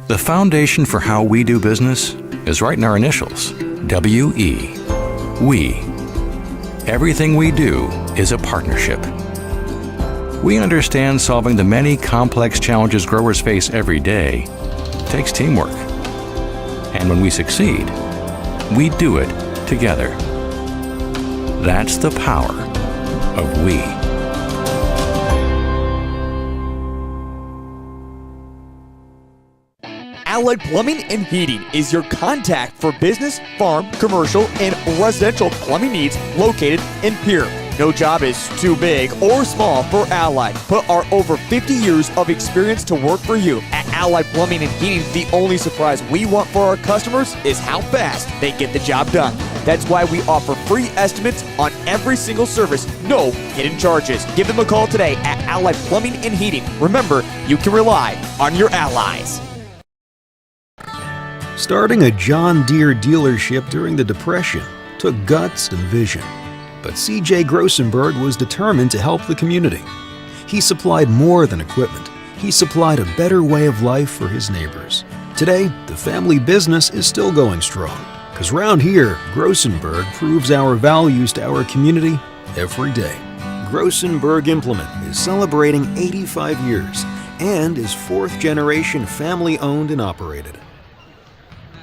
The foundation for how we do business is right in our initials, W-E. We. Everything we do is a partnership. We understand solving the many complex challenges growers face every day takes teamwork. And when we succeed, we do it together. That's the power of we. Allied Plumbing and Heating is your contact for business, farm, commercial, and residential plumbing needs located in Pierre. No job is too big or small for Allied. Put our over 50 years of experience to work for you. At Allied Plumbing and Heating, the only surprise we want for our customers is how fast they get the job done. That's why we offer free estimates on every single service, no hidden charges. Give them a call today at Allied Plumbing and Heating. Remember, you can rely on your allies. Starting a John Deere dealership during the Depression took guts and vision. But C.J. Grossenberg was determined to help the community. He supplied more than equipment. He supplied a better way of life for his neighbors. Today, the family business is still going strong, because round here, Grossenberg proves our values to our community every day. Grossenberg Implement is celebrating 85 years and is fourth-generation family-owned and operated.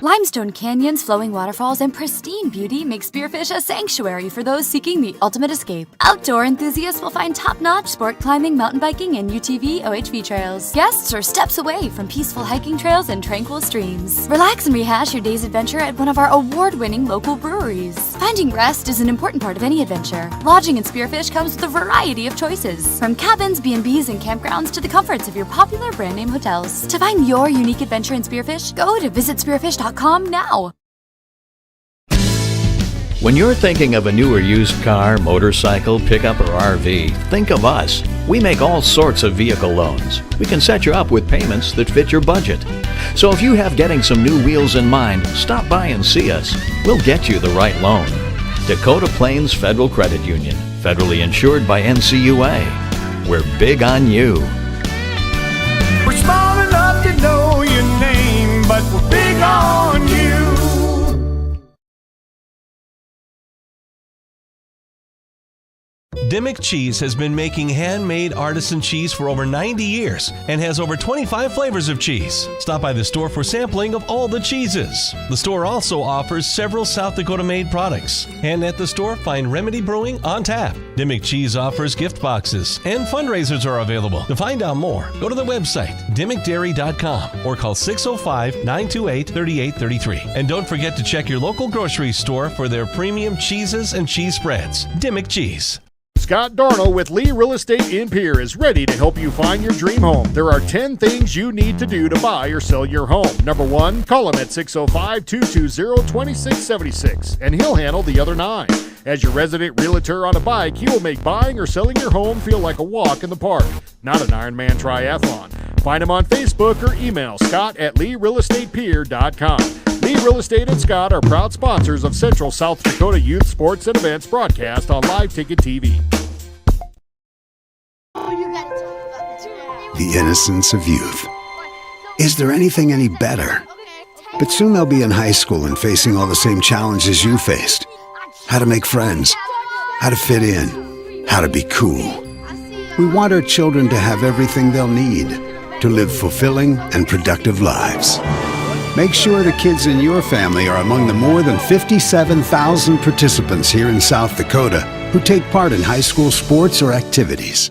Limestone canyons, flowing waterfalls, and pristine beauty make Spearfish a sanctuary for those seeking the ultimate escape. Outdoor enthusiasts will find top-notch sport climbing, mountain biking, and UTV OHV trails. Guests are steps away from peaceful hiking trails and tranquil streams. Relax and rehash your day's adventure at one of our award-winning local breweries. Finding rest is an important part of any adventure. Lodging in Spearfish comes with a variety of choices, from cabins, B&Bs, and campgrounds to the comforts of your popular brand-name hotels. To find your unique adventure in Spearfish, go to visitspearfish.com now. When you're thinking of a new or used car, motorcycle, pickup, or RV, think of us. We make all sorts of vehicle loans. We can set you up with payments that fit your budget. So if you have getting some new wheels in mind, stop by and see us. We'll get you the right loan. Dakota Plains Federal Credit Union, federally insured by NCUA. We're big on you. We're small enough to know your name, but we're big on you. Dimmick Cheese has been making handmade artisan cheese for over 90 years and has over 25 flavors of cheese. Stop by the store for sampling of all the cheeses. The store also offers several South Dakota-made products. And at the store, find Remedy Brewing on tap. Dimmick Cheese offers gift boxes, and fundraisers are available. To find out more, go to the website, dimmickdairy.com, or call 605-928-3833. And don't forget to check your local grocery store for their premium cheeses and cheese spreads. Dimmick Cheese. Scott Darnell with Lee Real Estate in Pierre is ready to help you find your dream home. There are 10 things you need to do to buy or sell your home. Number 1, call him at 605-220-2676, and he'll handle the other 9. As your resident realtor on a bike, he will make buying or selling your home feel like a walk in the park, not an Ironman triathlon. Find him on Facebook or email scott@LeeRealEstatePierre.com. Lee Real Estate and Scott are proud sponsors of Central South Dakota Youth Sports and Events broadcast on Live Ticket TV. The innocence of youth. Is there anything any better? But soon they'll be in high school and facing all the same challenges you faced. How to make friends, how to fit in, how to be cool. We want our children to have everything they'll need to live fulfilling and productive lives. Make sure the kids in your family are among the more than 57,000 participants here in South Dakota who take part in high school sports or activities.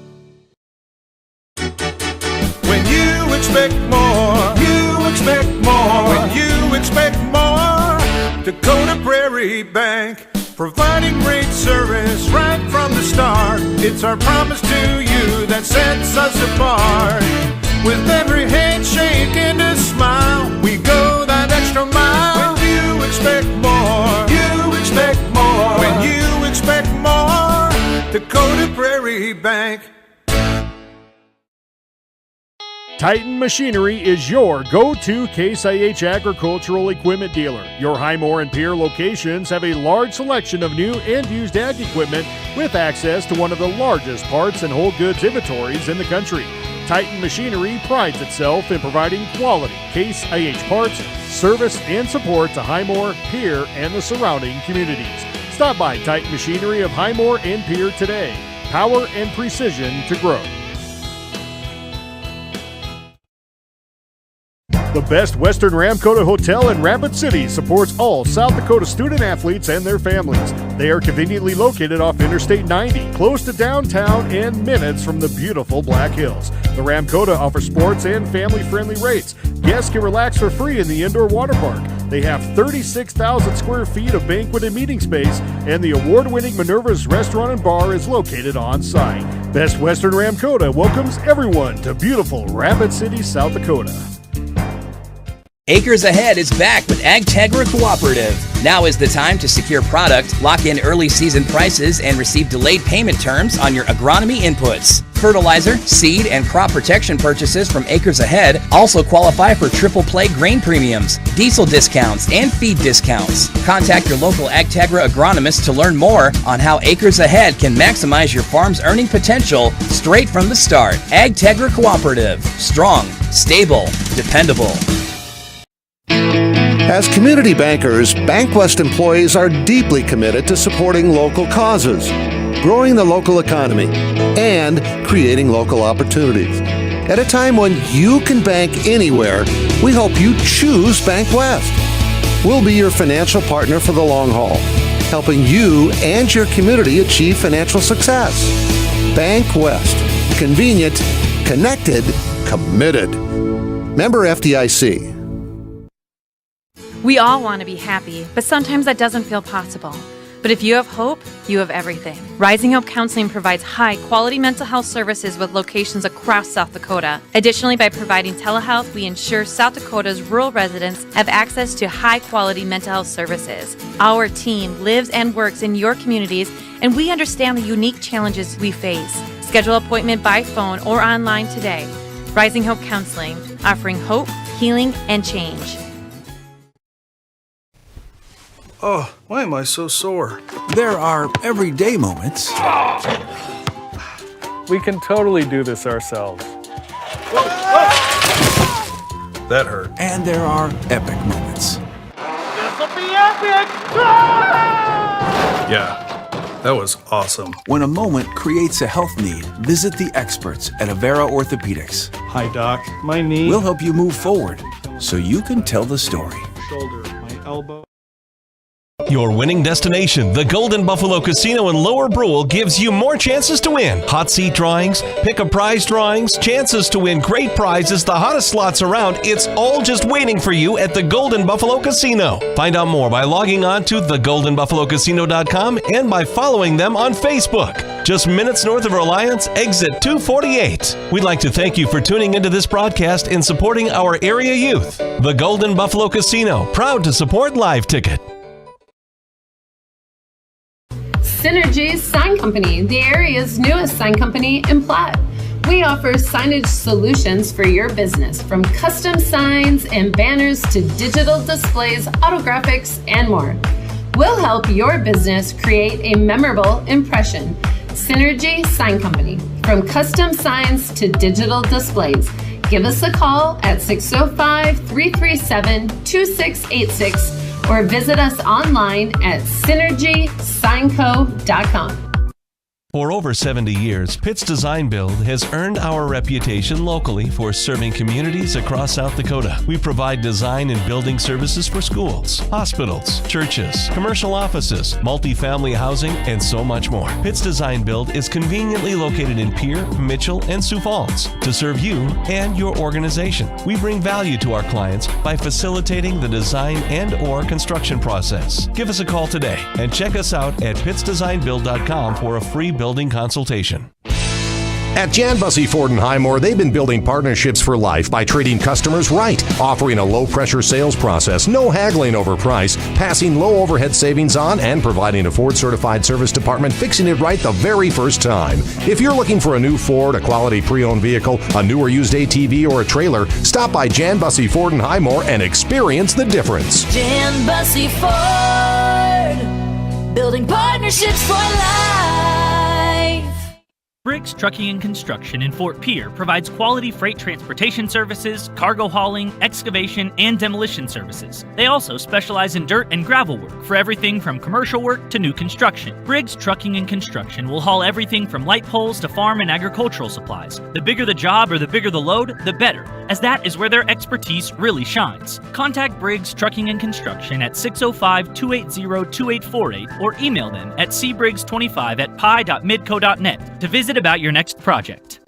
When you expect more, you expect more. When you expect more, Dakota Prairie Bank, providing great service right from the start. It's our promise to you that sets us apart. With every handshake and a smile, we go that extra mile. When you expect more, you expect more. When you expect more, Dakota Prairie Bank. Titan Machinery is your go-to Case IH agricultural equipment dealer. Your Highmore and Pierre locations have a large selection of new and used ag equipment with access to one of the largest parts and whole goods inventories in the country. Titan Machinery prides itself in providing quality Case IH parts, service, and support to Highmore, Pierre, and the surrounding communities. Stop by Titan Machinery of Highmore and Pierre today. Power and precision to grow. The Best Western Ramkota Hotel in Rapid City supports all South Dakota student athletes and their families. They are conveniently located off Interstate 90, close to downtown and minutes from the beautiful Black Hills. The Ramkota offers sports and family-friendly rates. Guests can relax for free in the indoor water park. They have 36,000 square feet of banquet and meeting space, and the award-winning Minerva's Restaurant and Bar is located on site. Best Western Ramkota welcomes everyone to beautiful Rapid City, South Dakota. Acres Ahead is back with AgTegra Cooperative. Now is the time to secure product, lock in early season prices, and receive delayed payment terms on your agronomy inputs. Fertilizer, seed, and crop protection purchases from Acres Ahead also qualify for triple play grain premiums, diesel discounts, and feed discounts. Contact your local AgTegra agronomist to learn more on how Acres Ahead can maximize your farm's earning potential straight from the start. AgTegra Cooperative. Strong, stable, dependable. As community bankers, BankWest employees are deeply committed to supporting local causes, growing the local economy, and creating local opportunities. At a time when you can bank anywhere, we hope you choose BankWest. We'll be your financial partner for the long haul, helping you and your community achieve financial success. BankWest. Convenient, connected, committed. Member FDIC. We all want to be happy, but sometimes that doesn't feel possible. But if you have hope, you have everything. Rising Hope Counseling provides high-quality mental health services with locations across South Dakota. Additionally, by providing telehealth, we ensure South Dakota's rural residents have access to high-quality mental health services. Our team lives and works in your communities, and we understand the unique challenges we face. Schedule an appointment by phone or online today. Rising Hope Counseling, offering hope, healing, and change. Oh, why am I so sore? There are everyday moments. We can totally do this ourselves. That hurt. And there are epic moments. This'll be epic! Yeah, that was awesome. When a moment creates a health need, visit the experts at Avera Orthopedics. Hi, Doc. My knee. We'll help you move forward so you can tell the story. Shoulder, my elbow. Your winning destination, the Golden Buffalo Casino in Lower Brule, gives you more chances to win. Hot seat drawings, pick a prize drawings, chances to win great prizes, the hottest slots around. It's all just waiting for you at the Golden Buffalo Casino. Find out more by logging on to thegoldenbuffalocasino.com and by following them on Facebook. Just minutes north of Reliance, exit 248. We'd like to thank you for tuning into this broadcast and supporting our area youth. The Golden Buffalo Casino, proud to support Live Ticket. Synergy's Sign Company, the area's newest sign company in Platte. We offer signage solutions for your business, from custom signs and banners to digital displays, autographics, and more. We'll help your business create a memorable impression. Synergy Sign Company, from custom signs to digital displays. Give us a call at 605-337-2686 or visit us online at synergysignco.com. For over 70 years, Pitt's Design Build has earned our reputation locally for serving communities across South Dakota. We provide design and building services for schools, hospitals, churches, commercial offices, multifamily housing, and so much more. Pitt's Design Build is conveniently located in Pierre, Mitchell, and Sioux Falls to serve you and your organization. We bring value to our clients by facilitating the design and/or construction process. Give us a call today and check us out at pittsdesignbuild.com for a free building consultation. At Jan Bussey Ford in Highmore, they've been building partnerships for life by treating customers right, offering a low-pressure sales process, no haggling over price, passing low overhead savings on, and providing a Ford-certified service department fixing it right the very first time. If you're looking for a new Ford, a quality pre-owned vehicle, a new or used ATV, or a trailer, stop by Jan Bussey Ford in Highmore and experience the difference. Jan Bussey Ford, building partnerships for life. Briggs Trucking and Construction in Fort Pierre provides quality freight transportation services, cargo hauling, excavation, and demolition services. They also specialize in dirt and gravel work for everything from commercial work to new construction. Briggs Trucking and Construction will haul everything from light poles to farm and agricultural supplies. The bigger the job or the bigger the load, the better, as that is where their expertise really shines. Contact Briggs Trucking and Construction at 605-280-2848 or email them at cbriggs25@pi.midco.net to visit about your next project.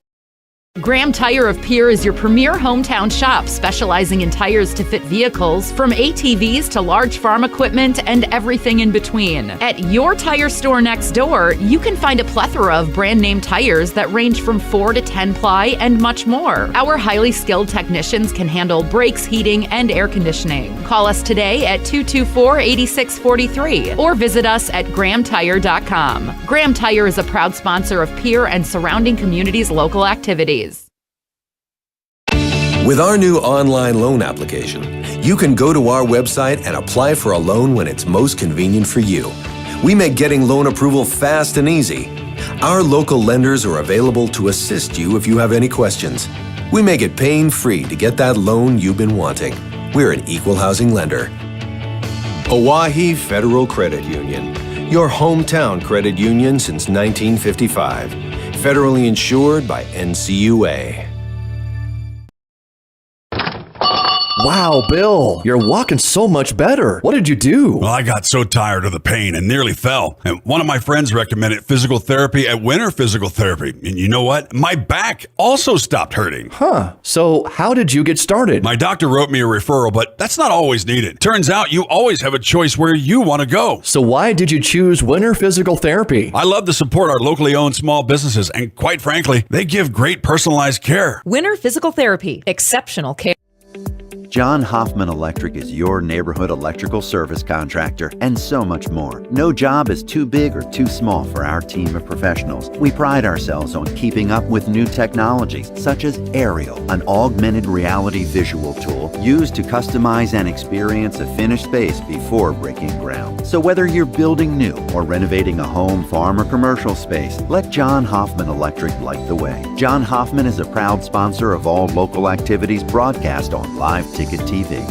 Graham Tire of Pierre is your premier hometown shop, specializing in tires to fit vehicles, from ATVs to large farm equipment and everything in between. At your tire store next door, you can find a plethora of brand name tires that range from 4 to 10 ply and much more. Our highly skilled technicians can handle brakes, heating, and air conditioning. Call us today at 224-8643 or visit us at grahamtire.com. Graham Tire is a proud sponsor of Pierre and surrounding communities' local activities. With our new online loan application, you can go to our website and apply for a loan when it's most convenient for you. We make getting loan approval fast and easy. Our local lenders are available to assist you if you have any questions. We make it pain-free to get that loan you've been wanting. We're an equal housing lender. Oahe Federal Credit Union, your hometown credit union since 1955. Federally insured by NCUA. Wow, Bill, you're walking so much better. What did you do? Well, I got so tired of the pain and nearly fell. And one of my friends recommended physical therapy at Winter Physical Therapy. And you know what? My back also stopped hurting. Huh. So how did you get started? My doctor wrote me a referral, but that's not always needed. Turns out you always have a choice where you want to go. So why did you choose Winter Physical Therapy? I love to support our locally owned small businesses. And quite frankly, they give great personalized care. Winter Physical Therapy. Exceptional care. John Hoffman Electric is your neighborhood electrical service contractor, and so much more. No job is too big or too small for our team of professionals. We pride ourselves on keeping up with new technologies, such as Aerial, an augmented reality visual tool used to customize and experience a finished space before breaking ground. So whether you're building new or renovating a home, farm, or commercial space, let John Hoffman Electric light the way. John Hoffman is a proud sponsor of all local activities broadcast on Live Ticket TV.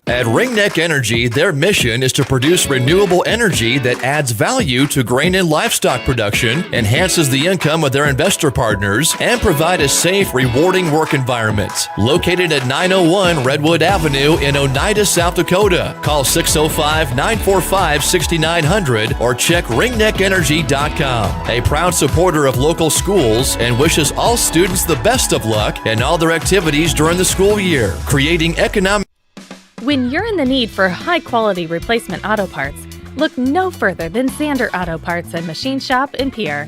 At Ringneck Energy, their mission is to produce renewable energy that adds value to grain and livestock production, enhances the income of their investor partners, and provide a safe, rewarding work environment. Located at 901 Redwood Avenue in Oneida, South Dakota. Call 605-945-6900 or check ringneckenergy.com. A proud supporter of local schools and wishes all students the best of luck in all their activities during the school year, creating economic. When you're in the need for high-quality replacement auto parts, look no further than Zander Auto Parts and Machine Shop in Pierre.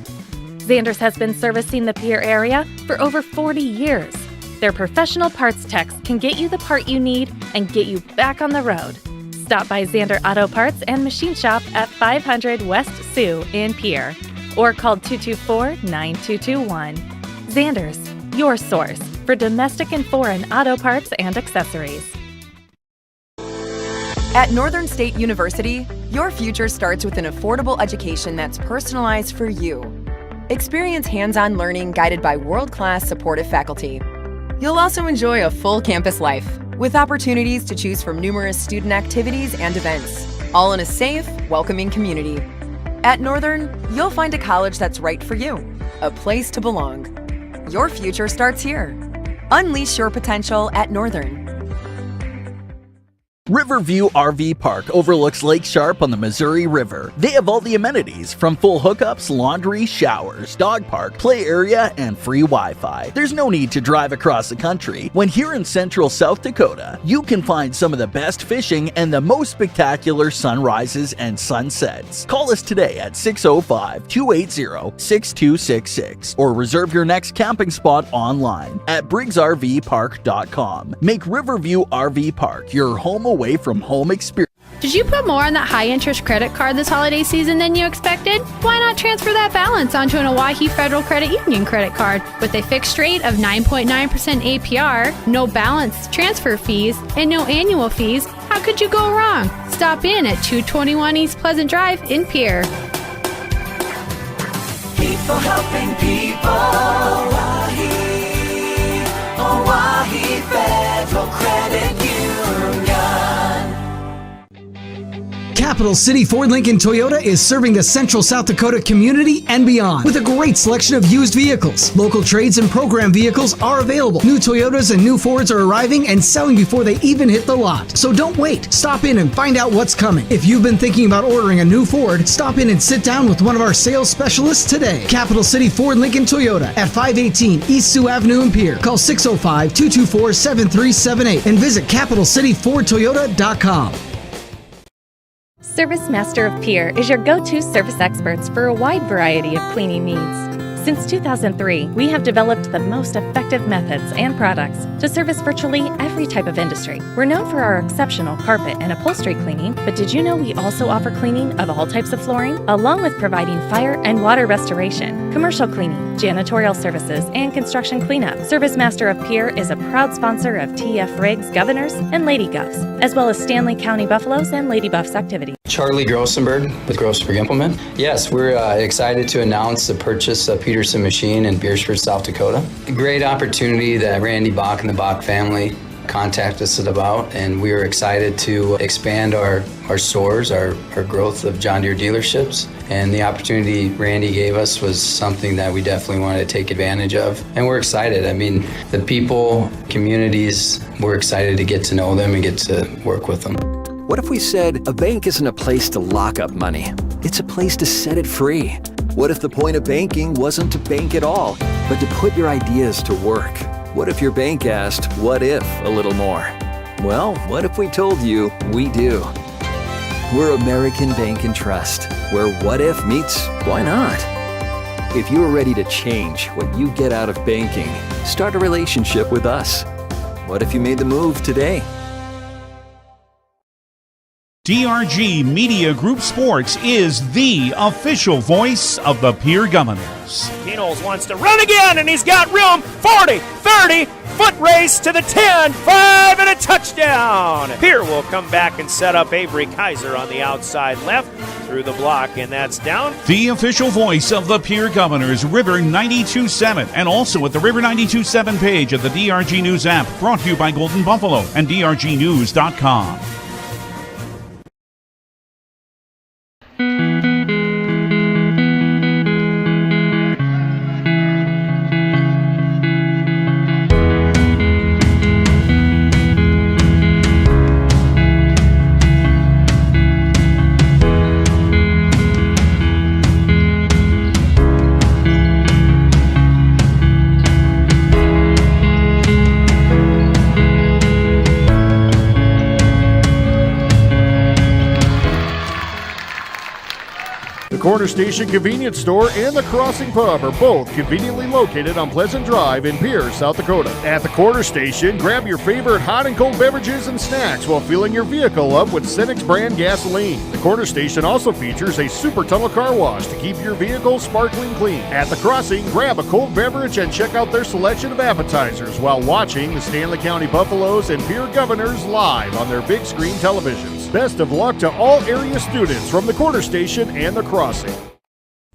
Zander's has been servicing the Pierre area for over 40 years. Their professional parts techs can get you the part you need and get you back on the road. Stop by Zander Auto Parts and Machine Shop at 500 West Sioux in Pierre or call 224-9221. Zander's, your source for domestic and foreign auto parts and accessories. At Northern State University, your future starts with an affordable education that's personalized for you. Experience hands-on learning guided by world-class supportive faculty. You'll also enjoy a full campus life with opportunities to choose from numerous student activities and events, all in a safe, welcoming community. At Northern, you'll find a college that's right for you, a place to belong. Your future starts here. Unleash your potential at Northern. Riverview RV Park overlooks Lake Sharp on the Missouri River. They have all the amenities, from full hookups, laundry, showers, dog park, play area, and free Wi-Fi. There's no need to drive across the country. When here in central South Dakota, you can find some of the best fishing and the most spectacular sunrises and sunsets. Call us today at 605-280-6266 or reserve your next camping spot online at briggsrvpark.com. Make Riverview RV Park your home away from home experience. Did you put more on that high-interest credit card this holiday season than you expected? Why not transfer that balance onto an Oahe Federal Credit Union credit card with a fixed rate of 9.9% APR, no balance transfer fees, and no annual fees? How could you go wrong? Stop in at 221 East Pleasant Drive in Pierre. Keep for helping people. Oahe Federal Credit Union. Capital City Ford Lincoln Toyota is serving the central South Dakota community and beyond with a great selection of used vehicles. Local trades and program vehicles are available. New Toyotas and new Fords are arriving and selling before they even hit the lot. So don't wait. Stop in and find out what's coming. If you've been thinking about ordering a new Ford, stop in and sit down with one of our sales specialists today. Capital City Ford Lincoln Toyota at 518 East Sioux Avenue in Pierre. Call 605-224-7378 and visit CapitalCityFordToyota.com. Service Master of Pierre is your go-to service experts for a wide variety of cleaning needs. Since 2003, we have developed the most effective methods and products to service virtually every type of industry. We're known for our exceptional carpet and upholstery cleaning, but did you know we also offer cleaning of all types of flooring, along with providing fire and water restoration, commercial cleaning, janitorial services, and construction cleanup. Service Master of Pierre is a proud sponsor of TF Riggs Governors and Lady Govs, as well as Stanley County Buffaloes and Lady Buffs activities. Charlie Grossenberg with Grossenberg Implement. Yes, we're excited to announce the purchase of Peterson Machine in Beersford, South Dakota. A great opportunity that Randy Bach and the Bach family contacted us about, and we are excited to expand our stores, our growth of John Deere dealerships. And the opportunity Randy gave us was something that we definitely wanted to take advantage of. And we're excited. I mean, the people, communities, we're excited to get to know them and get to work with them. What if we said a bank isn't a place to lock up money? It's a place to set it free. What if the point of banking wasn't to bank at all, but to put your ideas to work? What if your bank asked, what if, a little more? Well, what if we told you we do? We're American Bank and Trust, where what if meets why not? If you are ready to change what you get out of banking, start a relationship with us. What if you made the move today? DRG Media Group Sports is the official voice of the Pierre Governors. Knowles wants to run again, and he's got room. 40, 30, foot race to the 10, 5, and a touchdown. Pierre will come back and set up Avery Kaiser on the outside left through the block, and that's down. The official voice of the Pierre Governors, River 92.7, and also at the River 92.7 page of the DRG News app, brought to you by Golden Buffalo and DRGnews.com. Corner Station Convenience Store and the Crossing Pub are both conveniently located on Pleasant Drive in Pierre, South Dakota. At the Corner Station, grab your favorite hot and cold beverages and snacks while filling your vehicle up with Cenex brand gasoline. The Corner Station also features a super tunnel car wash to keep your vehicle sparkling clean. At the Crossing, grab a cold beverage and check out their selection of appetizers while watching the Stanley County Buffaloes and Pierre Governors live on their big screen televisions. Best of luck to all area students from the Corner Station and the Crossing.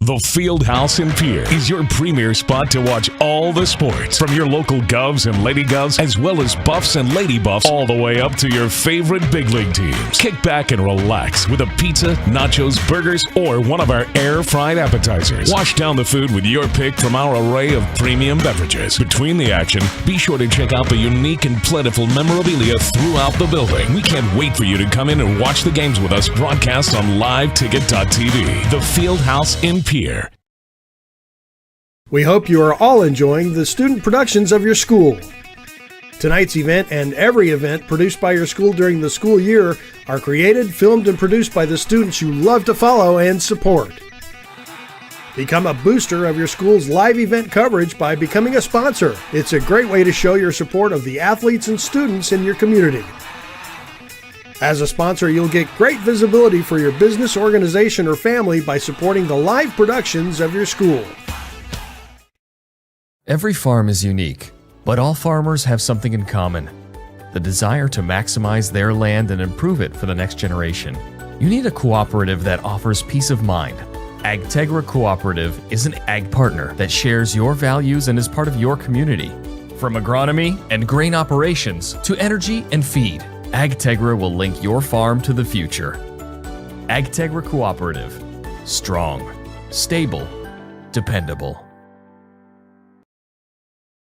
The Fieldhouse in Pierre is your premier spot to watch all the sports, from your local Govs and Lady Govs, as well as Buffs and Lady Buffs, all the way up to your favorite big league teams. Kick back and relax with a pizza, nachos, burgers, or one of our air-fried appetizers. Wash down the food with your pick from our array of premium beverages. Between the action, be sure to check out the unique and plentiful memorabilia throughout the building. We can't wait for you to come in and watch the games with us, broadcast on liveticket.tv. The Fieldhouse in Pierre. We hope you are all enjoying the student productions of your school. Tonight's event and every event produced by your school during the school year are created, filmed, and produced by the students you love to follow and support. Become a booster of your school's live event coverage by becoming a sponsor. It's a great way to show your support of the athletes and students in your community. As a sponsor, you'll get great visibility for your business, organization, or family by supporting the live productions of your school. Every farm is unique, but all farmers have something in common: the desire to maximize their land and improve it for the next generation. You need a cooperative that offers peace of mind, AgTegra Cooperative is an ag partner that shares your values and is part of your community. From agronomy and grain operations to energy and feed, AgTegra will link your farm to the future. AgTegra Cooperative. Strong, stable, dependable.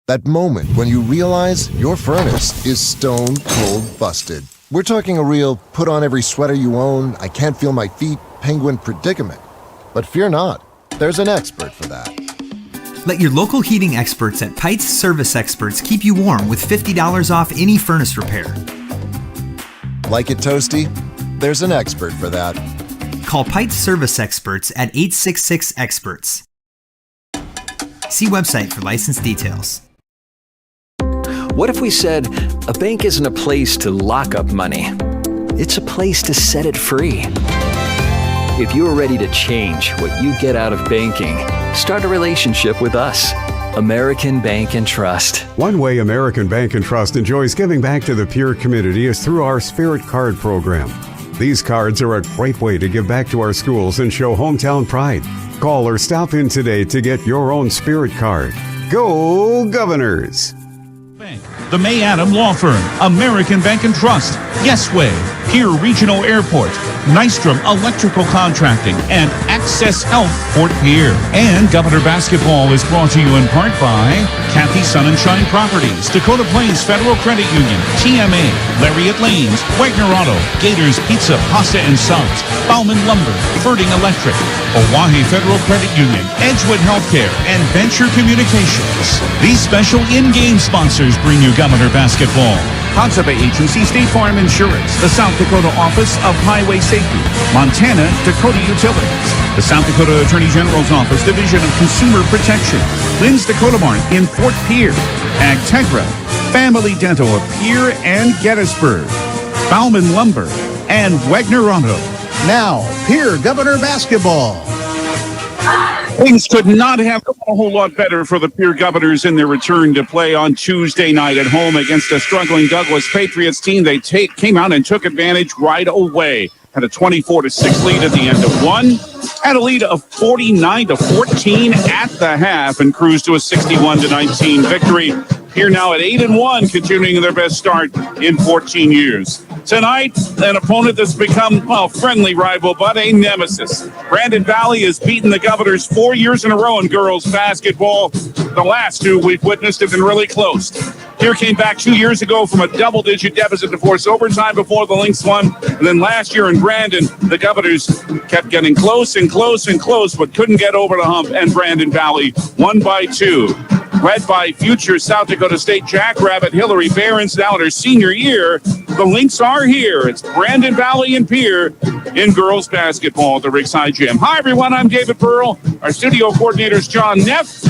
That moment when you realize your furnace is stone cold busted. We're talking a real put on every sweater you own, I can't feel my feet, penguin predicament. But fear not, there's an expert for that. Let your local heating experts at Pites Service Experts keep you warm with $50 off any furnace repair. Like it toasty? There's an expert for that. Call Pites Service Experts at 866-EXPERTS. See website for license details. What if we said a bank isn't a place to lock up money? It's a place to set it free. If you're ready to change what you get out of banking, start a relationship with us. American Bank and Trust. One way American Bank and Trust enjoys giving back to the Pierre community is through our Spirit Card program. These cards are a great way to give back to our schools and show hometown pride. Call or stop in today to get your own Spirit Card. Go Governors! The May Adam Law Firm, American Bank and Trust, Yes Way, Pierre Regional Airport, Nystrom Electrical Contracting, and Access Health Fort Pierre. And Governor Basketball is brought to you in part by Kathy Sun and Shine Properties, Dakota Plains Federal Credit Union, TMA, Lariat Lanes, Wagner Auto, Gators Pizza, Pasta and Subs, Bauman Lumber, Birding Electric, Oahe Federal Credit Union, Edgewood Healthcare, and Venture Communications. These special in-game sponsors bring you Governor Basketball. Consummate Agency, State Farm Insurance, the South Dakota Office of Highway Safety, Montana Dakota Utilities, the South Dakota Attorney General's Office, Division of Consumer Protection, Lynx Dakota Mart in Fort Pierre, AgTegra, Family Dental of Pierre and Gettysburg, Bauman Lumber, and Wagner Auto. Now, Pierre Governor Basketball. Things could not have gone a whole lot better for the Pierre Governors in their return to play on Tuesday night at home against a struggling Douglas Patriots team. They came out and took advantage right away. Had a 24-6 lead at the end of one. Had a lead of 49-14 at the half and cruised to a 61-19 victory. Here now at 8-1, continuing their best start in 14 years. Tonight, an opponent that's become, well, friendly rival, but a nemesis. Brandon Valley has beaten the Governors 4 years in a row in girls basketball. The last two we've witnessed have been really close. Here came back 2 years ago from a double-digit deficit to force overtime before the Lynx won. And then last year in Brandon, the Governors kept getting close and close and close, but couldn't get over the hump, and Brandon Valley won by 2. Led by future South Dakota State Jackrabbit Hillary Behrens, now in her senior year. The Lynx are here. It's Brandon Valley and Pierre in girls basketball at the Rigside Gym. Hi, everyone. I'm David Pearl. Our studio coordinator is John Neff.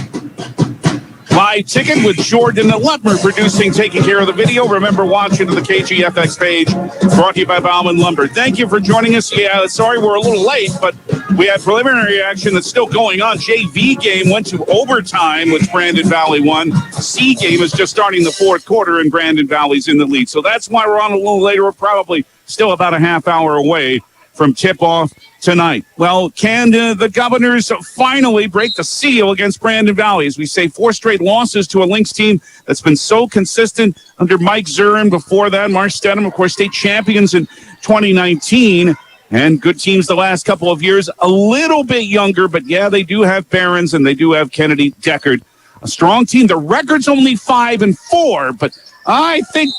Live ticket with Jordan Lutmer producing, taking care of the video. Remember, watching to the KGFX page. Brought to you by Bauman Lumber. Thank you for joining us. Yeah, sorry we're a little late, but we had preliminary action that's still going on. JV game went to overtime, which Brandon Valley won. C game is just starting the fourth quarter, and Brandon Valley's in the lead. So that's why we're on a little later. We're probably still about a half hour away from tip-off tonight. Well, can the Governors finally break the seal against Brandon Valley? As we say, 4 straight losses to a Lynx team that's been so consistent under Mike Zurin. Before that, Marsh Stedham, of course, state champions in 2019. And good teams the last couple of years. A little bit younger, but yeah, they do have Behrens and they do have Kennedy Deckard. A strong team. The record's only 5-4, but I think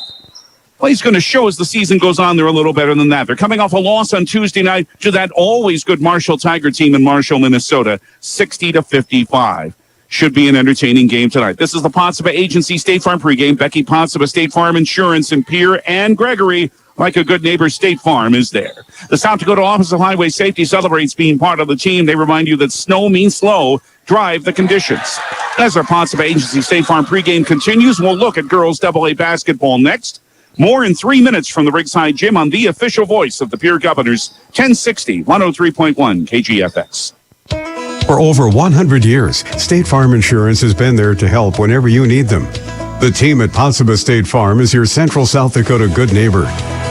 well, he's going to show as the season goes on they're a little better than that. They're coming off a loss on Tuesday night to that always good Marshall Tiger team in Marshall, Minnesota, 60-55. Should be an entertaining game tonight. This is the Potsdam Agency State Farm pregame. Becky Potsdam, State Farm Insurance, and Pierre and Gregory, like a good neighbor, State Farm is there. The South Dakota Office of Highway Safety celebrates being part of the team. They remind you that snow means slow. Drive the conditions. As our Potsdam Agency State Farm pregame continues, we'll look at girls AA basketball next. More in 3 minutes from the Rigside Gym on the official voice of the Pierre Governors, 1060, 103.1 KGFX. For over 100 years, State Farm Insurance has been there to help whenever you need them. The team at Potsdam State Farm is your Central South Dakota good neighbor.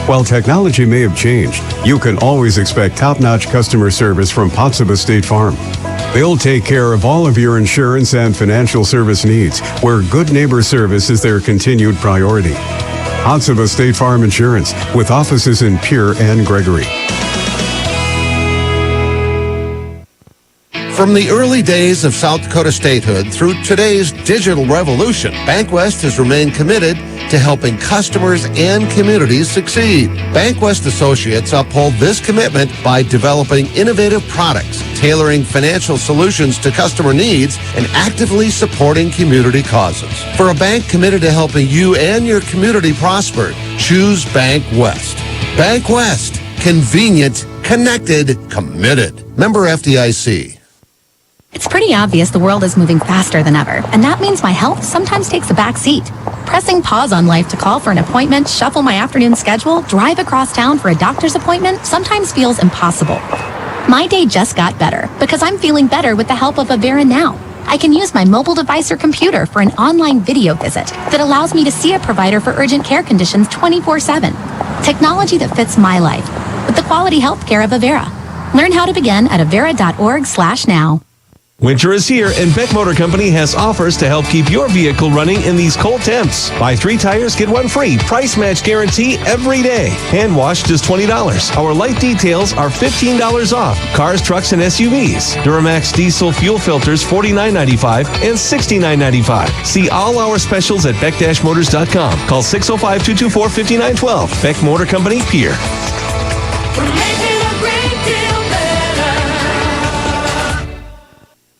While technology may have changed, you can always expect top-notch customer service from Potsdam State Farm. They'll take care of all of your insurance and financial service needs, where good neighbor service is their continued priority. Potsdam State Farm Insurance, with offices in Pierre and Gregory. From the early days of South Dakota statehood through today's digital revolution, BankWest has remained committed to helping customers and communities succeed. BankWest Associates uphold this commitment by developing innovative products, tailoring financial solutions to customer needs, and actively supporting community causes. For a bank committed to helping you and your community prosper, choose BankWest. BankWest. Convenient, connected, committed. Member FDIC. It's pretty obvious the world is moving faster than ever, and that means my health sometimes takes a back seat. Pressing pause on life to call for an appointment, shuffle my afternoon schedule, drive across town for a doctor's appointment sometimes feels impossible. My day just got better because I'm feeling better with the help of Avera Now. I can use my mobile device or computer for an online video visit that allows me to see a provider for urgent care conditions 24/7. Technology that fits my life with the quality health care of Avera. Learn how to begin at avera.org/now. Winter is here, and Beck Motor Company has offers to help keep your vehicle running in these cold temps. Buy 3 tires, get 1 free. Price match guarantee every day. Hand wash just $20. Our light details are $15 off. Cars, trucks, and SUVs. Duramax diesel fuel filters $49.95 and $69.95. See all our specials at beck-motors.com. Call 605-224-5912. Beck Motor Company, Pierre.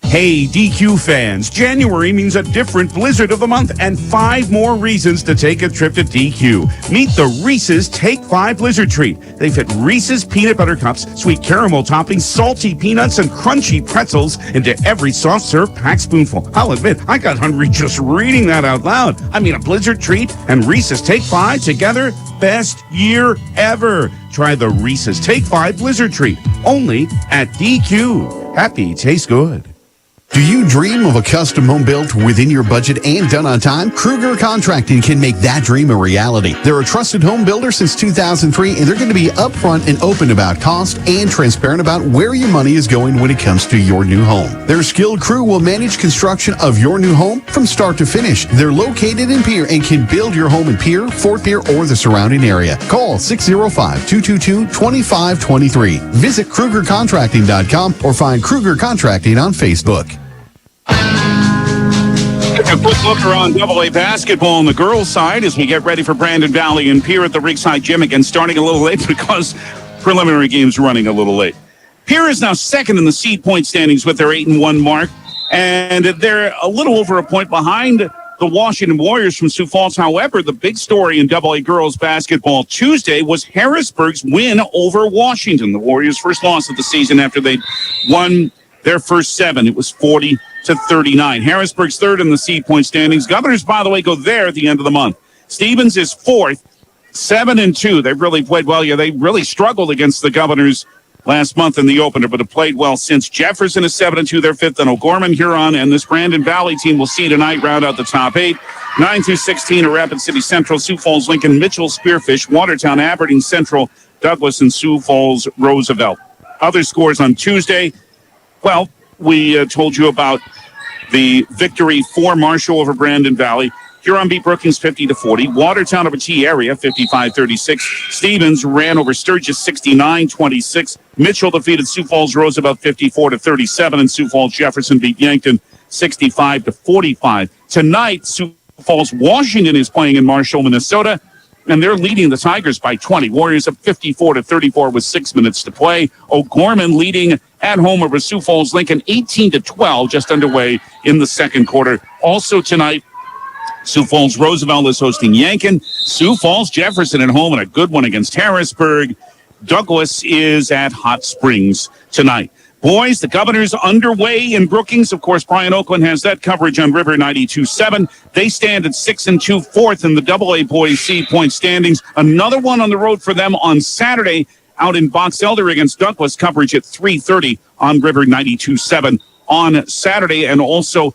Hey, DQ fans, January means a different Blizzard of the month and 5 more reasons to take a trip to DQ. Meet the Reese's Take 5 Blizzard Treat. They fit Reese's peanut butter cups, sweet caramel toppings, salty peanuts, and crunchy pretzels into every soft serve packed spoonful. I'll admit, I got hungry just reading that out loud. I mean, a Blizzard Treat and Reese's Take 5 together, best year ever. Try the Reese's Take 5 Blizzard Treat, only at DQ. Happy tastes good. Do you dream of a custom home built within your budget and done on time? Kruger Contracting can make that dream a reality. They're a trusted home builder since 2003, and they're going to be upfront and open about cost and transparent about where your money is going when it comes to your new home. Their skilled crew will manage construction of your new home from start to finish. They're located in Pierre and can build your home in Pierre, Fort Pierre, or the surrounding area. Call 605-222-2523. Visit KrugerContracting.com or find Kruger Contracting on Facebook. Take a quick look around AA basketball on the girls' side as we get ready for Brandon Valley and Pierre at the Rigside Gym again, starting a little late because preliminary games running a little late. Pierre is now second in the seed point standings with their 8-1 mark, and they're a little over a point behind the Washington Warriors from Sioux Falls. However, the big story in AA girls basketball Tuesday was Harrisburg's win over Washington. The Warriors' first loss of the season after they won their first 7. It was 40-39. Harrisburg's third in the seed point standings. Governors, by the way, go there at the end of the month. Stevens is fourth, 7-2. They've really played well. Yeah, they really struggled against the Governors last month in the opener, but have played well since. Jefferson is 7-2. They're fifth. And O'Gorman, Huron, and this Brandon Valley team will see tonight round out the top 8. 9-16 are Rapid City Central, Sioux Falls, Lincoln, Mitchell, Spearfish, Watertown, Aberdeen Central, Douglas, and Sioux Falls, Roosevelt. Other scores on Tuesday. Well, we told you about the victory for Marshall over Brandon Valley. Huron beat Brookings 50-40. Watertown over T Area 55-36. Stevens ran over Sturgis 69-26. Mitchell defeated Sioux Falls Roosevelt 54-37, and Sioux Falls Jefferson beat Yankton 65-45. Tonight, Sioux Falls Washington is playing in Marshall, Minnesota, and they're leading the Tigers by 20. Warriors up 54-34 with 6 minutes to play. O'Gorman leading at home over Sioux Falls Lincoln 18-12, just underway in the second quarter. Also tonight, Sioux Falls Roosevelt is hosting Yankin. Sioux Falls Jefferson at home, and a good one against Harrisburg. Douglas is at Hot Springs tonight. Boys, the Governors underway in Brookings. Of course, Brian Oakland has that coverage on River 92.7. They stand at 6-2, fourth in the AA boys seed point standings. Another one on the road for them on Saturday out in Box Elder against Douglas. Coverage at 3:30 on River 92.7 on Saturday. And also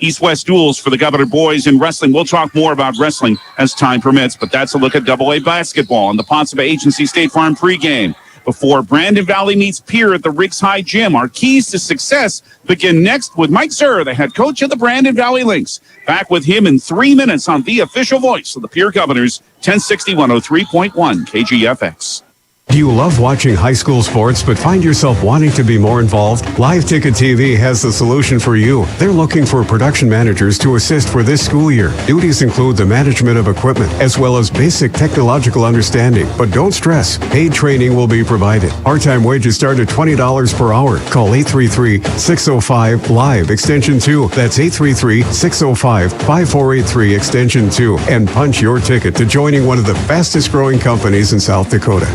East-West duels for the Governor boys in wrestling. We'll talk more about wrestling as time permits, but that's a look at AA basketball on the Ponce Bay Agency State Farm pregame. Before Brandon Valley meets Pierre at the Riggs High Gym, our keys to success begin next with Mike Zerr, the head coach of the Brandon Valley Lynx. Back with him in 3 minutes on the official voice of the Pierre Governors, 1060 103.1 KGFX. Do you love watching high school sports but find yourself wanting to be more involved? Live Ticket TV has the solution for you. They're looking for production managers to assist for this school year. Duties include the management of equipment as well as basic technological understanding. But don't stress, paid training will be provided. Part-time wages start at $20 per hour. Call 833-605-LIVE extension 2. That's 833-605-5483 extension 2 and punch your ticket to joining one of the fastest growing companies in South Dakota.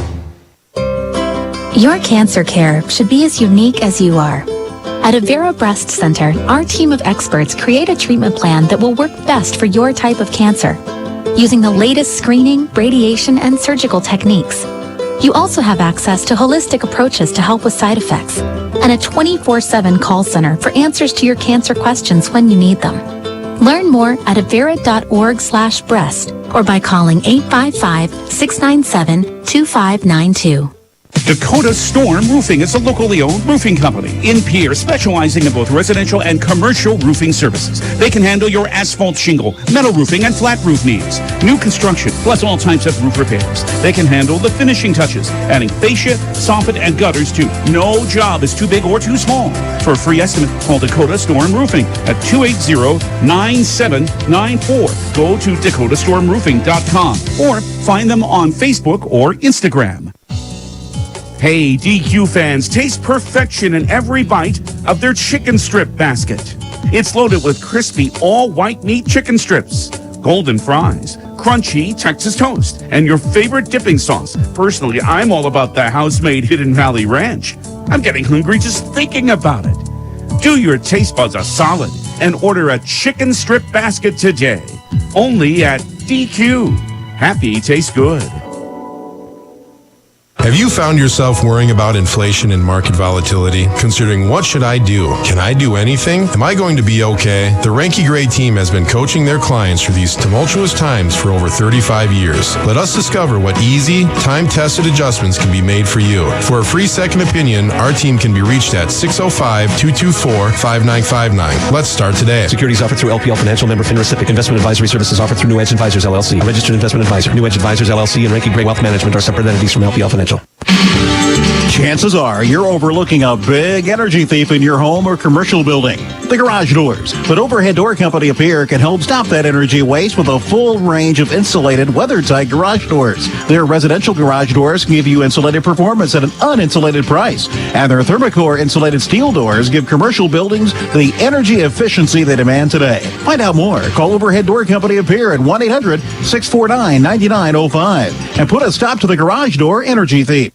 Your cancer care should be as unique as you are. At Avera Breast Center, our team of experts create a treatment plan that will work best for your type of cancer, using the latest screening, radiation, and surgical techniques. You also have access to holistic approaches to help with side effects, and a 24/7 call center for answers to your cancer questions when you need them. Learn more at avera.org/breast or by calling 855-697-2592. Dakota Storm Roofing is a locally owned roofing company in Pierre, specializing in both residential and commercial roofing services. They can handle your asphalt shingle, metal roofing, and flat roof needs. New construction, plus all types of roof repairs. They can handle the finishing touches, adding fascia, soffit, and gutters too. No job is too big or too small. For a free estimate, call Dakota Storm Roofing at 280-9794. Go to dakotastormroofing.com or find them on Facebook or Instagram. Hey, DQ fans, taste perfection in every bite of their chicken strip basket. It's loaded with crispy, all-white meat chicken strips, golden fries, crunchy Texas toast, and your favorite dipping sauce. Personally, I'm all about the house-made Hidden Valley Ranch. I'm getting hungry just thinking about it. Do your taste buds a solid and order a chicken strip basket today. Only at DQ. Happy tastes good. Have you found yourself worrying about inflation and market volatility? Considering what should I do? Can I do anything? Am I going to be okay? The Ranky Gray team has been coaching their clients through these tumultuous times for over 35 years. Let us discover what easy, time-tested adjustments can be made for you. For a free second opinion, our team can be reached at 605-224-5959. Let's start today. Securities offered through LPL Financial, member FINRA SIPC. Investment advisory services offered through New Edge Advisors LLC. A registered investment advisor. New Edge Advisors LLC and Ranky Gray Wealth Management are separate entities from LPL Financial. Chances are you're overlooking a big energy thief in your home or commercial building. The garage doors. But Overhead Door Company of Pierre can help stop that energy waste with a full range of insulated, weather-tight garage doors. Their residential garage doors give you insulated performance at an uninsulated price. And their Thermocore insulated steel doors give commercial buildings the energy efficiency they demand today. Find out more. Call Overhead Door Company of Pierre at 1-800-649-9905 and put a stop to the garage door energy thief.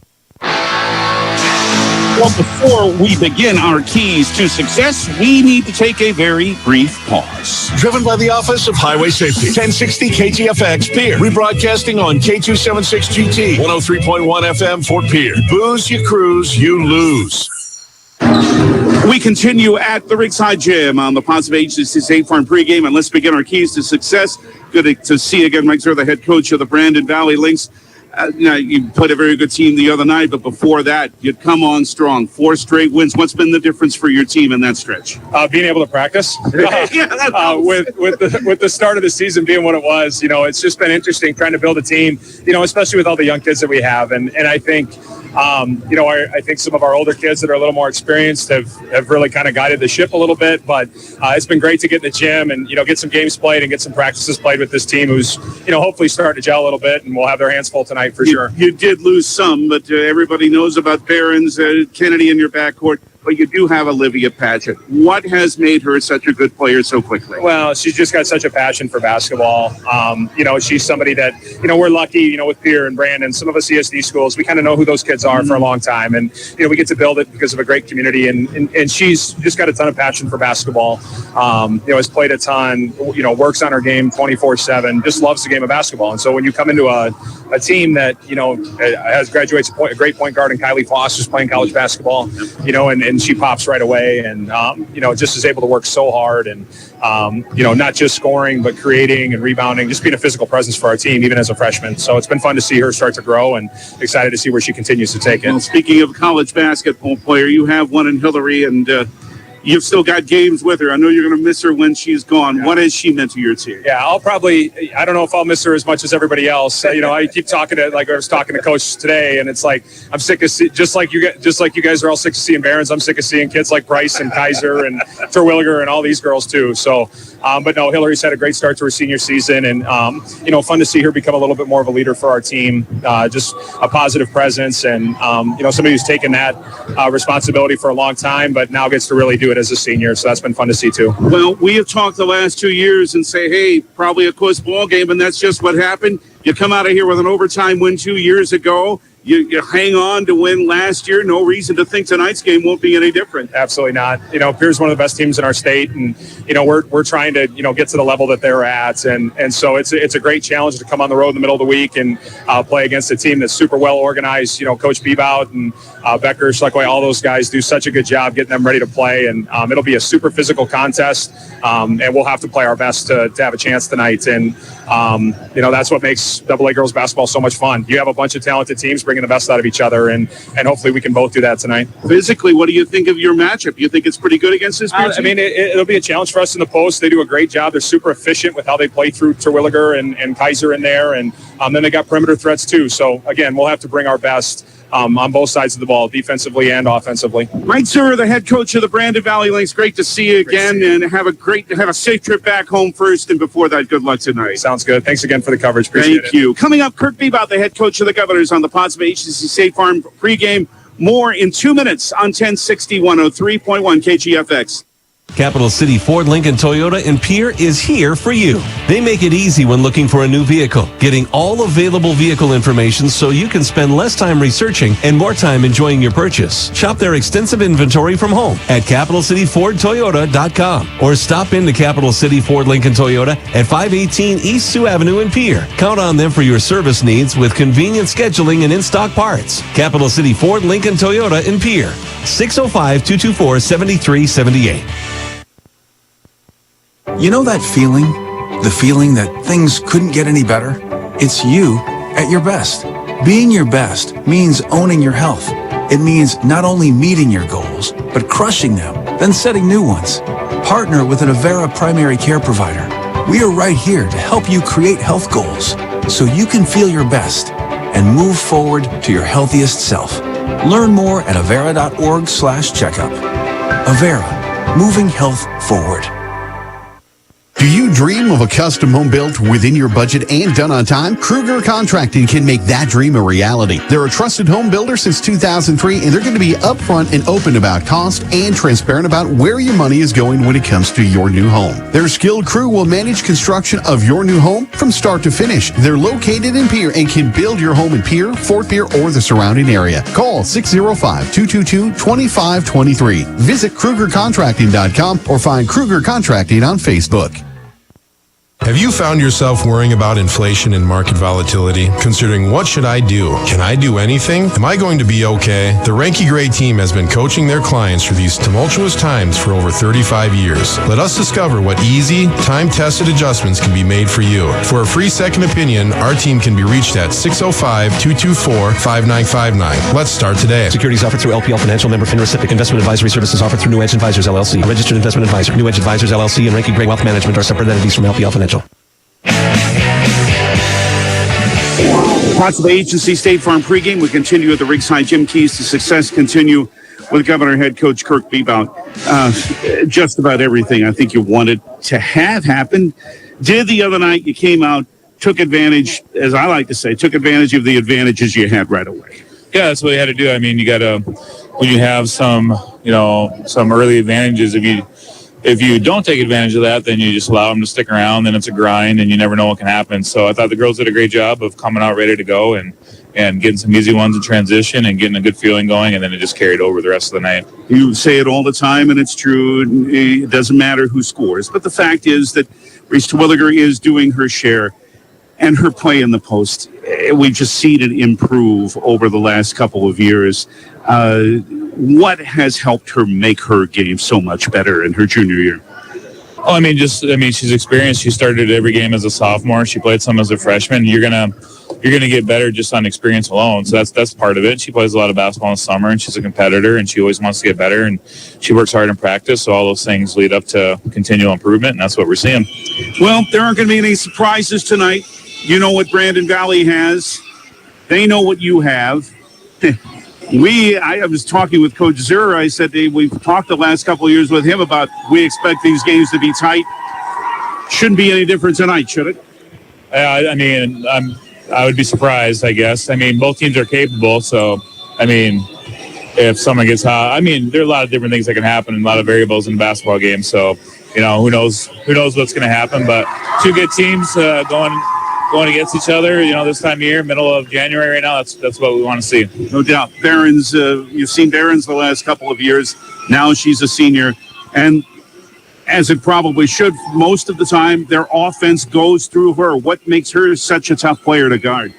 Well, before we begin our keys to success, we need to take a very brief pause. Driven by the Office of Highway Safety. 1060 KGFX Pierre. Rebroadcasting on K276GT. 103.1 FM Fort Pierre. Booze, you cruise, you lose. We continue at the Riggs High Gym on the Ponce Bay Agency State Farm pregame, and let's begin our keys to success. Good to see you again, Mike Zerr, the head coach of the Brandon Valley Lynx. Now, you played a very good team the other night, but before that, you'd come on strong. 4 straight wins. What's been the difference for your team in that stretch? Being able to practice. With the start of the season being what it was, it's just been interesting trying to build a team, especially with all the young kids that we have. And I think, I think some of our older kids that are a little more experienced have really kind of guided the ship a little bit. But it's been great to get in the gym and, get some games played and get some practices played with this team who's, hopefully starting to gel a little bit, and we'll have their hands full tonight. For sure. You did lose some, but everybody knows about Barron's, Kennedy in your backcourt, but you do have Olivia Patchett. What has made her such a good player so quickly? Well, she's just got such a passion for basketball. She's somebody that, we're lucky, with Pierre and Brandon, some of us CSD schools, we kind of know who those kids are for a long time. And, we get to build it because of a great community. And she's just got a ton of passion for basketball. Has played a ton, works on her game 24/7, just loves the game of basketball. And so when you come into a a team that, has graduates a great point guard in Kylie Foster's playing college basketball, and she pops right away and, just is able to work so hard and, not just scoring, but creating and rebounding, just being a physical presence for our team, even as a freshman. So it's been fun to see her start to grow and excited to see where she continues to take it. Well, speaking of college basketball player, you have one in Hillary, and you've still got games with her. I know you're going to miss her when she's gone. Yeah. What has she meant to your team? Yeah, I don't know if I'll miss her as much as everybody else. I keep talking I was talking to Coach today, and it's like, I'm sick of just like you guys are all sick of seeing Barons. I'm sick of seeing kids like Bryce and Kaiser and Terwilliger and all these girls too. So, but no, Hillary's had a great start to her senior season, and, fun to see her become a little bit more of a leader for our team, just a positive presence, and, somebody who's taken that responsibility for a long time, but now gets to really do it as a senior. So that's been fun to see too. Well, we have talked the last 2 years and say, hey, probably a close ball game, and that's just what happened. You come out of here with an overtime win 2 years ago. You hang on to win last year. No reason to think tonight's game won't be any different. Absolutely not. Pierre's one of the best teams in our state, and we're trying to get to the level that they're at, and so it's a great challenge to come on the road in the middle of the week and play against a team that's super well organized. Coach Bebout and Becker, Schleckway, all those guys do such a good job getting them ready to play, and it'll be a super physical contest, and we'll have to play our best to have a chance tonight. And that's what makes AA girls basketball so much fun. You have a bunch of talented teams bringing the best out of each other, and hopefully we can both do that tonight. Physically, what do you think of your matchup? You think it's pretty good against this team? It'll be a challenge for us in the post. They do a great job. They're super efficient with how they play through Terwilliger and Kaiser in there, and then they got perimeter threats too. So again, we'll have to bring our best on both sides of the ball, defensively and offensively. Mike Zurr, the head coach of the Brandon Valley Lynx, great to see you again, and have a safe trip back home first, and before that, good luck tonight. Sounds good. Thanks again for the coverage. Appreciate it. Thank you. Coming up, Kirk Bebout, the head coach of the Governors, on the Potsdam HCC State Farm pregame. More in 2 minutes on 1060 103.1 KGFX. Capital City Ford, Lincoln, Toyota, and Pierre is here for you. They make it easy when looking for a new vehicle, getting all available vehicle information so you can spend less time researching and more time enjoying your purchase. Shop their extensive inventory from home at CapitalCityFordToyota.com or stop into Capital City Ford, Lincoln, Toyota at 518 East Sioux Avenue in Pierre. Count on them for your service needs with convenient scheduling and in-stock parts. Capital City Ford, Lincoln, Toyota in Pierre. 605-224-7378. You know that feeling? The feeling that things couldn't get any better? It's you at your best. Being your best means owning your health. It means not only meeting your goals, but crushing them, then setting new ones. Partner with an Avera primary care provider. We are right here to help you create health goals so you can feel your best and move forward to your healthiest self. Learn more at avera.org/checkup. Avera, moving health forward. Do you dream of a custom home built within your budget and done on time? Kruger Contracting can make that dream a reality. They're a trusted home builder since 2003, and they're going to be upfront and open about cost and transparent about where your money is going when it comes to your new home. Their skilled crew will manage construction of your new home from start to finish. They're located in Pierre and can build your home in Pierre, Fort Pierre, or the surrounding area. Call 605-222-2523. Visit KrugerContracting.com or find Kruger Contracting on Facebook. Have you found yourself worrying about inflation and market volatility? Considering what should I do? Can I do anything? Am I going to be okay? The Ranky Gray team has been coaching their clients through these tumultuous times for over 35 years. Let us discover what easy, time-tested adjustments can be made for you. For a free second opinion, our team can be reached at 605-224-5959. Let's start today. Securities offered through LPL Financial, member FINRA SIPC. Investment advisory services offered through New Edge Advisors, LLC. A registered investment advisor. New Edge Advisors, LLC and Ranky Gray Wealth Management are separate entities from LPL Financial. Lots of the Agency State Farm pregame. We continue at the Ringside Gym. Keys to success continue with Governor head coach Kirk Bebout. Just about everything I think you wanted to have happened did the other night. You came out, took advantage, as I like to say, took advantage of the advantages you had right away. Yeah, that's what you had to do. I mean, you got to, when you have some early advantages, if you don't take advantage of that, then you just allow them to stick around, then it's a grind, and you never know what can happen. So I thought the girls did a great job of coming out ready to go and getting some easy ones in transition and getting a good feeling going, and then it just carried over the rest of the night. You say it all the time, and it's true. It doesn't matter who scores. But the fact is that Reese Terwilliger is doing her share. and her play in the post. We've just seen it improve over the last couple of years. What has helped her make her game so much better in her junior year? Oh, she's experienced. She started every game as a sophomore. She played some as a freshman. You're gonna get better just on experience alone. So that's part of it. She plays a lot of basketball in the summer, and she's a competitor, and she always wants to get better, and she works hard in practice. So all those things lead up to continual improvement, and that's what we're seeing. Well, there aren't going to be any surprises tonight. You know what Brandon Valley has. They know what you have. I was talking with Coach Zur. I said we've talked the last couple of years with him about we expect these games to be tight. Shouldn't be any different tonight, should it? I would be surprised, I guess. Both teams are capable, so, if someone gets hot, there are a lot of different things that can happen and a lot of variables in a basketball game, so, who knows what's going to happen, but two good teams going against each other, this time of year, middle of January right now, that's what we want to see. No doubt. Barron's, you've seen Barron's the last couple of years. Now she's a senior, and as it probably should, most of the time, their offense goes through her. What makes her such a tough player to guard?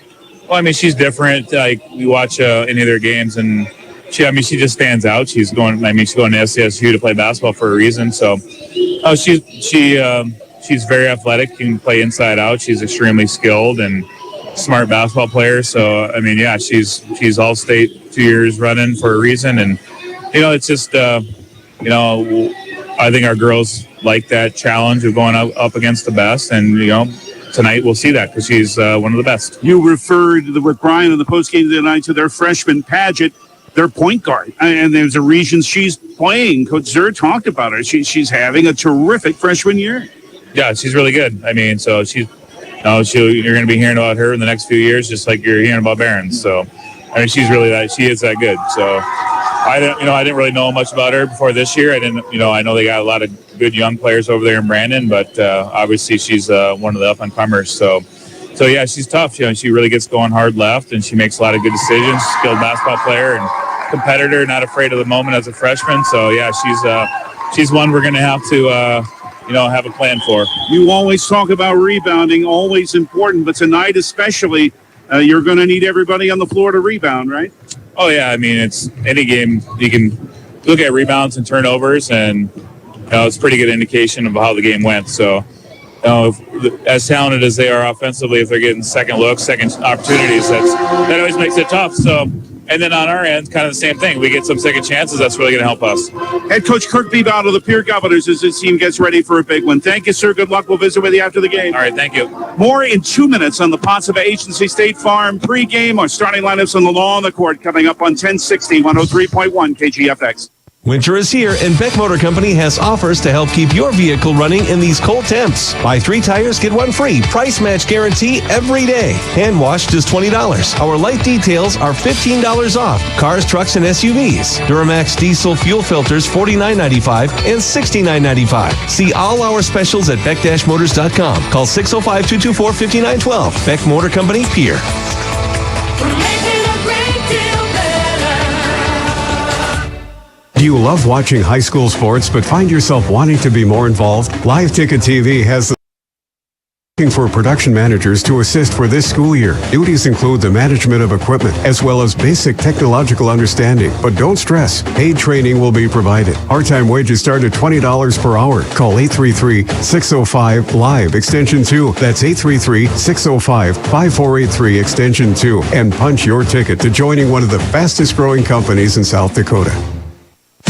Well, she's different. Like, we watch any of their games, and she just stands out. She's going to SCSU to play basketball for a reason. So, she's very athletic. Can play inside out. She's extremely skilled and smart basketball player. So, she's all state 2 years running for a reason. And, it's just, I think our girls like that challenge of going up against the best. And, tonight we'll see that because she's one of the best. You referred with Brian in the postgame tonight to their freshman Paget, their point guard. And there's a reason she's playing. Coach Zur talked about her. She's having a terrific freshman year. Yeah, she's really good. So you're going to be hearing about her in the next few years, just like you're hearing about Barron's. So, she is that good. So I didn't really know much about her before this year. I know they got a lot of good young players over there in Brandon, but obviously she's one of the up and comers. So yeah, she's tough. She really gets going hard left, and she makes a lot of good decisions. Skilled basketball player and competitor, not afraid of the moment as a freshman. So yeah, she's one we're going to have to have a plan for. You always talk about rebounding, always important, but tonight especially, you're going to need everybody on the floor to rebound, right? Oh, yeah. It's any game you can look at rebounds and turnovers, and it's a pretty good indication of how the game went. So, as talented as they are offensively, if they're getting second looks, second opportunities, that always makes it tough. So, and then on our end, kind of the same thing. We get some second chances. That's really going to help us. Head coach Kirk Beebout of the Pierre Governors as his team gets ready for a big one. Thank you, sir. Good luck. We'll visit with you after the game. All right, thank you. More in 2 minutes on the Ponce Agency State Farm pregame. Our starting lineups on the law on the court coming up on 1060, 103.1 KGFX. Winter is here, and Beck Motor Company has offers to help keep your vehicle running in these cold temps. Buy 3 tires, get 1 free. Price match guarantee every day. Hand wash just $20. Our light details are $15 off. Cars, trucks, and SUVs. Duramax diesel fuel filters $49.95 and $69.95. See all our specials at beck-motors.com. Call 605-224-5912. Beck Motor Company, Pierre. Do you love watching high school sports but find yourself wanting to be more involved? Live Ticket TV has the looking for production managers to assist for this school year. Duties include the management of equipment as well as basic technological understanding. But don't stress, paid training will be provided. Part-time wages start at $20 per hour. Call 833-605-LIVE extension 2. That's 833-605-5483 extension 2 and punch your ticket to joining one of the fastest growing companies in South Dakota.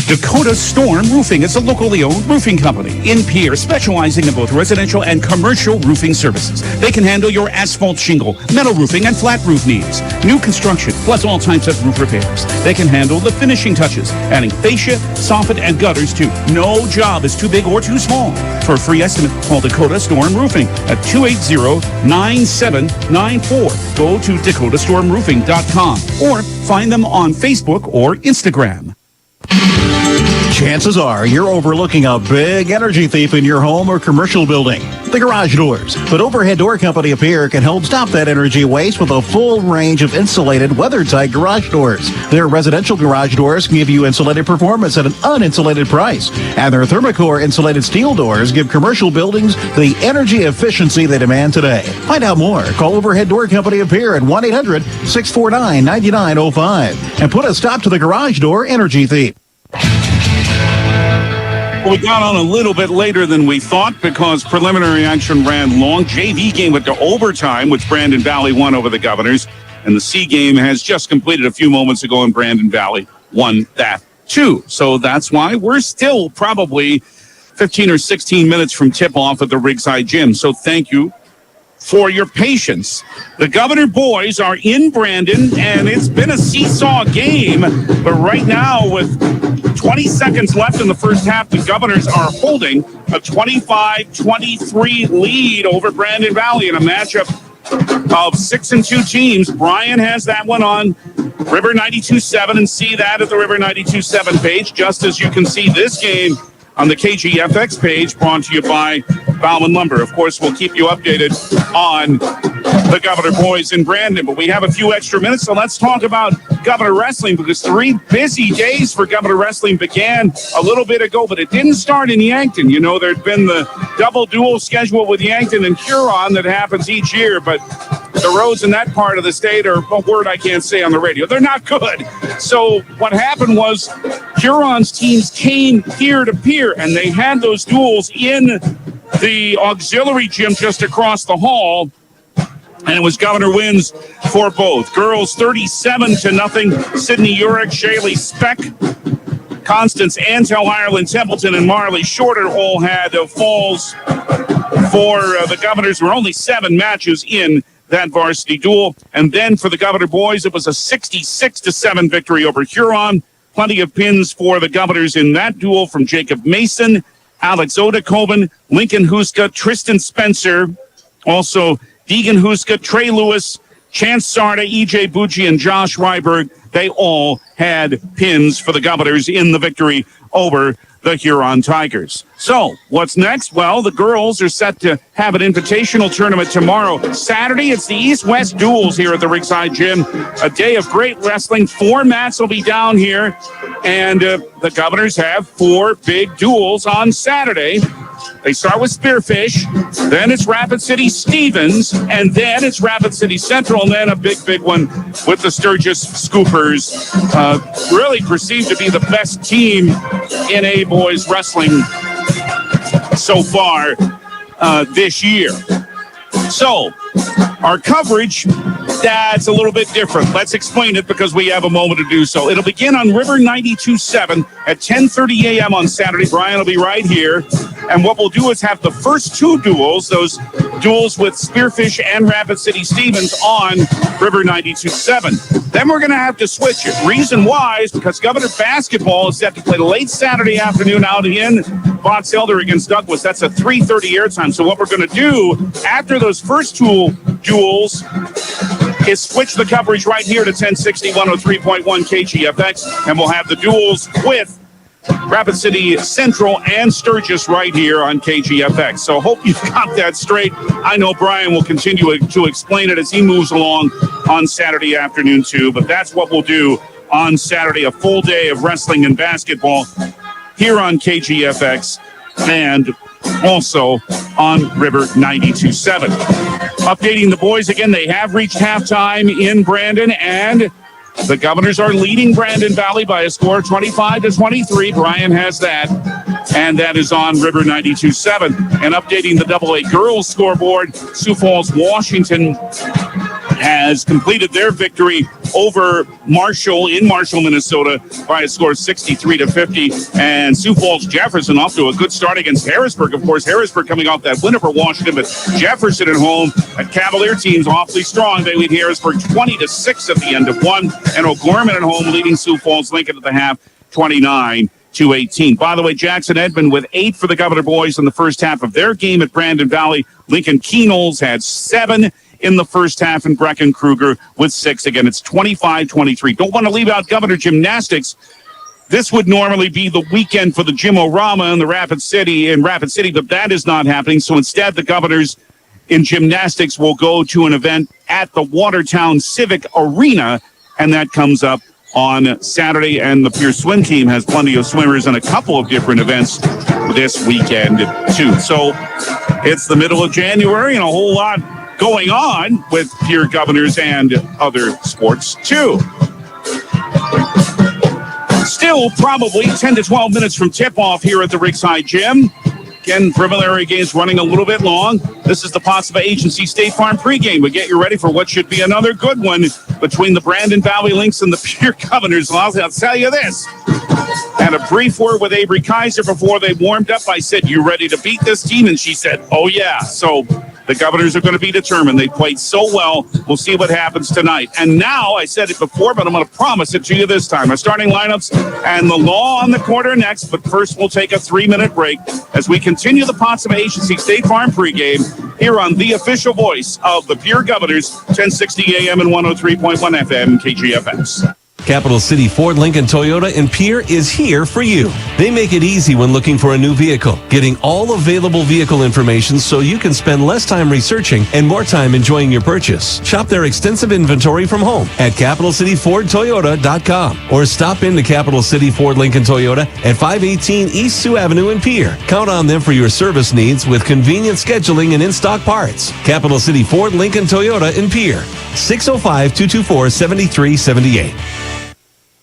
Dakota Storm Roofing is a locally owned roofing company in Pierre, specializing in both residential and commercial roofing services. They can handle your asphalt shingle, metal roofing, and flat roof needs. New construction, plus all types of roof repairs. They can handle the finishing touches, adding fascia, soffit, and gutters too. No job is too big or too small. For a free estimate, call Dakota Storm Roofing at 280-9794. Go to dakotastormroofing.com or find them on Facebook or Instagram. Chances are you're overlooking a big energy thief in your home or commercial building. The garage doors. But Overhead Door Company of Pierre can help stop that energy waste with a full range of insulated, weather-tight garage doors. Their residential garage doors give you insulated performance at an uninsulated price. And their Thermocore insulated steel doors give commercial buildings the energy efficiency they demand today. Find out more. Call Overhead Door Company of Pierre at 1-800-649-9905 and put a stop to the garage door energy thief. We got on a little bit later than we thought because preliminary action ran long. JV game went to overtime, which Brandon Valley won over the Governors. And the C game has just completed a few moments ago, and Brandon Valley won that too. So that's why we're still probably 15 or 16 minutes from tip-off at the Rigside Gym. So thank you for your patience. The Governor boys are in Brandon, and it's been a seesaw game. But right now, with 20 seconds left in the first half, the Governors are holding a 25-23 lead over Brandon Valley in a matchup of 6-2 teams. Brian has that one on River 92.7, and see that at the River 92.7 page, just as you can see this game on the KGFX page, brought to you by Bauman Lumber. Of course, we'll keep you updated on the Governor boys in Brandon, but we have a few extra minutes, so let's talk about Governor Wrestling, because 3 busy days for Governor Wrestling began a little bit ago, but it didn't start in Yankton. You know, there'd been the double duel schedule with Yankton and Huron that happens each year, but the roads in that part of the state are a word I can't say on the radio. They're not good. So what happened was Huron's teams came here to Pierre, and they had those duels in the auxiliary gym just across the hall. And it was Governor wins for both. Girls 37-0. Sydney Urick, Shaylee Speck, Constance Antel, Ireland Templeton, and Marley Shorter all had falls for the Governors. There were only 7 matches in that varsity duel. And then for the Governor boys, it was a 66-7 victory over Huron. Plenty of pins for the Governors in that duel from Jacob Mason, Alex Odekoven, Lincoln Huska, Tristan Spencer, also Deegan Huska, Trey Lewis, Chance Sarda, EJ Bucci, and Josh Ryberg. They all had pins for the Governors in the victory over the Huron Tigers. So, what's next? Well, the girls are set to have an invitational tournament tomorrow. Saturday, it's the East-West duels here at the Rigside Gym. A day of great wrestling. 4 mats will be down here, and the Governors have 4 big duels on Saturday. They start with Spearfish, then it's Rapid City Stevens, and then it's Rapid City Central, and then a big one with the Sturgis Scoopers, really perceived to be the best team in A-Boys wrestling so far this year. So, our coverage, that's a little bit different. Let's explain it because we have a moment to do so. It'll begin on River 92.7 at 10:30 a.m. on Saturday. Brian will be right here. And what we'll do is have the first 2 duels, those duels with Spearfish and Rapid City Stevens, on River 92.7. Then we're going to have to switch it. Reason why is because Governor basketball is set to play late Saturday afternoon out in Box Elder against Douglas. That's a 3:30 airtime. So what we're going to do after those first 2 duels is switch the coverage right here to 1060 103.1 KGFX, and we'll have the duels with Rapid City Central and Sturgis right here on KGFX. So hope you've got that straight. I know Brian will continue to explain it as he moves along on Saturday afternoon too, but that's what we'll do on Saturday, a full day of wrestling and basketball here on KGFX and also on River 92.7. Updating the boys again, they have reached halftime in Brandon, and the Governors are leading Brandon Valley by a score of 25-23. Brian has that, and that is on River 92.7. And updating the AA girls scoreboard, Sioux Falls, Washington has completed their victory over Marshall in Marshall, Minnesota by a score of 63-50. And Sioux Falls Jefferson off to a good start against Harrisburg. Of course, Harrisburg coming off that win over Washington, but Jefferson at home. A Cavalier team's awfully strong. They lead Harrisburg 20-6 at the end of 1. And O'Gorman at home leading Sioux Falls Lincoln at the half 29-18. By the way, Jackson Edmond with 8 for the Governor boys in the first half of their game at Brandon Valley. Lincoln Keenels had 7 in the first half, and Brecken Kruger with 6. Again, it's 25-23. Don't want to leave out Governor Gymnastics. This would normally be the weekend for the Gym-O-Rama in Rapid City, but that is not happening. So instead, the Governors in gymnastics will go to an event at the Watertown Civic Arena, and that comes up on Saturday. And the Pierce swim team has plenty of swimmers in a couple of different events this weekend, too. So it's the middle of January and a whole lot going on with Pierre Governors and other sports, too. Still probably 10 to 12 minutes from tip-off here at the Rigside Gym. Again, preliminary games running a little bit long. This is the Possible Agency State Farm pregame. We get you ready for what should be another good one between the Brandon Valley Lynx and the Pierre Governors. I'll tell you this. Had a brief word with Avery Kaiser before they warmed up. I said, "You ready to beat this team?" And she said, "Oh, yeah." So the Governors are going to be determined. They played so well. We'll see what happens tonight. And now, I said it before, but I'm going to promise it to you this time. Our starting lineups and the law on the quarter next. But first, we'll take a 3-minute break as we continue the Possible Agency State Farm pregame here on the official voice of the Pierre Governors, 1060 AM and 103.1 FM, KGFX. Capital City Ford, Lincoln, Toyota, and Pierre is here for you. They make it easy when looking for a new vehicle, getting all available vehicle information so you can spend less time researching and more time enjoying your purchase. Shop their extensive inventory from home at CapitalCityFordToyota.com or stop into Capital City Ford, Lincoln, Toyota at 518 East Sioux Avenue in Pierre. Count on them for your service needs with convenient scheduling and in-stock parts. Capital City Ford, Lincoln, Toyota in Pierre. 605-224-7378.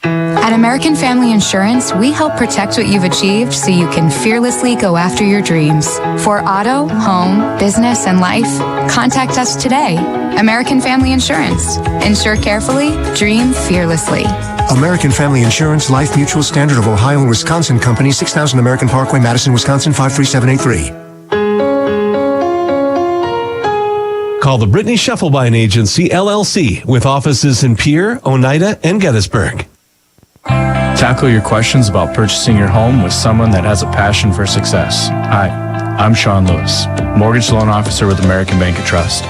At American Family Insurance, we help protect what you've achieved so you can fearlessly go after your dreams. For auto, home, business, and life, contact us today. American Family Insurance. Insure carefully, dream fearlessly. American Family Insurance, Life Mutual, Standard of Ohio and Wisconsin Company, 6000 American Parkway, Madison, Wisconsin, 53783. Call the Brittany Scheffelbein Agency, LLC, with offices in Pierre, Oneida, and Gettysburg. Tackle your questions about purchasing your home with someone that has a passion for success. Hi, I'm Sean Lewis, Mortgage Loan Officer with American Bank and Trust.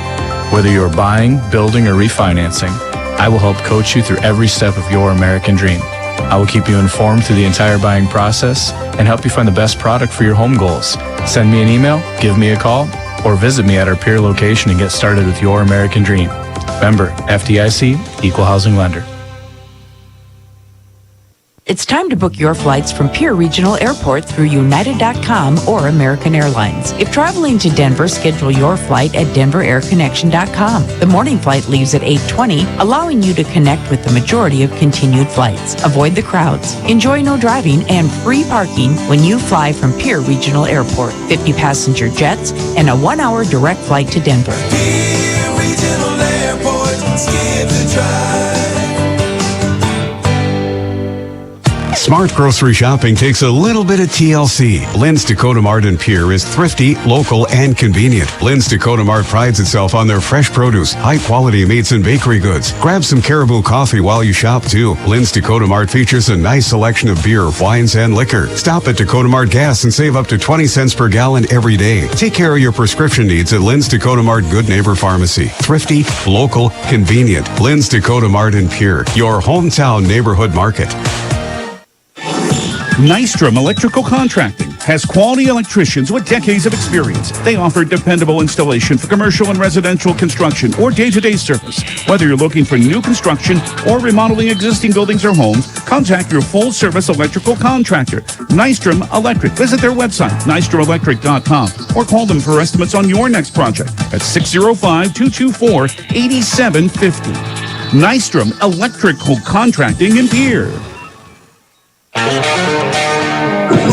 Whether you're buying, building, or refinancing, I will help coach you through every step of your American dream. I will keep you informed through the entire buying process and help you find the best product for your home goals. Send me an email, give me a call, or visit me at our Pierre location and get started with your American dream. Member, FDIC, Equal Housing Lender. It's time to book your flights from Pierre Regional Airport through United.com or American Airlines. If traveling to Denver, schedule your flight at DenverAirConnection.com. The morning flight leaves at 8:20, allowing you to connect with the majority of continued flights. Avoid the crowds. Enjoy no driving and free parking when you fly from Pierre Regional Airport. 50 passenger jets and a 1-hour direct flight to Denver. Pierre Regional Airport, skip the drive. Smart grocery shopping takes a little bit of TLC. Lynn's Dakota Mart in Pierre is thrifty, local, and convenient. Lynn's Dakota Mart prides itself on their fresh produce, high-quality meats and bakery goods. Grab some Caribou coffee while you shop, too. Lynn's Dakota Mart features a nice selection of beer, wines, and liquor. Stop at Dakota Mart Gas and save up to 20 cents per gallon every day. Take care of your prescription needs at Lynn's Dakota Mart Good Neighbor Pharmacy. Thrifty, local, convenient. Lynn's Dakota Mart in Pierre, your hometown neighborhood market. Nystrom Electrical Contracting has quality electricians with decades of experience. They offer dependable installation for commercial and residential construction or day-to-day service. Whether you're looking for new construction or remodeling existing buildings or homes, contact your full-service electrical contractor, Nystrom Electric. Visit their website, nystromelectric.com, or call them for estimates on your next project at 605-224-8750. Nystrom Electrical Contracting in Pierre.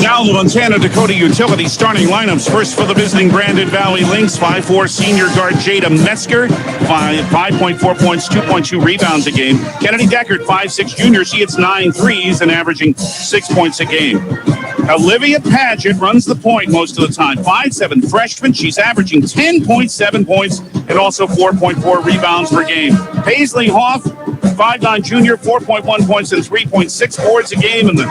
Now the Montana-Dakota Utility starting lineups. First for the visiting Brandon Valley Lynx, 5'4" senior guard Jada Metzger, 5.4 points, 2.2 rebounds a game. Kennedy Deckard, 5'6" junior. She hits 9 threes and averaging 6 points a game. Olivia Paget runs the point most of the time. 5'7" freshman. She's averaging 10.7 points and also 4.4 rebounds per game. Paisley Hoff, 5'9" junior, 4.1 points and 3.6 boards a game. And the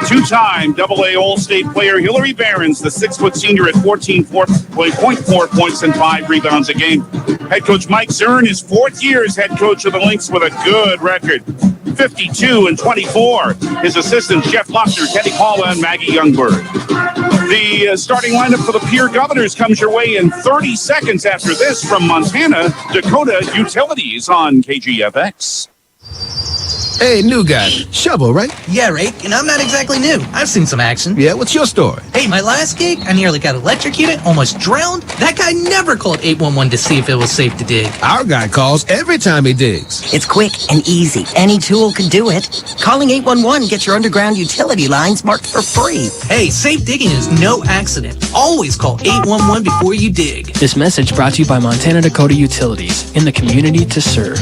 two-time AA All-State player Hillary Behrens, the 6-foot senior, at 14.4 points and 5 rebounds a game. Head coach Mike Zern, his 4th year as head coach of the Lynx, with a good record, 52-24. His assistants, Jeff Lochner, Teddy Paula, and Maggie Youngberg. The starting lineup for the Pierre Governors comes your way in 30 seconds after this from Montana, Dakota Utilities on KGFX. Hey, new guy. Shovel, right? Yeah, Rake, and I'm not exactly new. I've seen some action. Yeah, what's your story? Hey, my last gig, I nearly got electrocuted, almost drowned. That guy never called 811 to see if it was safe to dig. Our guy calls every time he digs. It's quick and easy. Any tool can do it. Calling 811 gets your underground utility lines marked for free. Hey, safe digging is no accident. Always call 811 before you dig. This message brought to you by Montana Dakota Utilities, in the community to serve.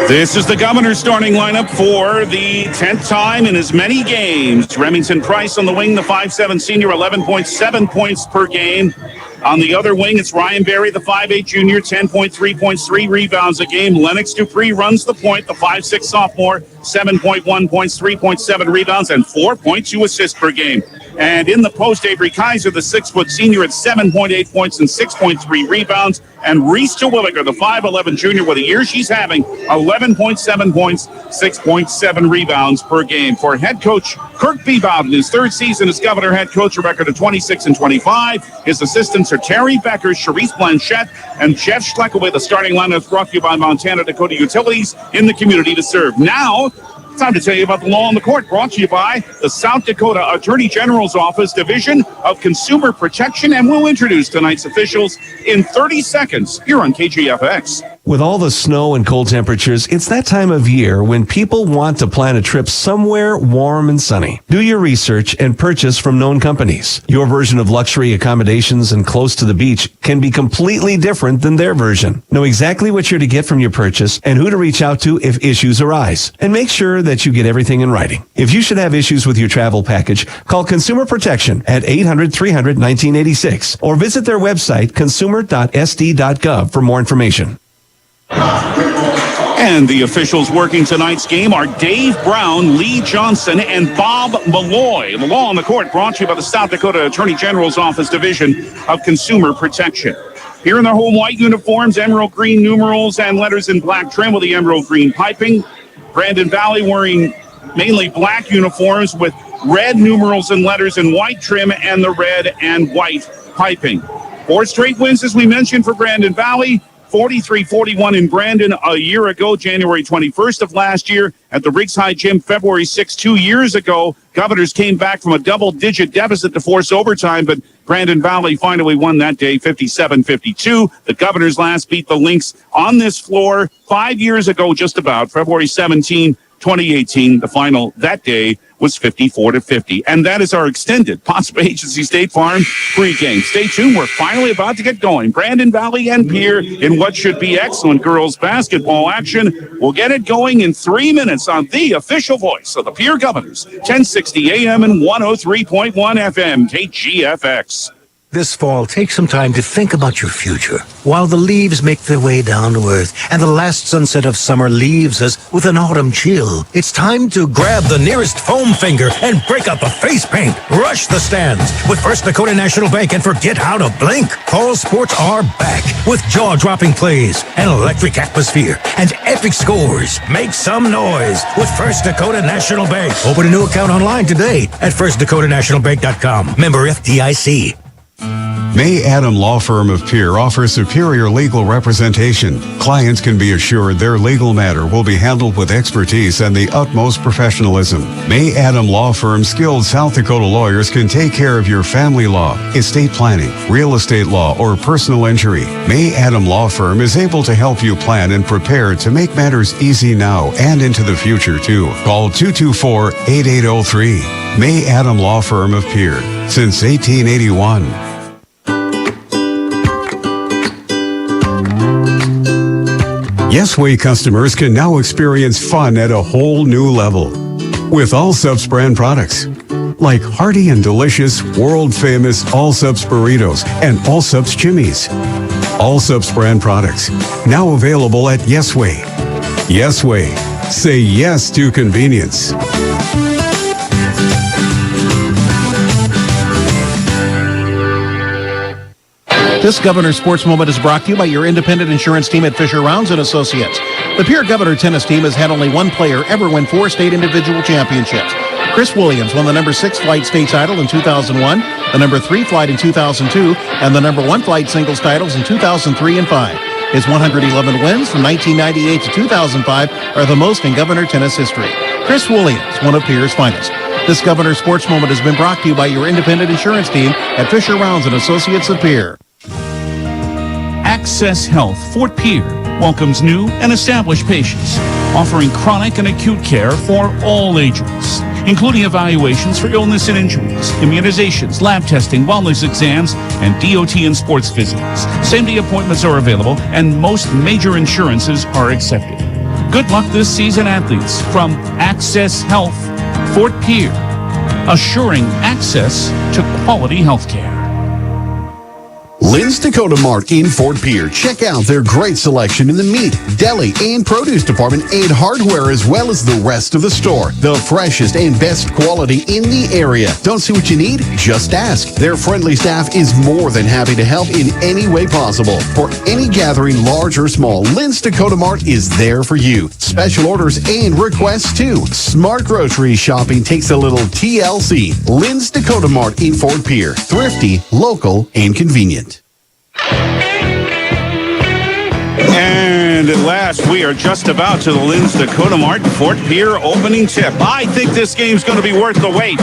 This is the Governor's starting lineup for the 10th time in as many games. Remington Price on the wing, the 5'7" senior, 11.7 points per game. On the other wing, it's Ryan Berry, the 5'8" junior, 10.3 points, 3 rebounds a game. Lennox Dupree runs the point, the 5'6" sophomore, 7.1 points, 3.7 rebounds, and 4.2 assists per game. And in the post, Avery Kaiser, the 6-foot senior, at 7.8 points and 6.3 rebounds. And Reese Terwilliger, the 5'11" junior, with a year she's having, 11.7 points, 6.7 rebounds per game. For head coach Kirk Bebout, in his 3rd season as Governor head coach, a record of 26-25. His assistants are Terry Becker, Charisse Blanchette, and Jeff Schleckaway. The starting lineup brought to you by Montana Dakota Utilities, in the community to serve. Now, time to tell you about the law on the court, brought to you by the South Dakota Attorney General's Office, Division of Consumer Protection, and we'll introduce tonight's officials in 30 seconds here on KGFX. With all the snow and cold temperatures, it's that time of year when people want to plan a trip somewhere warm and sunny. Do your research and purchase from known companies. Your version of luxury accommodations and close to the beach can be completely different than their version. Know exactly what you're to get from your purchase and who to reach out to if issues arise. And make sure that you get everything in writing. If you should have issues with your travel package, call Consumer Protection at 800-300-1986 or visit their website, consumer.sd.gov, for more information. And the officials working tonight's game are Dave Brown, Lee Johnson, and Bob Malloy. The law on the court brought to you by the South Dakota Attorney General's Office, Division of Consumer Protection. Here in their home white uniforms, emerald green numerals and letters in black trim with the emerald green piping. Brandon Valley wearing mainly black uniforms with red numerals and letters in white trim and the red and white piping. 4 straight wins, as we mentioned, for Brandon Valley. 43-41 in Brandon a year ago, January 21st of last year, at the Riggs High Gym, February 6, 2 years ago. Governors came back from a double-digit deficit to force overtime, but Brandon Valley finally won that day, 57-52. The Governors last beat the Lynx on this floor 5 years ago, just about, February 17, 2018. The final that day was 54-50. And that is our extended Possible Agency State Farm pregame. Stay tuned. We're finally about to get going. Brandon Valley and Pierre in what should be excellent girls basketball action. We'll get it going in 3 minutes on the official voice of the Pierre Governors, 1060 AM and 103.1 FM, KGFX. This fall, take some time to think about your future while the leaves make their way down to earth and the last sunset of summer leaves us with an autumn chill. It's time to grab the nearest foam finger and break out the face paint. Rush the stands with First Dakota National Bank and forget how to blink. Fall sports are back with jaw-dropping plays, an electric atmosphere, and epic scores. Make some noise with First Dakota National Bank. Open a new account online today at firstdakotanationalbank.com. Member FDIC. May Adam Law Firm of Pierre offers superior legal representation. Clients can be assured their legal matter will be handled with expertise and the utmost professionalism. May Adam Law Firm's skilled South Dakota lawyers can take care of your family law, estate planning, real estate law, or personal injury. May Adam Law Firm is able to help you plan and prepare to make matters easy now and into the future, too. Call 224-8803. May Adam Law Firm of Pierre, since 1881. Yesway customers can now experience fun at a whole new level with Allsup's brand products like hearty and delicious, world-famous Allsup's burritos and Allsup's chimneys. All Subs brand products, now available at Yesway. Yesway. Say yes to convenience. This Governor Sports Moment is brought to you by your independent insurance team at Fisher Rounds and Associates. The Pierre Governor tennis team has had only one player ever win 4 state individual championships. Chris Williams won the number 6 flight state title in 2001, the number 3 flight in 2002, and the number 1 flight singles titles in 2003 and 5. His 111 wins from 1998 to 2005 are the most in Governor tennis history. Chris Williams, one of Pierre's finest. This Governor Sports Moment has been brought to you by your independent insurance team at Fisher Rounds and Associates of Pierre. Access Health Fort Pierre welcomes new and established patients, offering chronic and acute care for all ages, including evaluations for illness and injuries, immunizations, lab testing, wellness exams, and DOT and sports visits. Same-day appointments are available, and most major insurances are accepted. Good luck this season, athletes, from Access Health Fort Pierre, assuring access to quality health care. Lynx Dakota Mart in Fort Pierre. Check out their great selection in the meat, deli, and produce department and hardware, as well as the rest of the store. The freshest and best quality in the area. Don't see what you need? Just ask. Their friendly staff is more than happy to help in any way possible. For any gathering, large or small, Lynx Dakota Mart is there for you. Special orders and requests too. Smart grocery shopping takes a little TLC. Lynx Dakota Mart in Fort Pierre. Thrifty, local, and convenient. And at last, we are just about to the Lynx Dakota Mart Fort Pierre opening tip. I think this game's going to be worth the wait.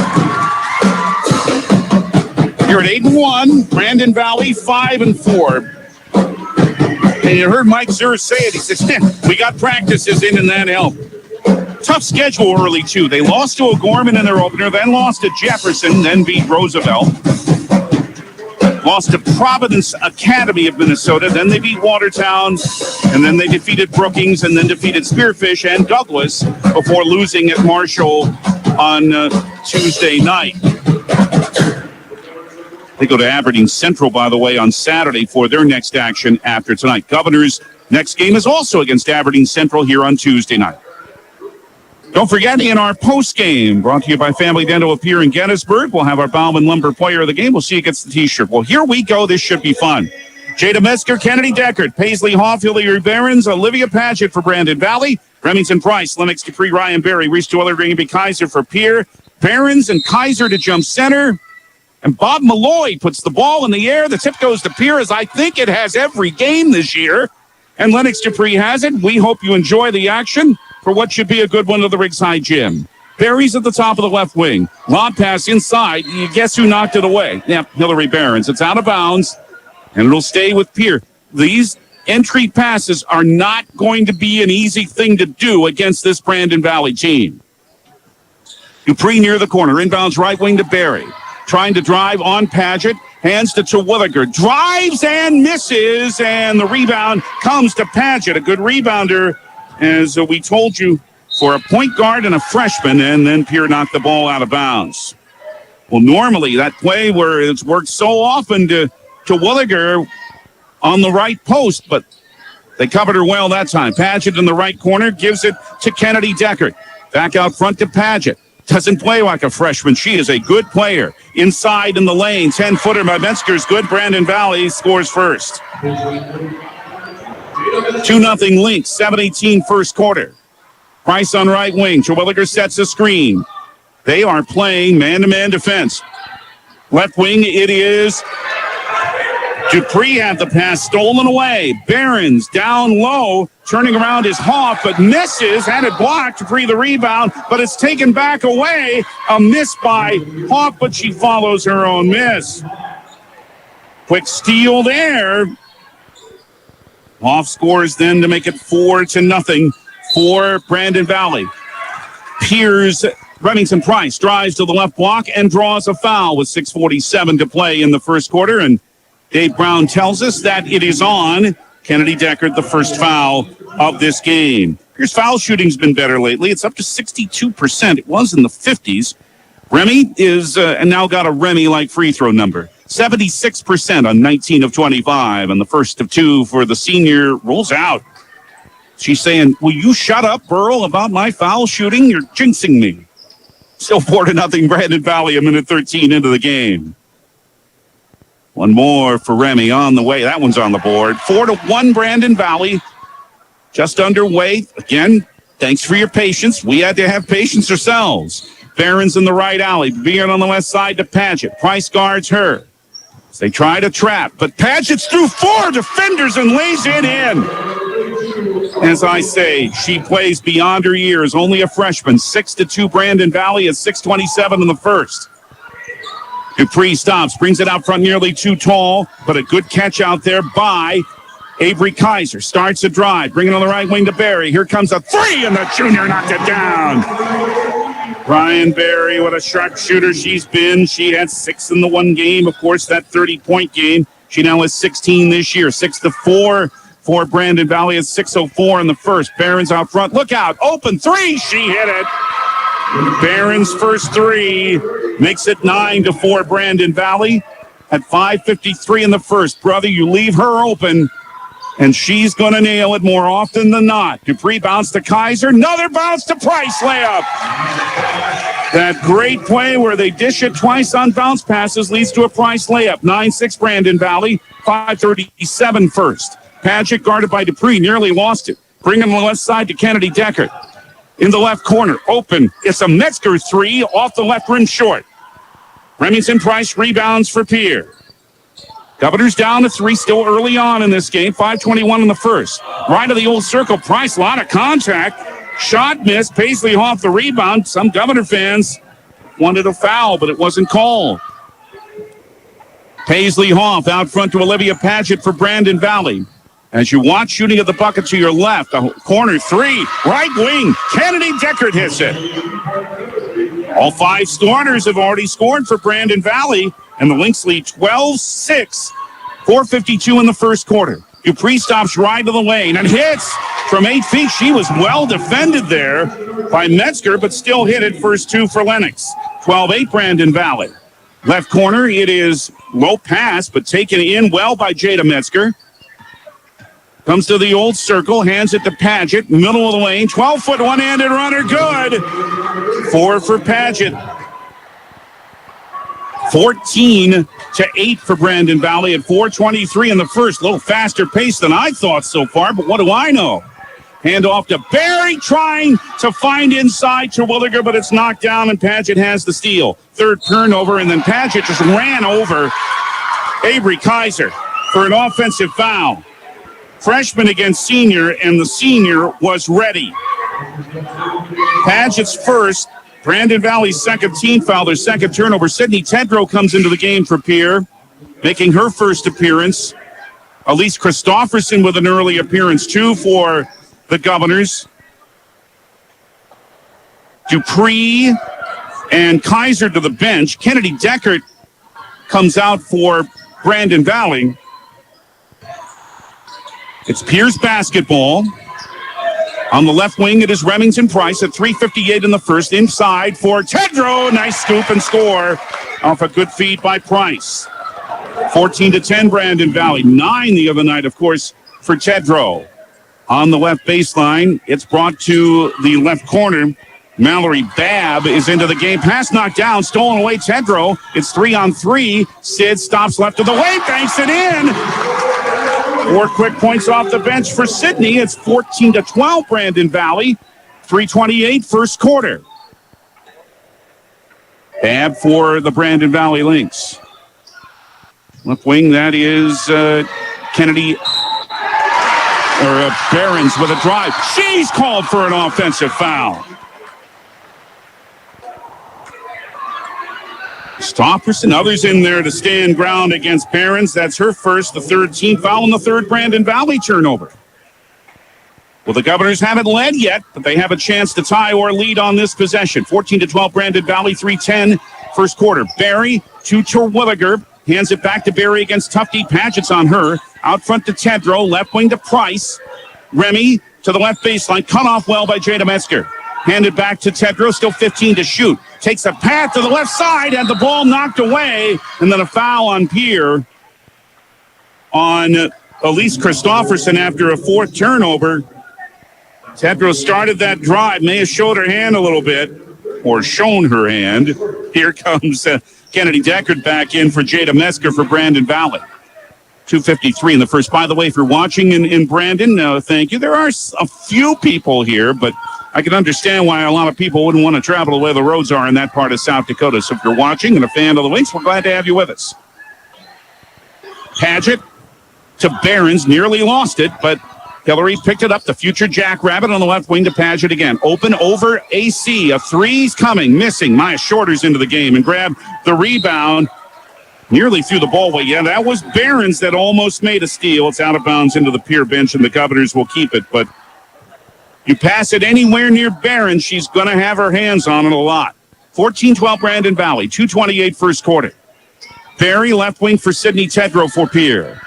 You're at 8-1, Brandon Valley 5-4. And you heard Mike Zerr say it. He says, we got practices in, and that helped. Tough schedule early, too. They lost to O'Gorman in their opener, then lost to Jefferson, then beat Roosevelt. Lost to Providence Academy of Minnesota, then they beat Watertown, and then they defeated Brookings, and then defeated Spearfish and Douglas before losing at Marshall on Tuesday night. They go to Aberdeen Central, by the way, on Saturday for their next action after tonight. Governor's next game is also against Aberdeen Central here on Tuesday night. Don't forget, in our post-game, brought to you by Family Dental of Pierre in Gettysburg, we'll have our Bauman Lumber player of the game. We'll see who gets the T-shirt. Well, here we go. This should be fun. Jada Mesker, Kennedy Deckard, Paisley Hoff, Hillary Behrens, Olivia Paget for Brandon Valley, Remington Price, Lennox Capri, Ryan Berry, Reese Dweller, Greenby Kaiser for Pierre, Behrens and Kaiser to jump center, and Bob Malloy puts the ball in the air. The tip goes to Pierre, as I think it has every game this year, and Lennox Capri has it. We hope you enjoy the action for what should be a good one to the Rigside Gym. Berry's at the top of the left wing. Lob pass inside. You guess who knocked it away? Yep, Hillary Behrens. It's out of bounds, and it'll stay with Pierre. These entry passes are not going to be an easy thing to do against this Brandon Valley team. Dupree near the corner. Inbounds right wing to Berry. Trying to drive on Paget. Hands to Terwilliger. Drives and misses, and the rebound comes to Paget. A good rebounder, as we told you, for a point guard and a freshman, and then Pierre knocked the ball out of bounds. Well, normally that play where it's worked so often to Williger on the right post, but they covered her well that time. Paget in the right corner gives it to Kennedy Deckard. Back out front to Paget. Doesn't play like a freshman. She is a good player. Inside in the lane, 10-footer by Metzger's good. Brandon Valley scores first. 2-0 Lynx, 7:18 first quarter. Price on right wing. Terwilliger sets a screen. They are playing man-to-man defense. Left wing, it is Dupree had the pass stolen away. Behrens down low, turning around is Hoff, but misses. Had it blocked. Dupree the rebound, but it's taken back away. A miss by Hoff, but she follows her own miss. Quick steal there. Hoff scores then to make it 4-0 for Brandon Valley. Piers Remington Price drives to the left block and draws a foul with 6:47 to play in the first quarter. And Dave Brown tells us that it is on Kennedy Deckard, the first foul of this game. Pierre's foul shooting's been better lately. It's up to 62%. It was in the 50s. Remy is and now got a Remy-like free throw number. 76% on 19 of 25. And the first of two for the senior rolls out. She's saying, will you shut up, Burl, about my foul shooting? You're jinxing me. Still 4-0 Brandon Valley, a minute 13 into the game. One more for Remy on the way. That one's on the board. 4-1 Brandon Valley. Just underway. Again, thanks for your patience. We had to have patience ourselves. Barron's in the right alley. Beard on the left side to Paget. Price guards her. They try to trap, but Paget's through 4 defenders and lays it in. As I say, she plays beyond her years. Only a freshman. 6-2 Brandon Valley at 6:27 in the first. Dupree stops, brings it out front nearly too tall, but a good catch out there by Avery Kaiser. Starts a drive, bringing on the right wing to Barry. Here comes a three, and the junior knocked it down. Ryan Barry, what a sharpshooter she's been. She had 6 in the one game. Of course, that 30-point game. She now has 16 this year. 6-4 for Brandon Valley at 6:04 in the first. Barron's out front. Look out. Open three. She hit it. Barron's first three makes it 9-4 Brandon Valley at 5:53 in the first. Brother, you leave her open, and she's going to nail it more often than not. Dupree bounce to Kaiser. Another bounce to Price layup. That great play where they dish it twice on bounce passes leads to a Price layup. 9-6 Brandon Valley. 5:37 first. Paget guarded by Dupree. Nearly lost it. Bring him to the left side to Kennedy Deckard. In the left corner. Open. It's a Metzger three off the left rim short. Remington Price rebounds for Pierre. Governors down to 3, still early on in this game. 5:21 in the first. Right of the old circle. Price, a lot of contact. Shot missed. Paisley off the rebound. Some Governor fans wanted a foul, but it wasn't called. Paisley Hoff out front to Olivia Paget for Brandon Valley. As you watch, shooting at the bucket to your left, a corner three, right wing. Kennedy Deckard hits it. All 5 starters have already scored for Brandon Valley, and the Lynx lead 12-6. 4:52 in the first quarter. Dupree stops right to the lane and hits from 8 feet. She was well defended there by Metzger, but still hit it. First 2 for Lennox. 12-8 Brandon Valley. Left corner, it is low pass, but taken in well by Jada Metzger. Comes to the old circle, hands it to Paget, middle of the lane, 12-foot one-handed runner, good. 4 for Paget. 14-8 for Brandon Valley at 4:23 in the first. A little faster pace than I thought so far, but what do I know? Hand off to Barry, trying to find inside Terwilliger, but it's knocked down, and Paget has the steal. Third turnover, and then Paget just ran over Avery Kaiser for an offensive foul. Freshman against senior, and the senior was ready. Paget's first, Brandon Valley's second team foul, their second turnover. Sydney Tedrow comes into the game for Pierre, making her first appearance. Elise Christofferson with an early appearance, too, for the Governors. Dupree and Kaiser to the bench. Kennedy Deckard comes out for Brandon Valley. It's Pierce basketball. On the left wing, it is Remington Price at 3:58 in the first. Inside for Tedrow. Nice scoop and score off a good feed by Price. 14-10 Brandon Valley. 9 the other night, of course, for Tedrow. On the left baseline, it's brought to the left corner. Mallory Babb is into the game. Pass knocked down, stolen away Tedrow. It's 3-on-3. Sid stops left of the way, banks it in. 4 quick points off the bench for Sydney. It's 14-12 Brandon Valley. 3:28 first quarter. Babb for the Brandon Valley Lynx. Left wing, that is Kennedy, or Barron's with a drive. She's called for an offensive foul. Stopperson, others in there to stand ground against Barron's. That's her first, the third team foul, and the third Brandon Valley turnover. Well, the Governors haven't led yet, but they have a chance to tie or lead on this possession. 14-12 Brandon Valley, 3:10 first quarter. Barry to Terwilliger. Hands it back to Barry against Tufty. Paget's on her. Out front to Tedrow. Left wing to Price. Remy to the left baseline. Cut off well by Jada Metzger. Handed back to Tedrow. Still 15 to shoot. takes a path to the left side, and the ball knocked away, and then a foul on Pierre on Elise Christofferson after a fourth turnover. Tedros started that drive, may have showed her hand a little bit, or shown her hand. Here comes Kennedy Deckard back in for Jada Mesker for Brandon Valley. 2:53 in the first. By the way, if you're watching in Brandon, thank you. There are a few people here, but I can understand why a lot of people wouldn't want to travel the way the roads are in that part of South Dakota. So if you're watching and a fan of the Lynx, we're glad to have you with us. Paget to Behrens, nearly lost it, but Hillary picked it up. The future Jackrabbit on the left wing to Paget again. Open over AC. A three's coming, missing. Maya Shorter's into the game and grabbed the rebound. Nearly threw the ball away. Yeah, that was Behrens that almost made a steal. It's out of bounds into the Pierre bench, and the Governors will keep it. But you pass it anywhere near Behrens, she's going to have her hands on it a lot. 14-12 Brandon Valley, 2:28 first quarter. Barry left wing for Sydney Tedrow for Pierre.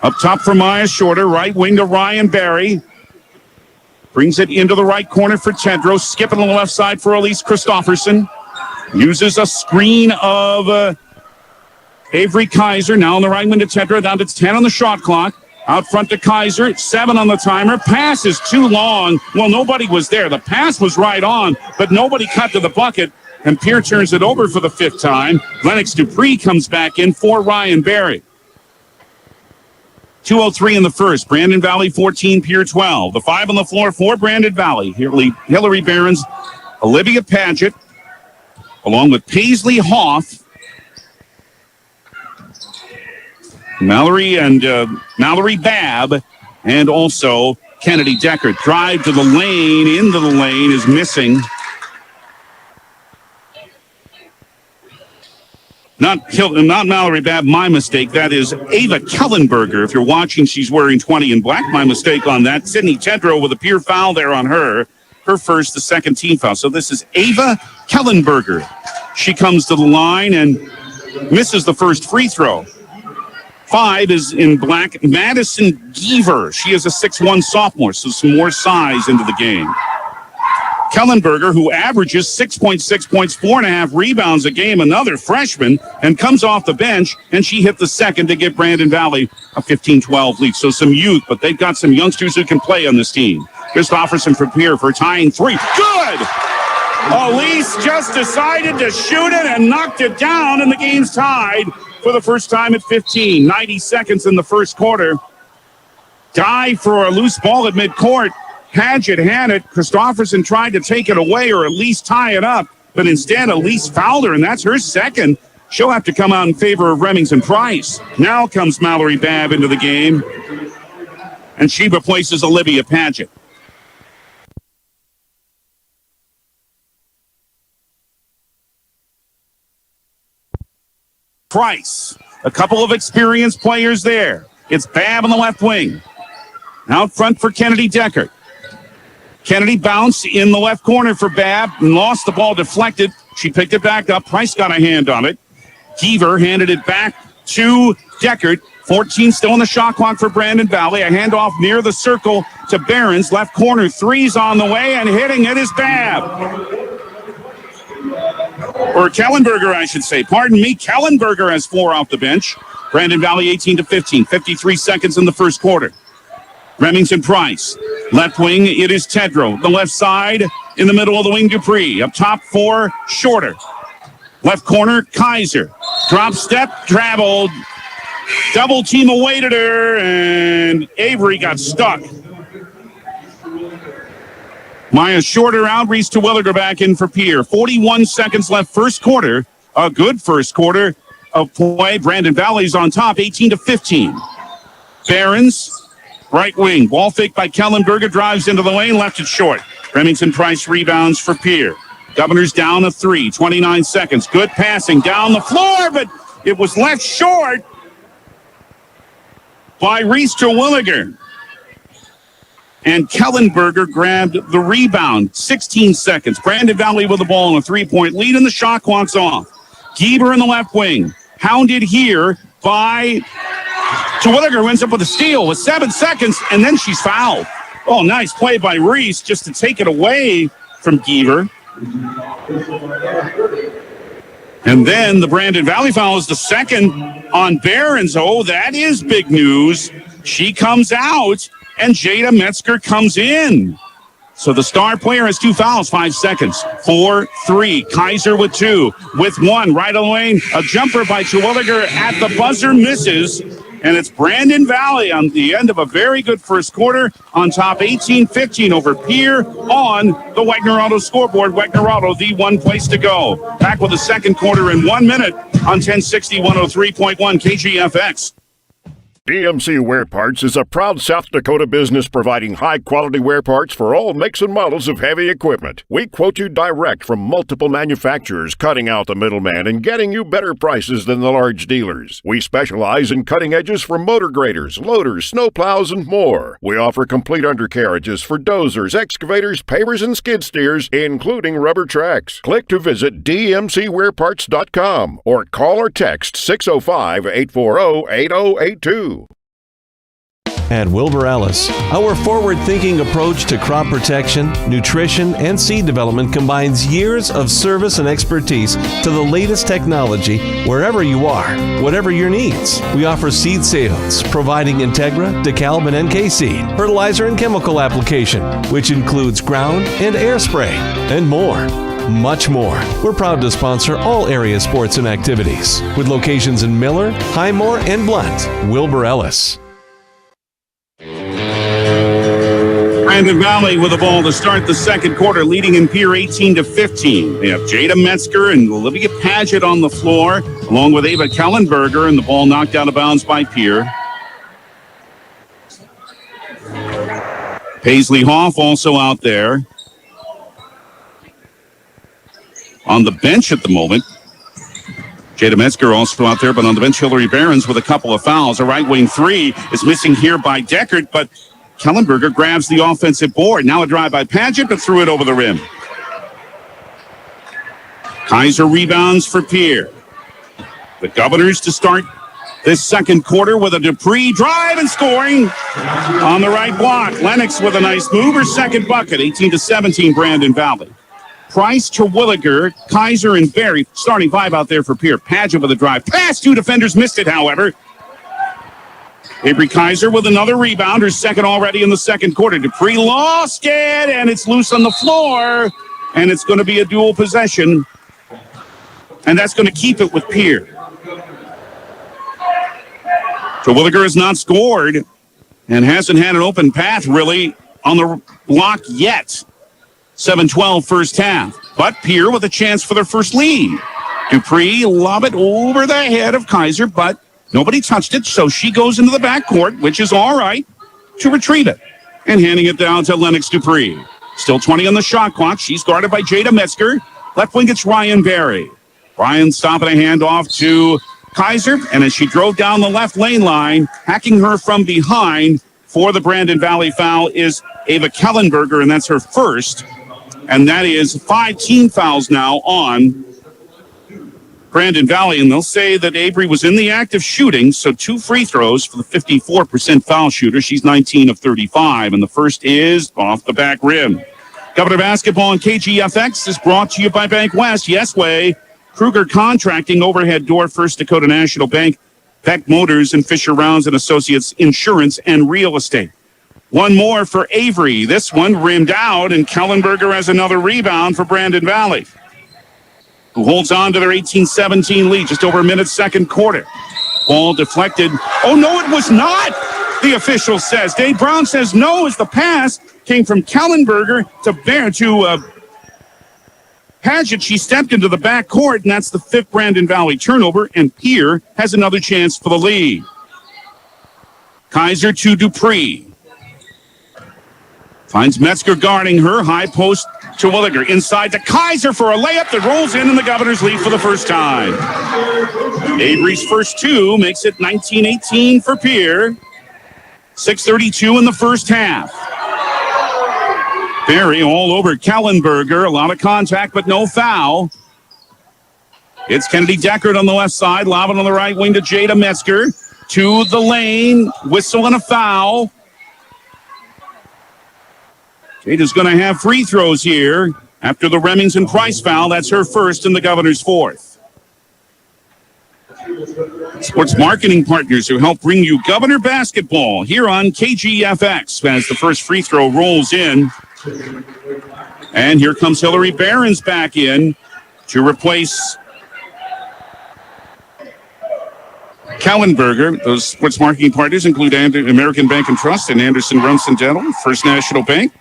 Up top for Maya Shorter, right wing to Ryan Barry. Brings it into the right corner for Tedrow. Skipping on the left side for Elise Christofferson. Uses a screen of Avery Kaiser. Now on the right wing to Tedrow. Down to 10 on the shot clock. Out front to Kaiser. 7 on the timer. Pass is too long. Well, nobody was there. The pass was right on, but nobody cut to the bucket. And Pierre turns it over for the 5th time. Lennox Dupree comes back in for Ryan Barry. 2:03 in the first. Brandon Valley 14, Pierre 12. The 5 on the floor for Brandon Valley. Hillary Behrens, Olivia Paget, along with Paisley Hoff, Mallory Babb, and also Kennedy Deckard. Drive to the lane, into the lane is missing. Not Mallory Babb, my mistake. That is Ava Kellenberger. If you're watching, she's wearing 20 in black. My mistake on that. Sydney Tedrow with a Pierre foul there on her. Her first, the second team foul. So this is Ava Kellenberger. She comes to the line and misses the first free throw. 5 is in black. Madison Geaver. She is a 6'1 sophomore, so some more size into the game. Kellenberger, who averages 6.6 points, 4.5 rebounds a game, another freshman, and comes off the bench, and she hit the second to give Brandon Valley a 15-12 lead. So some youth, but they've got some youngsters who can play on this team. Christofferson for Pierre for tying 3. Good! Elise just decided to shoot it and knocked it down, and the game's tied for the first time at 15. 90 seconds in the first quarter. Dive for a loose ball at midcourt. Paget had it. Christofferson tried to take it away or at least tie it up, but instead Elise fouled her, and that's her second. She'll have to come out in favor of Remington Price. Now comes Mallory Babb into the game, and she replaces Olivia Paget. Price, a couple of experienced players there. It's Babb on the left wing. Out front for Kennedy Deckard. Kennedy bounced in the left corner for Babb and lost the ball, deflected. She picked it back up. Price got a hand on it. Geaver handed it back to Deckard. 14 still in the shot clock for Brandon Valley. A handoff near the circle to Behrens. Left corner, 3's on the way, and hitting it is Babb. Or Kellenberger, I should say. Pardon me. Kellenberger has 4 off the bench. Brandon Valley 18-15. 53 seconds in the first quarter. Remington Price. Left wing, it is Tedrow. The left side, in the middle of the wing, Dupree. Up top for Shorter. Left corner, Kaiser. Drop step, traveled. Double team awaited her, and Avery got stuck. Maya Shorter out, Reese Terwilliger back in for Pierre. 41 seconds left first quarter. A good first quarter of play. Brandon Valley's on top, 18-15. Behrens. Right wing, ball fake by Kellenberger, drives into the lane, left it short. Remington Price rebounds for Pierre. Governors down a 3, 29 seconds. Good passing down the floor, but it was left short by Reese Terwilliger. And Kellenberger grabbed the rebound. 16 seconds. Brandon Valley with the ball in a 3-point lead, and the shot clock's off. Geaver in the left wing. Hounded here by Terwilliger, ends up with a steal with 7 seconds, and then she's fouled. Oh, nice play by Reese just to take it away from Geaver. And then the Brandon Valley foul is the second on Barons. Oh, that is big news. She comes out, and Jada Metzger comes in. So the star player has 2 fouls, 5 seconds. 4-3. Kaiser with 2. With 1 right on the lane. A jumper by Terwilliger at the buzzer misses. And it's Brandon Valley on the end of a very good first quarter on top 18-15 over Pierre on the Wegner Auto scoreboard. Wegner Auto, the one place to go. Back with the second quarter in 1 minute on 1060 103.1 KGFX. DMC Wear Parts is a proud South Dakota business providing high-quality wear parts for all makes and models of heavy equipment. We quote you direct from multiple manufacturers, cutting out the middleman and getting you better prices than the large dealers. We specialize in cutting edges for motor graders, loaders, snowplows, and more. We offer complete undercarriages for dozers, excavators, pavers, and skid steers, including rubber tracks. Click to visit dmcwearparts.com or call or text 605-840-8082. At Wilbur Ellis, our forward-thinking approach to crop protection, nutrition, and seed development combines years of service and expertise to the latest technology wherever you are, whatever your needs. We offer seed sales, providing Integra, DeKalb, and NK seed, fertilizer and chemical application, which includes ground and air spray, and more. Much more. We're proud to sponsor all area sports and activities with locations in Miller, Highmore, and Blunt. Wilbur Ellis. Brandon Valley with the ball to start the second quarter, leading in Pierre 18-15. They have Jada Metzger and Olivia Paget on the floor, along with Ava Kellenberger, and the ball knocked out of bounds by Pierre. Paisley Hoff also out there. On the bench at the moment. Jada Metzger also out there, but on the bench, Hillary Barons with a couple of fouls. A right wing 3 is missing here by Deckert, but Kellenberger grabs the offensive board. Now a drive by Paget, but threw it over the rim. Kaiser rebounds for Pierre. The Governors to start this second quarter with a Dupree drive and scoring on the right block. Lennox with a nice move, her second bucket, 18-17 Brandon Valley. Price, Terwilliger, Kaiser, and Berry. Starting 5 out there for Pierre. Paget with a drive. Pass, 2 defenders missed it, however. Avery Kaiser with another rebound, her second already in the second quarter. Dupree lost it, and it's loose on the floor, and it's going to be a dual possession, and that's going to keep it with Pierre. Terwilliger has not scored and hasn't had an open path, really, on the block yet. 7-12 first half, but Pierre with a chance for their first lead. Dupree lob it over the head of Kaiser, but nobody touched it, so she goes into the backcourt, which is all right, to retrieve it. And handing it down to Lennox Dupree. Still 20 on the shot clock. She's guarded by Jada Metzger. Left wing, it's Ryan Berry. Ryan stopping a handoff to Kaiser, and as she drove down the left lane line, hacking her from behind for the Brandon Valley foul is Ava Kellenberger, and that's her first. And that is 5 team fouls now on Brandon Valley, and they'll say that Avery was in the act of shooting, so 2 free throws for the 54% foul shooter. She's 19 of 35, and the first is off the back rim. Governor Basketball on KGFX is brought to you by Bank West, Yes Way, Kruger Contracting, Overhead Door, First Dakota National Bank, Beck Motors, and Fisher Rounds and Associates Insurance and Real Estate. One more for Avery. This one rimmed out, and Kellenberger has another rebound for Brandon Valley, who holds on to their 18-17 lead, just over a minute, second quarter. Ball deflected. Oh, no, it was not, the official says. Dave Brown says no, as the pass came from Kellenberger to Paget. She stepped into the backcourt, and that's the 5th Brandon Valley turnover, and Pierre has another chance for the lead. Kaiser to Dupree. Finds Metzger guarding her. High post to Williger. Inside to Kaiser for a layup that rolls in, and the Governors lead for the first time. Avery's first 2 makes it 19-18 for Pierre. 6:32 in the first half. Berry all over Kellenberger. A lot of contact, but no foul. It's Kennedy Deckard on the left side. Lobbing on the right wing to Jada Metzger. To the lane. Whistle and a foul. Jada's going to have free throws here after the Remington Price foul. That's her first and the Governors' fourth. Sports marketing partners who help bring you Governor basketball here on KGFX as the first free throw rolls in. And here comes Hillary Barons back in to replace Kallenberger. Those sports marketing partners include American Bank and Trust and Anderson Rumson Dental, First National Bank.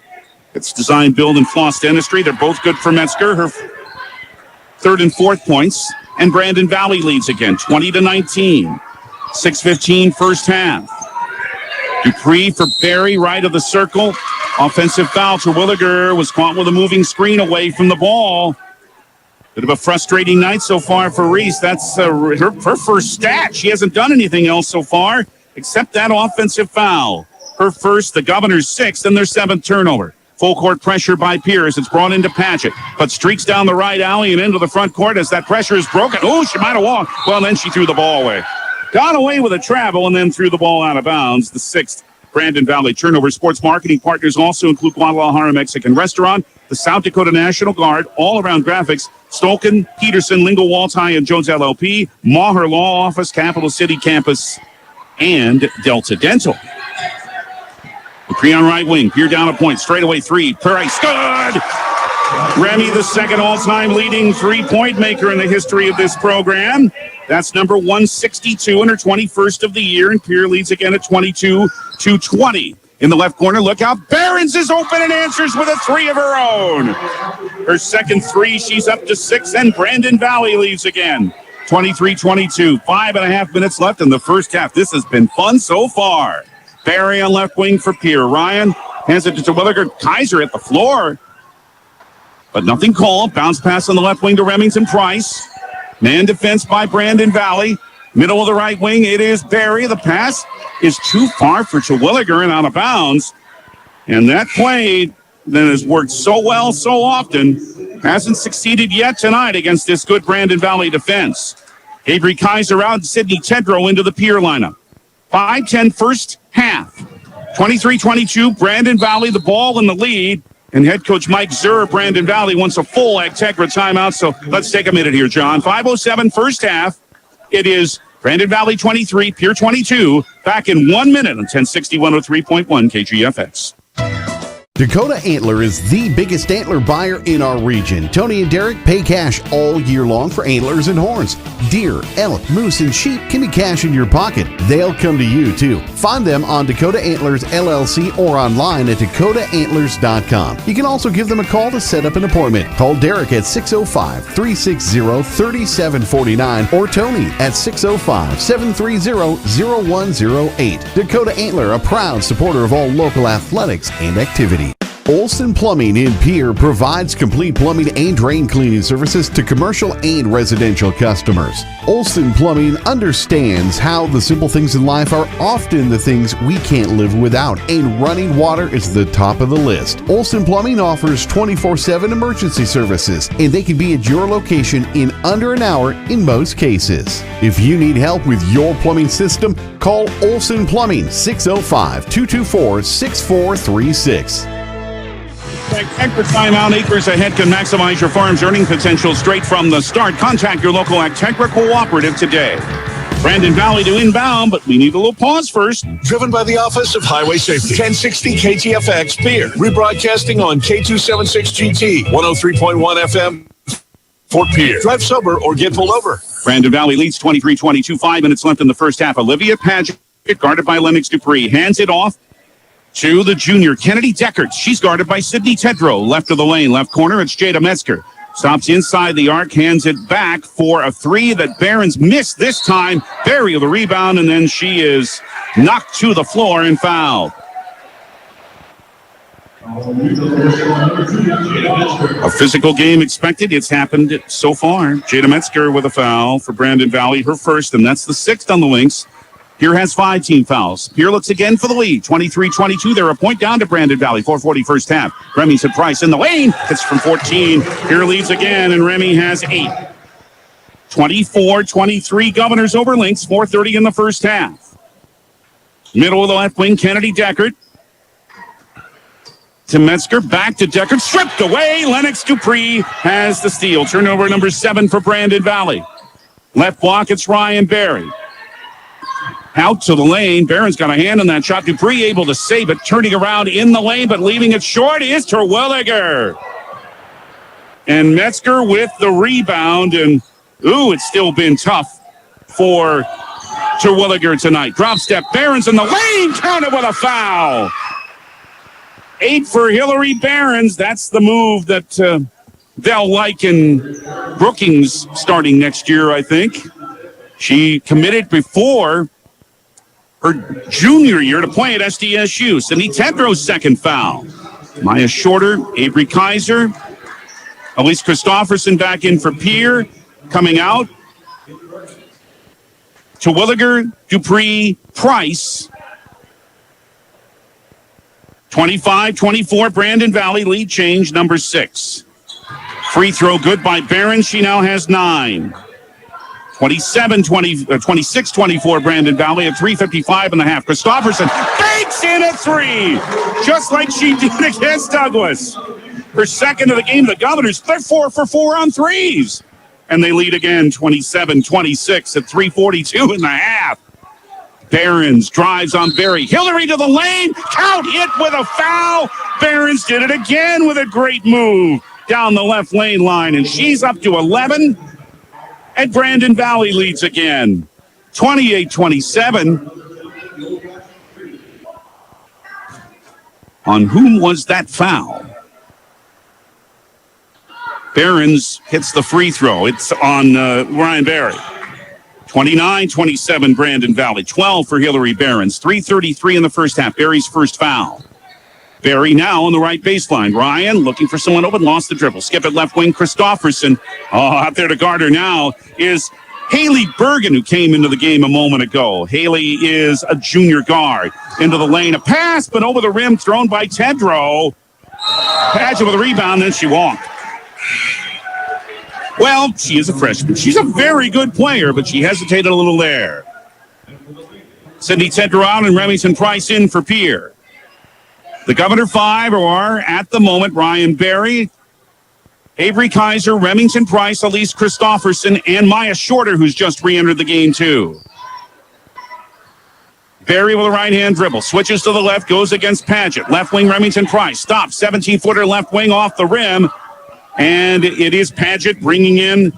It's Design, Build, and Floss Dentistry. They're both good for Metzger. Her third and fourth points. And Brandon Valley leads again, 20-19. 6:15 first half. Dupree for Barry, right of the circle. Offensive foul. Terwilliger was caught with a moving screen away from the ball. Bit of a frustrating night so far for Reese. That's her first stat. She hasn't done anything else so far except that offensive foul. Her first, the Governors' sixth, and their seventh turnover. Full court pressure by Pierce. It's brought into Patchett, but streaks down the right alley and into the front court as that pressure is broken. Oh, she might have walked. Well, then she threw the ball away. Got away with a travel and then threw the ball out of bounds. The sixth Brandon Valley turnover. Sports marketing partners also include Guadalajara Mexican Restaurant, the South Dakota National Guard, All Around Graphics, Stolken, Peterson, Lingo, Waltei, and Jones LLP, Maher Law Office, Capital City Campus, and Delta Dental. Dupree on right wing. Pierre down a point. Straightaway three. Price. Good! Remy, the second all-time leading three-point maker in the history of this program. That's number 162 and her 21st of the year. And Pierre leads again at 22-20. In the left corner, look out. Barons is open and answers with a three of her own. Her second three, she's up to 6, and Brandon Valley leads again. 23-22. 5.5 minutes left in the first half. This has been fun so far. Barry on left wing for Pierre. Ryan hands it to Terwilliger. Kaiser at the floor. But nothing called. Bounce pass on the left wing to Remington Price. Man defense by Brandon Valley. Middle of the right wing, it is Barry. The pass is too far for Terwilliger and out of bounds. And that play that has worked so well so often hasn't succeeded yet tonight against this good Brandon Valley defense. Avery Kaiser out and Sidney Tedrow into the Pierre lineup. 5-10 first half. 23-22, Brandon Valley, the ball in the lead. And head coach Mike Zerr, Brandon Valley, wants a full Agtegra timeout. So let's take a minute here, John. 5:07 first half. It is Brandon Valley 23, Pierre 22. Back in 1 minute on 1060 103.1 KGFX. Dakota Antler is the biggest antler buyer in our region. Tony and Derek pay cash all year long for antlers and horns. Deer, elk, moose, and sheep can be cash in your pocket. They'll come to you, too. Find them on Dakota Antlers LLC or online at dakotaantlers.com. You can also give them a call to set up an appointment. Call Derek at 605-360-3749 or Tony at 605-730-0108. Dakota Antler, a proud supporter of all local athletics and activity. Olson Plumbing in Pierre provides complete plumbing and drain cleaning services to commercial and residential customers. Olson Plumbing understands how the simple things in life are often the things we can't live without, and running water is the top of the list. Olson Plumbing offers 24/7 emergency services, and they can be at your location in under an hour in most cases. If you need help with your plumbing system, call Olson Plumbing 605-224-6436. Agtegra timeout. Acres ahead can maximize your farm's earning potential straight from the start. Contact your local Agtegra cooperative today. Brandon Valley to inbound, but we need a little pause first. Driven by the Office of Highway Safety. 1060 KTFX Pierre. Rebroadcasting on K276GT. 103.1 FM. Fort Pierre. Drive sober or get pulled over. Brandon Valley leads 23-22. 5 minutes left in the first half. Olivia Padgett, guarded by Lennox Dupree, hands it off to the junior, Kennedy Deckert. She's guarded by Sidney Tedrow. Left of the lane, left corner, it's Jada Metzger. Stops inside the arc, hands it back for a three that Barons missed this time. Barry the rebound, and then she is knocked to the floor and fouled. A physical game expected. It's happened so far. Jada Metzger with a foul for Brandon Valley, her first, and that's the sixth on the Lynx. Pierre has 5 team fouls. Pierre looks again for the lead. 23-22. They're a point down to Brandon Valley. 4:40 first half. Remington Price in the lane. Hits from 14. Pierre leads again, and Remy has 8. 24-23. Governors over Lynx. 4:30 in the first half. Middle of the left wing, Kennedy Deckert. to Metzger, back to Deckard, stripped away. Lennox Dupree has the steal. Turnover number 7 for Brandon Valley. Left block, it's Ryan Berry. Out to the lane. Barron's got a hand on that shot. Dupree able to save it, turning around in the lane, but leaving it short is Terwilliger. And Metzger with the rebound, and it's still been tough for Terwilliger tonight. Drop step, Barron's in the lane, counted with a foul. 8 for Hillary Barron's. That's the move that they'll like in Brookings starting next year, I think. She committed before her junior year to play at SDSU. Cindy Tedrow's second foul. Maya Shorter, Avery Kaiser, Elise Christofferson back in for Pierre. Coming out, Terwilliger, Dupree, Price. 25-24, Brandon Valley, lead change, number 6. Free throw good by Barron. She now has 9. 26-24, Brandon Valley at 3:55 and a half. Christofferson banks in a 3, just like she did against Douglas. Her second of the game. The Governors, they're 4 for 4 on threes. And they lead again, 27-26 at 3:42 and a half. Barons drives on Berry. Hillary to the lane. Count it with a foul. Barons did it again with a great move down the left lane line. And she's up to 11. And Brandon Valley leads again. 28-27. On whom was that foul? Barons hits the free throw. It's on Ryan Berry. 29-27, Brandon Valley. 12 for Hillary Barons. 3:33 in the first half. Berry's first foul. Berry now on the right baseline. Ryan looking for someone open. Lost the dribble. Skip it left wing. Christofferson. Out there to guard her now is Haley Bergen, who came into the game a moment ago. Haley is a junior guard. Into the lane. A pass, but over the rim. Thrown by Tedrow. Padgett with a rebound. Then she walked. Well, she is a freshman. She's a very good player, but she hesitated a little there. Cindy Tedrow out and Remington Price in for Pierre. The Governor 5 are, at the moment, Ryan Berry, Avery Kaiser, Remington Price, Elise Christofferson, and Maya Shorter, who's just re-entered the game, too. Berry with a right-hand dribble. Switches to the left, goes against Padgett. Left wing, Remington Price. Stops, 17-footer left wing off the rim. And it is Padgett bringing in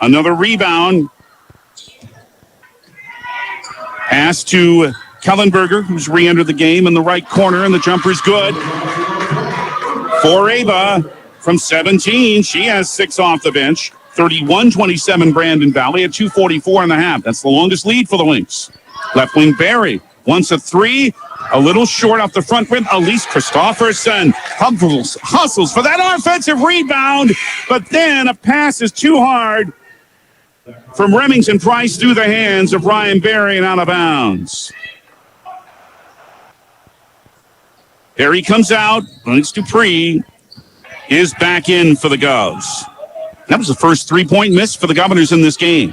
another rebound. Pass to Kellenberger, who's re-entered the game in the right corner, and the jumper's good. For Ava from 17, she has 6 off the bench. 31-27 Brandon Valley at 2:44 and a half. That's the longest lead for the Lynx. Left wing Berry wants a 3. A little short off the front rim. Elise Christofferson hustles for that offensive rebound, but then a pass is too hard from Remington Price through the hands of Ryan Berry and out of bounds. Berry comes out. Lynx Dupree is back in for the Govs. That was the first 3-point miss for the Governors in this game.